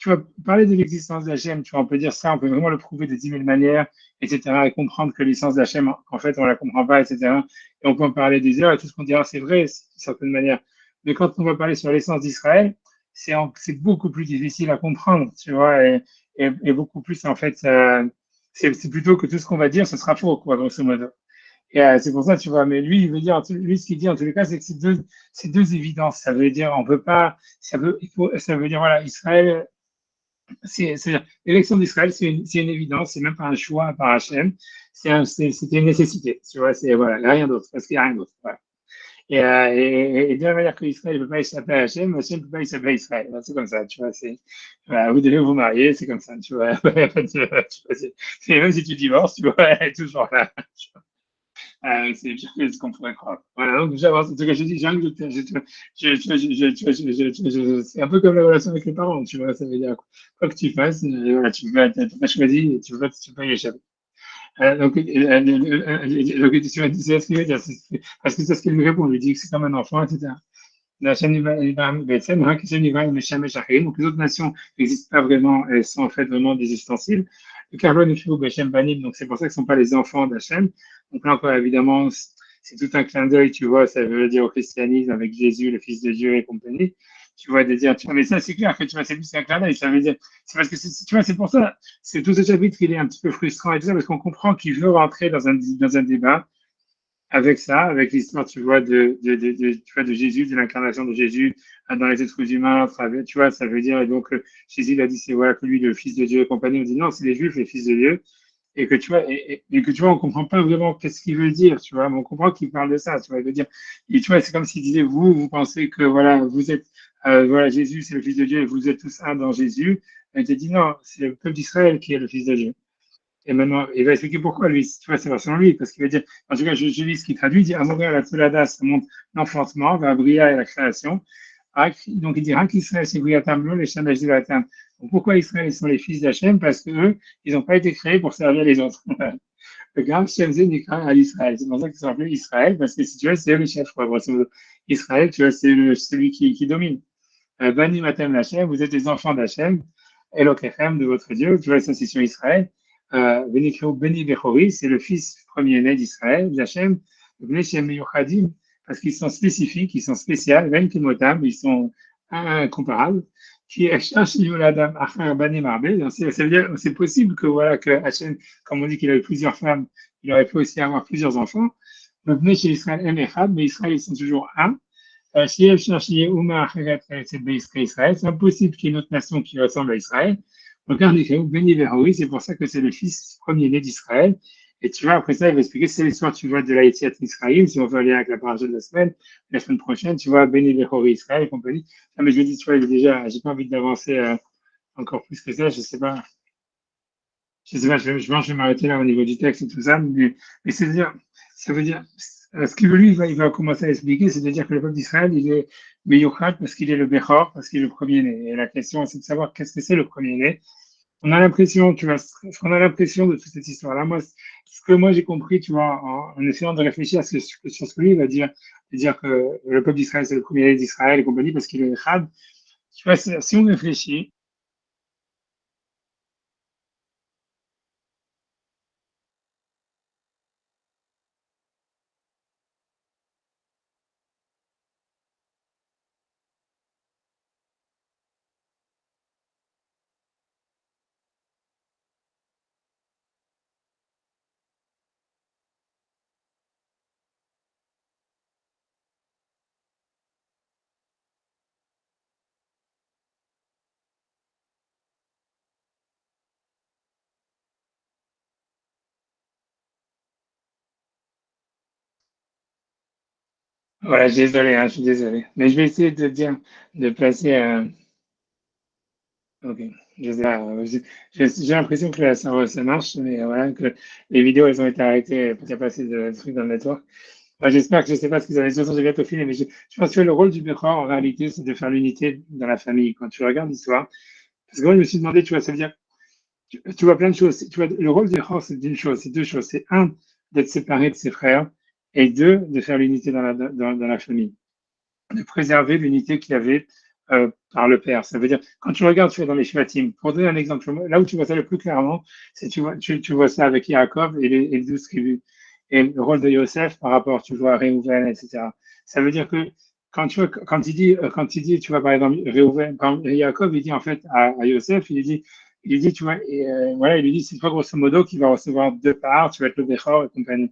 tu vas parler de l'existence d'Hachem, tu vois, on peut dire ça, on peut vraiment le prouver de 10 000 manières, etc., et comprendre que l'essence d'Hachem, en fait, on la comprend pas, etc. Et on peut en parler des heures, et tout ce qu'on dira, c'est vrai, d'une certaine manière. Mais quand on va parler sur l'essence d'Israël, c'est beaucoup plus difficile à comprendre, tu vois, et beaucoup plus, en fait, c'est plutôt que tout ce qu'on va dire, ce sera faux, quoi, grosso modo. Et c'est pour ça, tu vois, mais lui, il veut dire, lui, ce qu'il dit en tous les cas, c'est que c'est deux évidences. Ça veut dire, on peut pas, ça veut dire, voilà, Israël, l'élection d'Israël, c'est une évidence, c'est même pas un choix par Hachem, c'était une nécessité, tu vois, voilà, il n'y a rien d'autre, parce qu'il n'y a rien d'autre. Voilà. Et de la manière que Israël ne peut pas échapper à Hachem, Hachem ne peut pas échapper à Israël. C'est comme ça, tu vois, voilà, vous devez vous marier, c'est comme ça, tu vois, même si tu divorces, tu vois, elle est toujours là. C'est pire que ce qu'on pourrait croire. Voilà, donc j'avance. En tout cas, je dis, Jean, c'est un peu comme la relation avec les parents, tu vois. Ça veut dire quoi que tu fasses, voilà, t'as pas choisi, tu peux y échapper. Donc, tu vas dire ce qu'il veut dire, parce que c'est ce qu'il me répond. Il lui dit que c'est comme un enfant, etc. Donc les autres nations n'existent pas vraiment, elles sont en fait vraiment des ustensiles. Le Karlon et Bechem Banim, donc c'est pour ça qu'ils ne sont pas les enfants d'Hachem. Donc là encore, évidemment, c'est tout un clin d'œil, tu vois, ça veut dire au christianisme avec Jésus, le Fils de Dieu et compagnie. Tu vois, de dire, tu vois, mais ça, c'est clair que tu vois, c'est plus un clin d'œil, ça veut dire, c'est parce que, tu vois, c'est pour ça, c'est tout ce chapitre qui est un petit peu frustrant et tout ça, parce qu'on comprend qu'il veut rentrer dans un débat avec ça, avec l'histoire, tu vois, tu vois, de Jésus, de l'incarnation de Jésus dans les êtres humains, tu vois, ça veut dire, et donc, Jésus il a dit, c'est voilà, que lui, le Fils de Dieu et compagnie, on dit non, c'est les Juifs, les fils de Dieu, et que tu vois, et que tu vois, on comprend pas vraiment qu'est-ce qu'il veut dire, tu vois, mais on comprend qu'il parle de ça, tu vois, il veut dire, et tu vois, c'est comme s'il disait, vous pensez que, voilà, vous êtes, voilà, Jésus, c'est le Fils de Dieu, et vous êtes tous un dans Jésus, et il te dit, non, c'est le peuple d'Israël qui est le Fils de Dieu. Et maintenant, il va expliquer pourquoi lui, tu vois, c'est selon lui, parce qu'il va dire, en tout cas, je lis ce qu'il traduit, il dit, Amoria la Tolada, ça montre l'enfantement, va Bria et la création. Donc il dit, Israël, c'est Briatam, les Shamash Divatam. Donc pourquoi Israël, ils sont les fils d'Hachem? Parce que eux, ils n'ont pas été créés pour servir les autres. Regarde, Shem Nikra à l'Israël. C'est pour ça qu'ils sont appelés Israël, parce que si tu veux, c'est eux les chefs, quoi. Grosso modo. Israël, tu vois, c'est celui qui domine. Bani Matem Lachem, vous êtes les enfants d'Hachem, Elokechem, de votre Dieu, tu vois, ça c'est sur Israël. Benikro Beni Bechori, c'est le fils premier-né d'Israël, d'Hachem, Bnei Shem Yuchadim, parce qu'ils sont spécifiques, ils sont spéciaux, même Kimotam, ils sont incomparables. Qui cherche Yoladam Achar Bani Marbe, ça veut dire, c'est possible que, voilà, que Hachem, comme on dit qu'il avait plusieurs femmes, il aurait pu aussi avoir plusieurs enfants. Donc, Bnei chez Israël, Echad, mais Israël, ils sont toujours un. C'est impossible qu'il y ait une autre nation qui ressemble à Israël. Donc, c'est pour ça que c'est le fils premier-né d'Israël. Et tu vois, après ça, il va expliquer, c'est l'histoire, tu vois, de la Yetziat Israël, si on veut aller avec la parole de la semaine prochaine, tu vois, Béni Bechori Israël et compagnie. Non, mais je me dis, tu vois, déjà, j'ai pas envie d'avancer encore plus que ça, je sais pas. Je sais pas, je pense que je vais m'arrêter là au niveau du texte et tout ça, mais c'est-à-dire, ça veut dire, ce que lui, il va commencer à expliquer, c'est de dire que le peuple d'Israël, il est Meyochat parce qu'il est le Bechor, parce qu'il est le premier-né. Et la question, c'est de savoir qu'est-ce que c'est le premier-né. On a l'impression, tu vois, ce qu'on a l'impression de toute cette histoire-là, moi, ce que moi j'ai compris, tu vois, en essayant de réfléchir sur ce que lui il va dire, de dire que le peuple d'Israël, c'est le premier-né d'Israël et compagnie, parce qu'il est Echad. Tu vois, si on réfléchit, voilà, désolé, hein, je suis désolé. Mais je vais essayer de dire, de placer, ok, je sais pas, j'ai l'impression que là, ça marche, mais voilà, que les vidéos, elles ont été arrêtées, parce qu'il n'y a pas assez de trucs dans le network. Enfin, j'espère que je sais pas ce qu'ils avaient, de toute façon, j'ai bientôt fini, mais je pense que le rôle du Bechor, en réalité, c'est de faire l'unité dans la famille. Quand tu regardes l'histoire, parce que moi, je me suis demandé, tu vois, ça veut dire, tu vois plein de choses. Tu vois, le rôle du Bechor, c'est d'une chose, c'est deux choses. C'est un, d'être séparé de ses frères, et deux, de faire l'unité dans la famille, de préserver l'unité qu'il y avait par le père. Ça veut dire, quand tu regardes, tu vois, dans les Shvatim, pour donner un exemple, là où tu vois ça le plus clairement, c'est tu vois ça avec Yaakov et les 12 tribus, et le rôle de Yosef par rapport, tu vois, à Réhouven, etc. Ça veut dire que quand tu vois, quand il dit, tu vois, par exemple, Réhouven, quand Yaakov, il dit en fait à Yosef, il dit, tu vois, et voilà, il lui dit, c'est toi grosso modo qui va recevoir deux parts, tu vas être le Bechor et compagnie.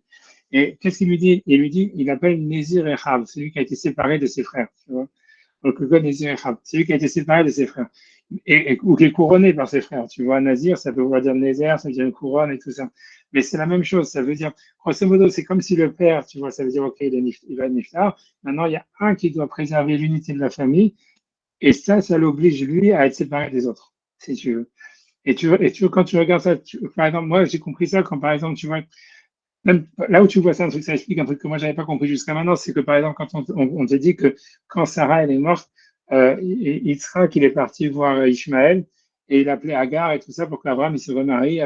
Et qu'est-ce qu'il lui dit? Il lui dit, il appelle Nézir Echab, celui qui a été séparé de ses frères. Tu vois? Donc le God Nézir Echab, celui qui a été séparé de ses frères. Ou qui est couronné par ses frères. Tu vois, Nazir, ça peut vouloir dire Nézir, ça veut dire une couronne et tout ça. Mais c'est la même chose, ça veut dire, grosso modo, c'est comme si le père, tu vois, ça veut dire, ok, il va être niftar. Maintenant, il y a un qui doit préserver l'unité de la famille, et ça l'oblige, lui, à être séparé des autres, si tu veux. Et tu vois, quand tu regardes ça, par exemple, moi, j'ai compris ça quand, par exemple, tu vois, même là où tu vois ça, un truc, ça explique un truc que moi j'avais pas compris jusqu'à maintenant, c'est que par exemple, quand on te dit que quand Sarah elle est morte, Yitzhak il est parti voir Ishmaël et il appelait Agar et tout ça pour qu'Abraham il se remarie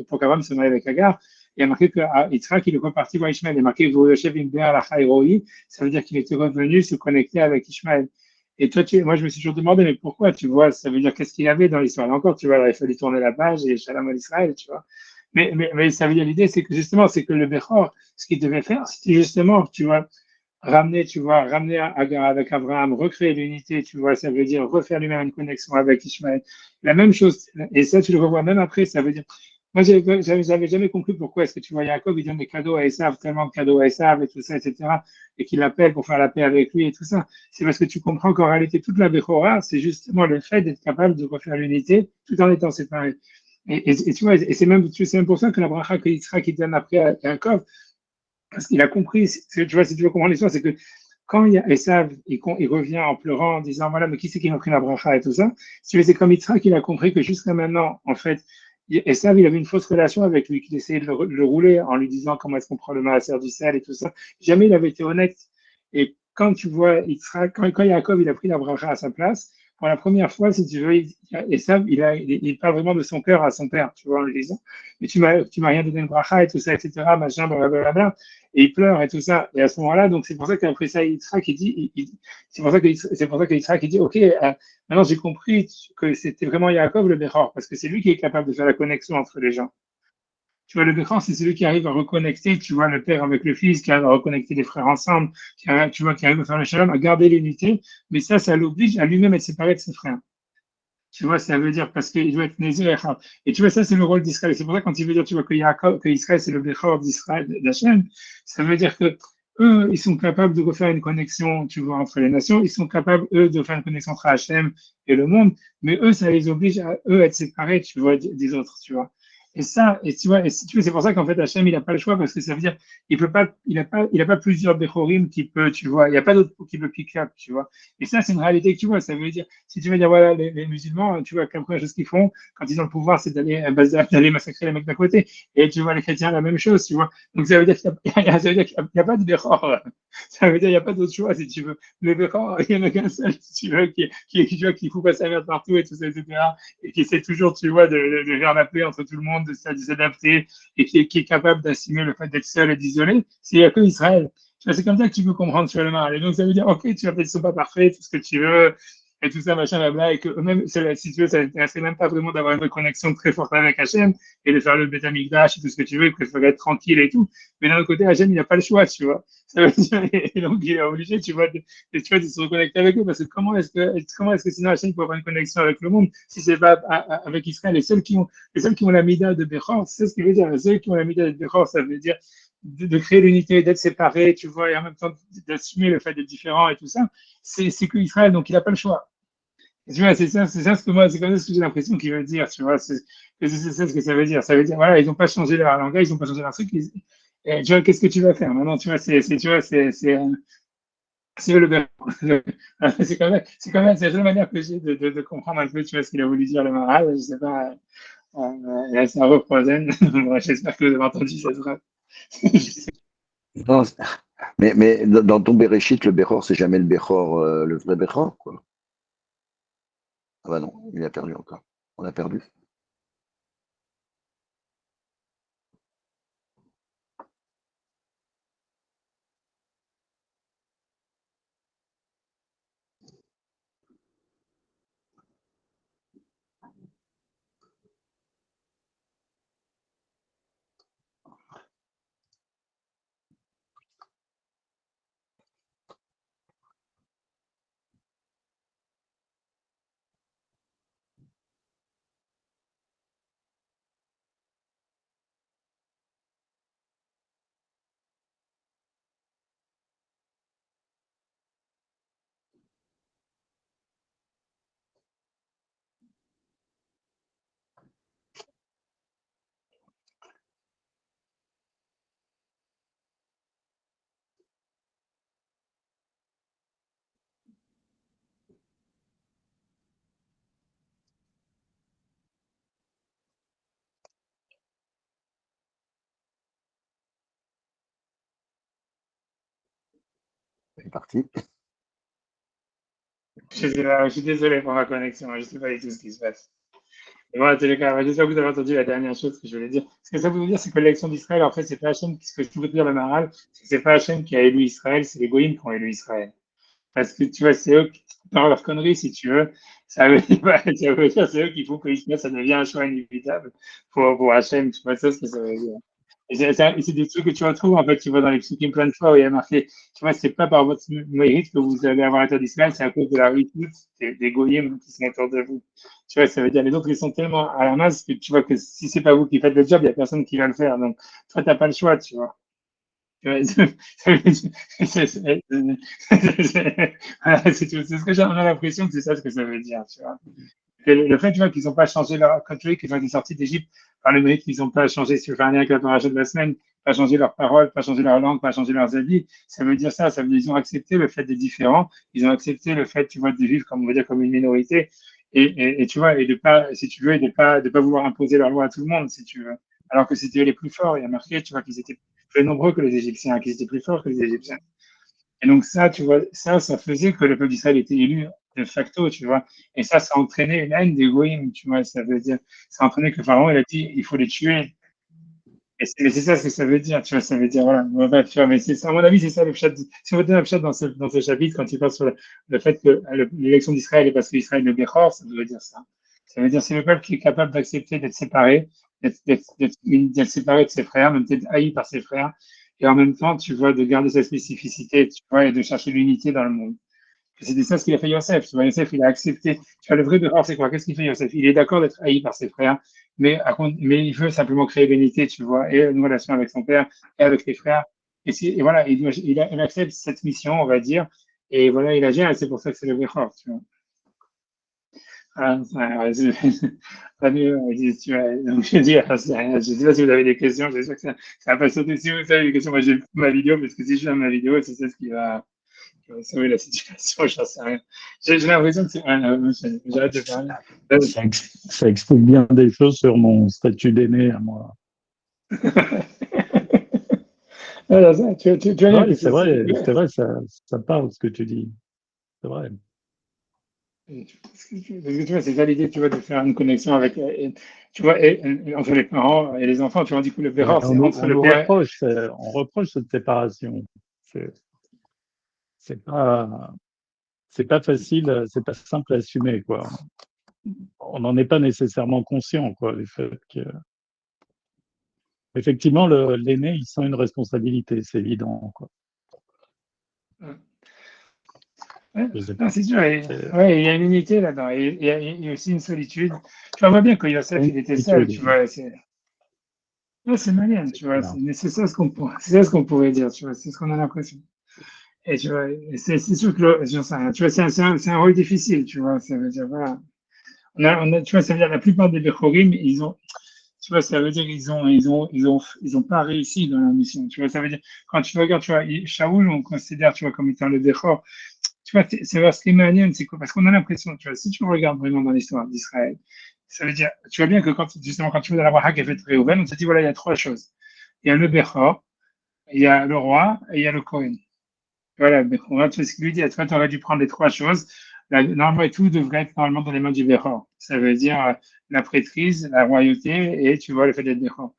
pour qu'Abraham se marie avec Agar. Il y a marqué que Yitzhak il est reparti voir Ishmaël. Il y a marqué ça veut dire qu'il était revenu se connecter avec Ishmaël. Et toi, moi, je me suis toujours demandé, mais pourquoi, tu vois, ça veut dire qu'est-ce qu'il avait dans l'histoire? Là encore, tu vois, il fallait tourner la page et Shalom à Israël, tu vois. Mais ça veut dire l'idée, c'est que justement, c'est que le Bechor, ce qu'il devait faire, c'était justement, ramener Agar avec Abraham, recréer l'unité, tu vois, ça veut dire refaire lui-même une connexion avec Ishmaël. La même chose, et ça, tu le revois même après, ça veut dire, moi, j'avais jamais compris pourquoi est-ce que tu vois Jacob, il donne des cadeaux à Esav, tellement de cadeaux à Esav et tout ça, etc., et qu'il l'appelle pour faire la paix avec lui et tout ça. C'est parce que tu comprends qu'en réalité, toute la Bechora, c'est justement le fait d'être capable de refaire l'unité tout en étant séparé. Et tu vois, et c'est même pour ça que la bracha que Yitzhak qui donne après à Yaakov, parce qu'il a compris, tu vois, si tu veux comprendre l'histoire, c'est que quand il y a Esav, il revient en pleurant, en disant, voilà, mais qui c'est qui m'a pris la bracha et tout ça, si tu veux, c'est comme Yitzhak, il a compris que jusqu'à maintenant, en fait, Esav, il avait une fausse relation avec lui, qu'il essayait de le rouler en lui disant comment est-ce qu'on prend le maaser du sel et tout ça. Jamais il avait été honnête. Et quand tu vois Yitzhak, quand Yaakov, il a pris la bracha à sa place, pour la première fois, si tu veux, il parle vraiment de son cœur à son père, tu vois, en lui disant, mais tu m'as rien donné de bracha et tout ça, etc., machin, blablabla. Et il pleure et tout ça. Et à ce moment-là, donc c'est pour ça qu'après ça, Yitzhak, il dit, c'est pour ça que Yitzhak, il dit, OK, maintenant j'ai compris que c'était vraiment Yaakov le Béchor, parce que c'est lui qui est capable de faire la connexion entre les gens. Tu vois, le Béchor, c'est celui qui arrive à reconnecter, tu vois, le père avec le fils, qui arrive à reconnecter les frères ensemble, tu vois, qui arrive à faire le shalom, à garder l'unité. Mais ça l'oblige à lui-même être séparé de ses frères. Tu vois, ça veut dire parce qu'il doit être Nézir Echad. Et tu vois, ça, c'est le rôle d'Israël. C'est pour ça, quand il veut dire, tu vois, que Israël, c'est le Béchor d'Israël, d'Hachem, ça veut dire que eux, ils sont capables de refaire une connexion, tu vois, entre les nations. Ils sont capables, eux, de faire une connexion entre Hachem et le monde. Mais eux, ça les oblige à, eux, être séparés, tu vois, des autres, tu vois. Et ça, et tu vois, c'est pour ça qu'en fait, Hachem, il n'a pas le choix, parce que ça veut dire, il a pas plusieurs Bechorim qui peut, tu vois, il n'y a pas d'autre qui peut pick up, tu vois. Et ça, c'est une réalité que tu vois. Ça veut dire, si tu veux dire, voilà, les musulmans, tu vois, la première chose qu'ils font quand ils ont le pouvoir, c'est d'aller massacrer les mecs d'à côté. Et tu vois, les chrétiens, la même chose, tu vois. Donc, ça veut dire qu'il n'y a pas de Bechor. Ça veut dire qu'il n'y a pas d'autre choix, si tu veux. Le Bechor, il n'y en a qu'un seul, si tu veux, tu vois, qui fout pas sa merde partout et tout ça, etc. Et qui essaie toujours, tu vois, de faire la paix entre tout le monde, de s'adapter, et qui est capable d'assumer le fait d'être seul et d'isoler. Il n'y a que Israël. C'est comme ça que tu peux comprendre sur le mal. Et donc, ça veut dire, OK, tu vas peut-être, ils sont pas parfaits, tout ce que tu veux, et tout ça, machin, blabla, et que eux-mêmes, si tu veux, ça n'intéressait même pas vraiment d'avoir une connexion très forte avec Hachem et de faire le Beth Amikdash et tout ce que tu veux, ils préfèrent être tranquille et tout. Mais d'un autre côté, Hachem, il n'a pas le choix, tu vois. Ça veut dire, et donc, il est obligé, tu vois, de se reconnecter avec eux, parce que comment est-ce que sinon Hachem peut avoir une connexion avec le monde si c'est pas avec Israël? Les seuls qui ont la mida de Bechor, c'est ce qui veut dire. Les seuls qui ont la mida de Bechor, ça veut dire de créer l'unité, d'être séparés, tu vois, et en même temps d'assumer le fait d'être différent et tout ça, c'est que Israël, donc il n'a pas le choix. Et tu vois, c'est ça ce que moi, c'est comme ça ce que j'ai l'impression qu'il veut dire, tu vois, c'est ça ce que ça veut dire. Ça veut dire, voilà, ils n'ont pas changé leur langage, ils n'ont pas changé leur truc. Et, tu vois, qu'est-ce que tu vas faire maintenant, tu vois, tu vois, c'est le bien. C'est la seule manière que j'ai de comprendre un peu, tu vois, ce qu'il a voulu dire le Maral, je sais pas, là, c'est un reprozen. Bon, j'espère que vous avez entendu cette phrase. Non, mais dans ton Bereshit, le Bechor, c'est jamais le Bechor, le vrai Bechor, quoi. Ah bah non, il a perdu encore. On a perdu. C'est parti. Je suis désolé pour ma connexion, je ne sais pas du tout ce qui se passe. Et voilà, en tous les cas, j'espère que vous avez entendu la dernière chose que je voulais dire. Ce que ça veut dire, c'est que l'élection d'Israël, en fait, c'est pas Hachem, ce que je voulais dire le Maharal, c'est que c'est pas Hachem qui a élu Israël, c'est les Goïms qui ont élu Israël. Parce que tu vois, c'est eux qui, par leur connerie, si tu veux, ça veut dire, c'est eux qui font que Israël, ça devient un choix inévitable pour Hachem, tu vois, ça, ce que ça veut dire. Et c'est des trucs que tu retrouves, en fait, tu vois, dans les psukim plein de fois où il y a marqué, tu vois, c'est pas par votre mérite que vous allez avoir l'État d'Israël, c'est à cause de la réussite des goyim qui sont autour de vous. Tu vois, ça veut dire, les autres, ils sont tellement à la masse que tu vois que si c'est pas vous qui faites le job, il y a personne qui va le faire. Donc, toi, t'as pas le choix, tu vois. Tu vois, c'est ce que j'ai l'impression que c'est ça ce que ça veut dire, tu vois. Le fait, tu vois, qu'ils n'ont pas changé leur, quand tu vois qu'ils ont été sortis d'Égypte par le mérite qu'ils n'ont pas changé, si tu fais un lien avec la paracha de la semaine, pas changé leurs paroles, pas changé leur langue, pas changé leurs habits, ça veut dire ça, ça veut dire qu'ils ont accepté le fait d'être différents, ils ont accepté le fait, tu vois, de vivre comme, on va dire, comme une minorité, et tu vois, et de pas, si tu veux, et de pas vouloir imposer leur loi à tout le monde, si tu veux. Alors que c'était les plus forts, il y a marqué, tu vois, qu'ils étaient plus nombreux que les Égyptiens, qu'ils étaient plus forts que les Égyptiens. Et donc ça, tu vois, ça faisait que le peuple d'Israël était élu de facto, tu vois. Et ça a entraîné une haine des goïms, tu vois. Ça veut dire, ça a entraîné que le pharaon, il a dit, il faut les tuer. Mais c'est ça ce que ça veut dire, tu vois, ça veut dire, voilà, bref, tu vois, mais c'est ça, à mon avis, c'est ça le pshat, si on veut donner un pshat dans ce chapitre, quand il parle sur le fait que l'élection d'Israël est parce qu'Israël est le Béchor, ça veut dire ça. Ça veut dire, c'est le peuple qui est capable d'accepter d'être séparé, d'être séparé de ses frères, même d'être haï par ses frères, et en même temps, tu vois, de garder sa spécificité, tu vois, et de chercher l'unité dans le monde. C'était ça ce qu'il a fait Yosef. Tu vois, Yosef, il a accepté. Tu vois, le vrai Béchor, c'est quoi? Qu'est-ce qu'il fait Yosef? Il est d'accord d'être haï par ses frères, mais il veut simplement créer l'unité, tu vois, et une relation avec son père et avec les frères. Et voilà, il accepte cette mission, on va dire, et voilà, il agit, et c'est pour ça que c'est le Béchor, tu vois. Ah, tu vois, donc je dis, je sais pas si vous avez des questions, j'espère que ça va pas sauter. Si vous avez des questions, moi j'ai ma vidéo, parce que si je fais ma vidéo, c'est ça ce qui va sauver la situation, j'en sais rien. J'ai l'impression que c'est. J'arrête de parler. Ça explique bien des choses sur mon statut d'aîné à moi. Alors, ça, tu vas Oui, dire c'est vrai, ça parle ce que tu dis. C'est vrai. parce que tu vois, c'est ça l'idée, tu vois, de faire une connexion avec, tu vois, entre les parents et les enfants. Tu vois, du coup, le Mais Béchor, c'est entre on le nous père. reproche, on reproche cette séparation. C'est c'est pas, c'est pas facile, c'est pas simple à assumer, quoi. On n'en est pas nécessairement conscient, quoi, du fait que, effectivement, l'aîné, il sent une responsabilité, c'est évident, quoi. Ouais, Je sais non, pas. c'est sûr. C'est Ouais, il y a une unité là-dedans. Et il y a aussi une solitude. Tu vois bien que Yosef, une il était seul, habitude. tu vois. Ouais, c'est malin, tu vois. Non. C'est ça c'est ça ce qu'on pourrait dire, tu vois. C'est ce qu'on a l'impression. Et tu vois, c'est sûr que j'en sais rien. Tu vois, c'est un rôle difficile, tu vois. Ça veut dire, voilà. Tu vois, ça veut dire la plupart des Bechorim, tu vois, ça veut dire ils ont pas réussi dans la mission. Tu vois, ça veut dire, quand tu regardes, tu vois, Shaoul, on considère, tu vois, comme étant le Bechor. Tu vois, c'est ce qui est malin, c'est quoi? Parce qu'on a l'impression, tu vois, si tu regardes vraiment dans l'histoire d'Israël, ça veut dire, tu vois bien que justement, quand tu vois la bracha qui est faite Réhouven, on te dit, voilà, il y a trois choses. Il y a le Bechor, il y a le roi et il y a le Kohen. Voilà, mais on va tout ce qu'il lui dit. Toi, tu aurais dû prendre les trois choses. Normalement, tout devrait être normalement dans les mains du Béchor. Ça veut dire la prêtrise, la royauté et tu vois le fait d'être Béchor.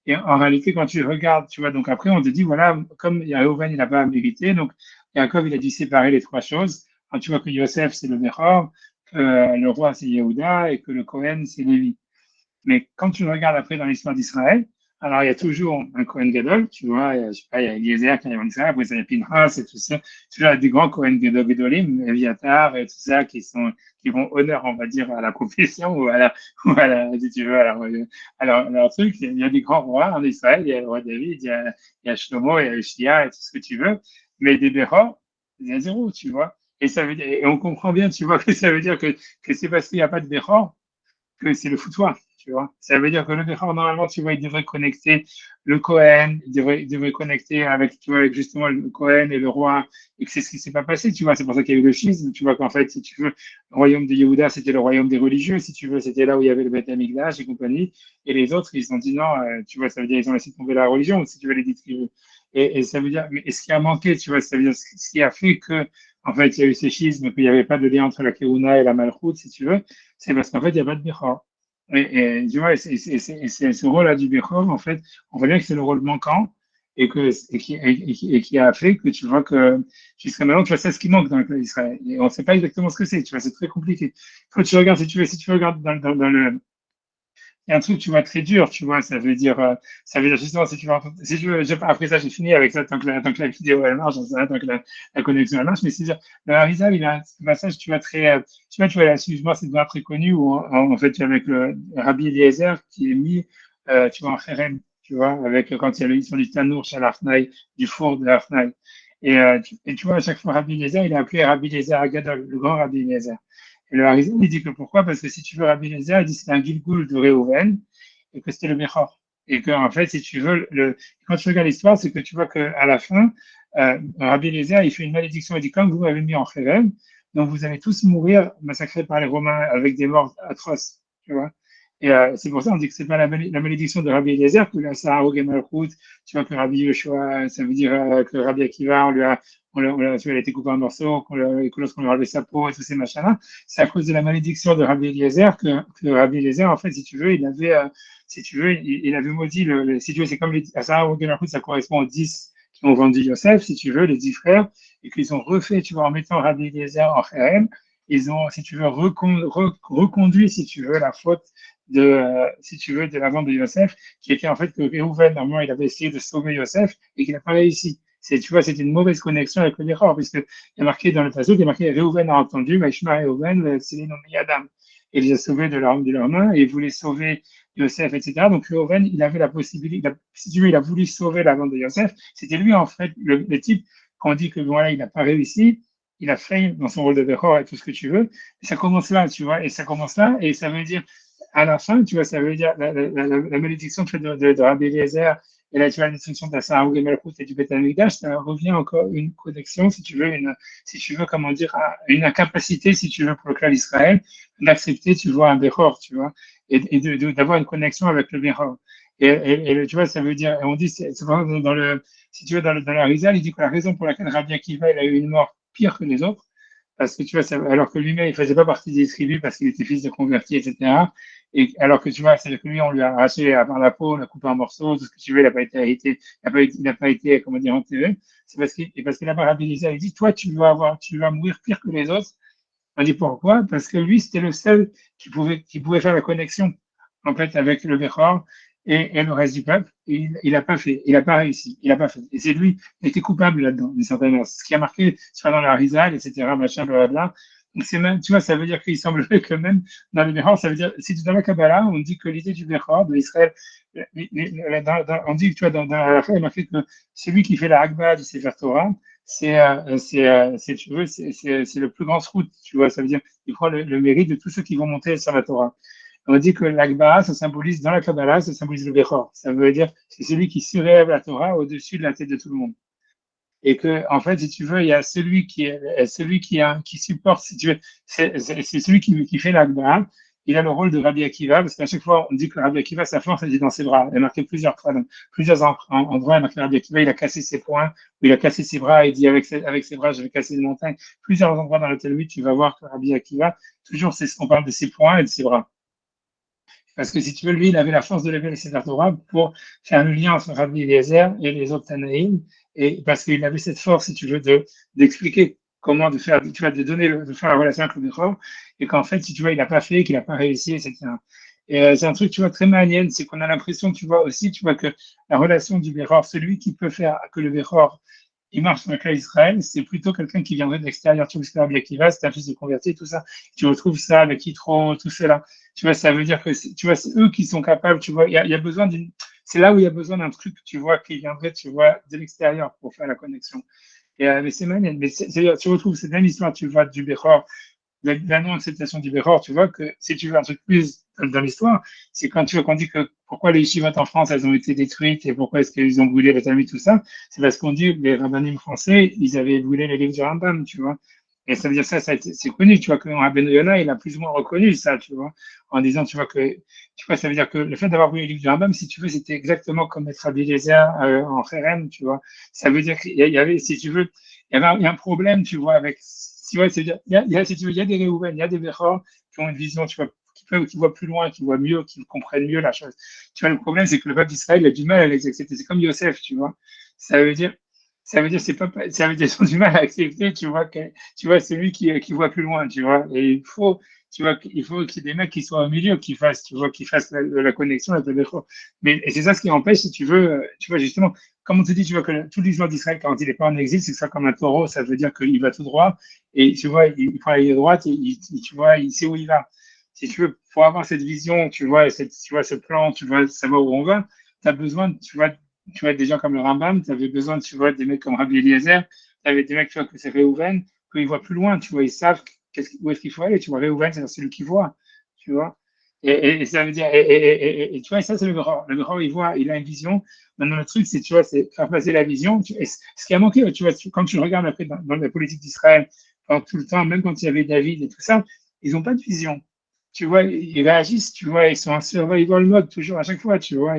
Et en réalité, quand tu regardes, tu vois, donc après, on te dit, voilà, comme Yahuvan, il n'a pas mérité, donc Yaakov, il a dû séparer les trois choses. Quand tu vois que Yosef, c'est le Béchor, que le roi, c'est Yehuda et que le Cohen, c'est Lévi. Mais quand tu regardes après dans l'histoire d'Israël, alors il y a toujours un Cohen Gadol, tu vois, je sais pas, il y a Eliezer qui arrive en Israël, après il y a Pinchas et tout ça. Tu vois, des grands Cohen Gadol Gadolim, Eviatar et tout ça, qui font honneur, on va dire, à la profession si tu veux, à leur truc. Il y a des grands rois en Israël, il y a le roi David, il y a Shlomo, il y a Ushia et tout ce que tu veux. Mais des Bérors, il y a zéro, tu vois. Et ça veut dire, et on comprend bien, tu vois, que ça veut dire que c'est parce qu'il n'y a pas de Bérors que c'est le foutoir, tu vois. Ça veut dire que le Bechor, normalement, tu vois, il devrait connecter le Cohen, il devrait connecter avec, tu vois, avec justement le Cohen et le roi, et que c'est ce qui s'est pas passé, tu vois. C'est pour ça qu'il y a eu le schisme, tu vois, qu'en fait, si tu veux, le royaume de Yehuda, c'était le royaume des religieux, si tu veux, c'était là où il y avait le Beth Amikdash et compagnie, et les autres, ils se sont dit non, tu vois, ça veut dire ils ont laissé tomber la religion, si tu veux, les distribuer. Et ça veut dire, mais ce qui a manqué, tu vois, ça veut dire ce qui a fait que, en fait, il y a eu ces schismes, qu'il n'y avait pas de lien entre la Keuna et la Malchoute, si tu veux, c'est parce qu'en fait, il n'y a pas de Bechor. Et tu vois, c'est ce rôle-là du Bechor, en fait, on voit bien que c'est le rôle manquant et qui a fait que tu vois que jusqu'à maintenant, tu vois, c'est ce qui manque dans le peuple d'Israël. Et on ne sait pas exactement ce que c'est, tu vois, c'est très compliqué. Quand tu regardes, si tu regardes dans le, il y a un truc, tu vois, très dur, tu vois, ça veut dire justement, si tu veux, après ça, j'ai fini avec ça, tant que la vidéo, elle marche, tant que la connexion, elle marche, mais c'est dire, le Harizal, il a un passage, tu vois, tu vois, là, excuse-moi, c'est bien très connu, où, en fait, avec le Rabbi Eliezer, qui est mis, tu vois, en Kherem, tu vois, avec, quand il y a l'histoire du Tanour chez l'Arfnaï, du four de l'Arfnaï. Et tu vois, à chaque fois, Rabbi Eliezer, il est appelé Rabbi Eliezer Agadol, le grand Rabbi Eliezer. Et le Harizal, il dit que pourquoi? Parce que si tu veux, Rabbi Eliezer, il dit que c'était un Gilgoul de Réhouven et que c'était le Bechor. Et que, en fait, si tu veux, quand tu regardes l'histoire, c'est que tu vois qu'à la fin, Rabbi Eliezer, il fait une malédiction. Il dit, comme vous m'avez mis en Kherem, donc vous allez tous mourir massacrés par les Romains avec des morts atroces. Tu vois? Et c'est pour ça qu'on dit que c'est pas la malédiction de Rabbi Eliezer que la Sarah Malchut, tu vois, que Rabbi Yeshua, ça veut dire que Rabbi Akiva, tu vois, il a été coupé en morceaux, que lorsqu'on lui a enlevé sa peau et tous ces machins-là, c'est à cause de la malédiction de Rabbi Eliezer que Rabbi Eliezer, en fait, si tu veux, si tu veux, il avait maudit si tu veux, c'est comme la Sarah Malchut, ça correspond aux 10 qui ont vendu Yosef, si tu veux, les 10 frères, et qu'ils ont refait, tu vois, en mettant Rabbi Eliezer en Kherem, ils ont, si tu veux, reconduit, si tu veux, la faute si tu veux, de la vente de Yosef, qui était en fait que Réhouven, normalement, il avait essayé de sauver Yosef et qu'il n'a pas réussi. Tu vois, c'était une mauvaise connexion avec le Béchor, puisque il y a marqué dans le passage, il y a marqué Réhouven a entendu, Maïshma Réhouven, c'est les nommés Adam. Et il les a sauvés de leurs mains et il voulait sauver Yosef, etc. Donc Réhouven, il avait la possibilité, si tu veux, il a voulu sauver la vente de Yosef. C'était lui, en fait, le type, quand on dit que voilà, il n'a pas réussi, il a fait dans son rôle de Béchor et tout ce que tu veux. Et ça commence là, tu vois, et ça commence là, et ça veut dire à la fin, tu vois, ça veut dire la malédiction de Rabbi Eliezer et là, tu vois, la destruction de la Sarah Malchut et du Beth Amikdash, ça revient encore une connexion, si tu veux, si tu veux, comment dire, une incapacité, si tu veux, pour le clan d'Israël, d'accepter, tu vois, un Bechor, tu vois, et d'avoir une connexion avec le Bechor. Tu vois, ça veut dire, on dit, c'est vraiment dans si tu veux, dans la Rizal, il dit que la raison pour laquelle Rabbi Akiva, il a eu une mort pire que les autres, parce que tu vois, alors que lui-même, il faisait pas partie des tribus parce qu'il était fils de converti, etc. Et alors que tu vois, c'est-à-dire que lui, on lui a arraché par la peau, on l'a coupé en morceaux, tout ce que tu veux, il n'a pas été, comment dire, enterré. C'est parce qu'il a pas rapidisé, il dit, toi, tu vas mourir pire que les autres. On dit pourquoi? Parce que lui, c'était le seul qui pouvait faire la connexion, en fait, avec le Bechor et le reste du peuple. Et il n'a pas fait, il n'a pas réussi, il n'a pas fait. Et c'est lui, il était coupable là-dedans, d'une certaine manière. Ce qui a marqué, soit dans la Rizal, etc., machin, blablabla. Donc c'est même, tu vois, ça veut dire qu'il semblerait que même dans le Bechor, ça veut dire, si dans la Kabbalah, on dit que l'idée du Bechor, de Israël, on dit, tu vois, dans la fin, il a marqué que celui qui fait la Hagba du Sefer Torah, tu veux, c'est le plus grand srout, tu vois, ça veut dire qu'il prend le mérite de tous ceux qui vont monter sur la Torah. On dit que l'Akbara, ça symbolise, dans la Kabbalah, ça symbolise le Bechor. Ça veut dire c'est celui qui surélève la Torah au-dessus de la tête de tout le monde. Et que, en fait, si tu veux, il y a celui qui supporte, si tu veux, c'est celui qui fait l'Akbara. Il a le rôle de Rabbi Akiva, parce qu'à chaque fois, on dit que Rabbi Akiva, sa force, elle est dans ses bras. Elle est marquée plusieurs fois, dans plusieurs endroits, il a marqué Rabbi Akiva, il a cassé ses poings, ou il a cassé ses bras, et il dit avec ses bras, je vais casser une montagne. Plusieurs endroits dans le Talmud, tu vas voir que Rabbi Akiva, toujours, on parle de ses poings et de ses bras. Parce que si tu veux, lui, il avait la force de lever le Sefer Torah pour faire le lien entre Rabbi Eliezer et les autres Tanaïm, et parce qu'il avait cette force, si tu veux, d'expliquer comment de faire, tu vois, de faire la relation avec le Bechor, et qu'en fait, si tu vois, il n'a pas fait, qu'il n'a pas réussi, etc. Et c'est un truc, tu vois, très malien, c'est qu'on a l'impression, tu vois, aussi, tu vois, que la relation du Bechor, celui qui peut faire que le Bechor, il marche sur le cas d'Israël, c'est plutôt quelqu'un qui viendrait de l'extérieur. Tu vois, c'est Rabbi Akiva, c'est un fils de converti, tout ça. Tu retrouves ça avec Yitro, tout cela. Tu vois, ça veut dire que, tu vois, c'est eux qui sont capables, tu vois, il y a besoin c'est là où il y a besoin d'un truc, tu vois, qui viendrait, tu vois, de l'extérieur pour faire la connexion. Mais c'est magnifique. Mais tu retrouves cette même histoire, tu vois, du Bechor, la non-acceptation du Bechor, tu vois, que si tu veux un truc plus dans l'histoire, c'est quand tu vois qu'on dit que pourquoi les yeshivot en France, elles ont été détruites et pourquoi est-ce qu'ils ont brûlé le Talmud, tout ça, c'est parce qu'on dit que les rabbinim français, ils avaient brûlé les livres du Rambam, tu vois. Et ça veut dire c'est connu, tu vois, que Rabbeinu Yonah, il a plus ou moins reconnu ça, tu vois, en disant, tu vois, ça veut dire que le fait d'avoir brûlé les livres du Rambam, si tu veux, c'était exactement comme être Rabbi Eliezer en Kherem, tu vois. Ça veut dire qu'il y avait, si tu veux, il y a un problème, tu vois, avec, tu vois, c'est-à-dire, si tu veux, il y a des Réhouven, il y a des Bechor qui ont une vision, tu vois, qui voient plus loin, qui voient mieux, qui comprennent mieux la chose. Tu vois, le problème, c'est que le peuple d'Israël a du mal à les accepter. C'est comme Yosef, tu vois. Ça veut dire, ça veut dire, ils ont du mal à accepter, tu vois, celui qui voit plus loin, tu vois. Et tu vois, il faut qu'il y ait des mecs qui soient au milieu, tu vois, qui fassent la connexion avec le Bechor. Mais, et c'est ça ce qui empêche, si tu veux, tu vois, justement, comme on te dit, tu vois, que tout l'histoire d'Israël, quand il n'est pas en exil, c'est ça comme un taureau, ça veut dire qu'il va tout droit, et tu vois, il prend la ligne droite, et tu vois, il sait où il va. Si tu veux, pour avoir cette vision, tu vois, tu vois, ce plan, tu vois, savoir où on va, tu as besoin, tu vois, des gens comme le Rambam, tu avais besoin, tu vois, des mecs comme Rabbi Eliezer, tu avais des mecs, tu vois, que c'est Réhouven, qu'ils voient plus loin, tu vois, ils savent où est-ce qu'il faut aller, tu vois, Réhouven, c'est celui qui voit, tu vois. Et ça veut dire, et tu vois, et ça, c'est le grand. Le grand, il voit, il a une vision. Maintenant, le truc, c'est, tu vois, c'est faire passer la vision. Et ce qui a manqué, tu vois, quand tu regardes après dans la politique d'Israël, pendant tout le temps, même quand il y avait David et tout ça, ils n'ont pas de vision. tu vois, ils réagissent, tu vois, ils sont en survival mode toujours à chaque fois, tu vois.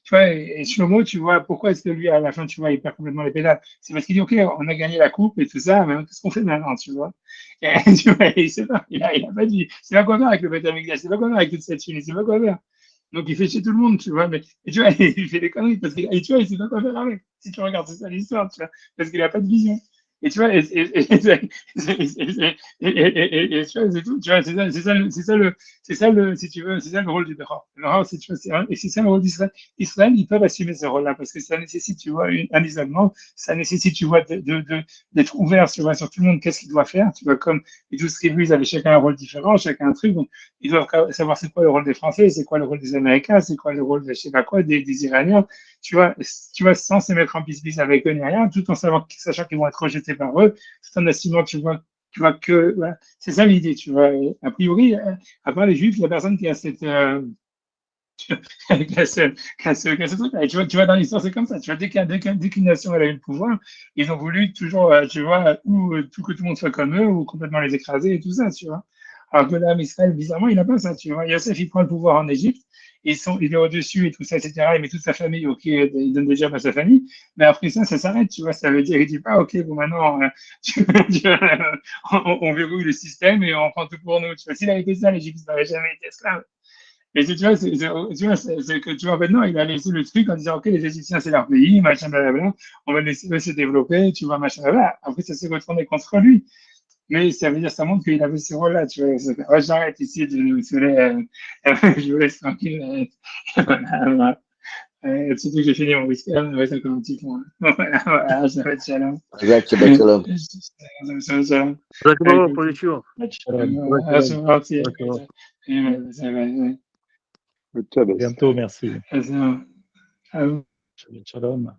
Tu vois, et Shlomo, tu vois, pourquoi est-ce que lui, à la fin, tu vois, il perd complètement les pédales? C'est parce qu'il dit, OK, on a gagné la coupe et tout ça, mais qu'est-ce qu'on fait maintenant, tu vois? Et, tu vois, il sait pas, il a pas dit, c'est pas quoi faire avec le Beth Amikdash, c'est pas quoi faire avec toute cette Chine, c'est pas quoi faire. Donc, il fait chez tout le monde, tu vois, mais, et tu vois, il fait des conneries parce qu'il, et tu vois, il sait pas quoi faire avec. Si tu regardes, c'est ça l'histoire, tu vois, parce qu'il a pas de vision. Et tu vois, et tu vois, c'est tout, tu vois, c'est ça le, si tu veux, c'est ça le rôle du Bechor. Le Bechor, c'est, tu vois, et c'est ça le rôle d'Israël. Israël, ils peuvent assumer ce rôle-là parce que ça nécessite, tu vois, un isolement, ça nécessite, tu vois, d'être ouvert, tu vois, sur tout le monde, qu'est-ce qu'il doit faire, tu vois, comme les 12 tribus, ils avaient chacun un rôle différent, chacun un truc, donc ils doivent savoir c'est quoi le rôle des Français, c'est quoi le rôle des Américains, c'est quoi le rôle de je sais pas quoi, des Iraniens, tu vois, sans se mettre en bis avec eux ni rien, tout en sachant qu'ils vont être rejetés par eux, tout en assumant, tu vois que, voilà, c'est ça l'idée, tu vois. Et a priori, à part les Juifs, il n'y a personne qui a cette, qui a ce truc-là. Et tu vois, dans l'histoire, c'est comme ça. Tu vois, dès qu'une nation elle a eu le pouvoir, ils ont voulu toujours, tu vois, ou tout que tout le monde soit comme eux, ou complètement les écraser et tout ça, tu vois. Alors que là, Israël, bizarrement, il n'a pas ça, tu vois. Yosef, il prend le pouvoir en Égypte, il est au-dessus et tout ça, etc. Il met toute sa famille, ok, il donne déjà à sa famille, mais après ça s'arrête, tu vois. Ça veut dire, il dit pas, ok, bon, maintenant, on verrouille le système et on prend tout pour nous. Tu vois, s'il avait été ça, l'Égypte n'aurait jamais été esclave. Et tu vois, c'est que tu vois, maintenant, il a laissé le truc en disant, OK, les Égyptiens, c'est leur pays, machin, blablabla, on va laisser eux se développer, tu vois, machin, blablabla. Après, ça s'est retourné contre lui. Mais ça veut dire, ça montre qu'il avait ce rôle-là, tu vois. Ouais, j'arrête ici de vous saouler, je vous laisse tranquille. Voilà, voilà. Surtout que j'ai fini mon whisky, là, il reste encore un petit point. Voilà, voilà, ça va être shalom. Exact, Shabbat Shalom. Shalom. D'accord, pour les jours. Shalom. C'est parti. D'accord. Ça va, À bientôt, merci. ça va. Shalom.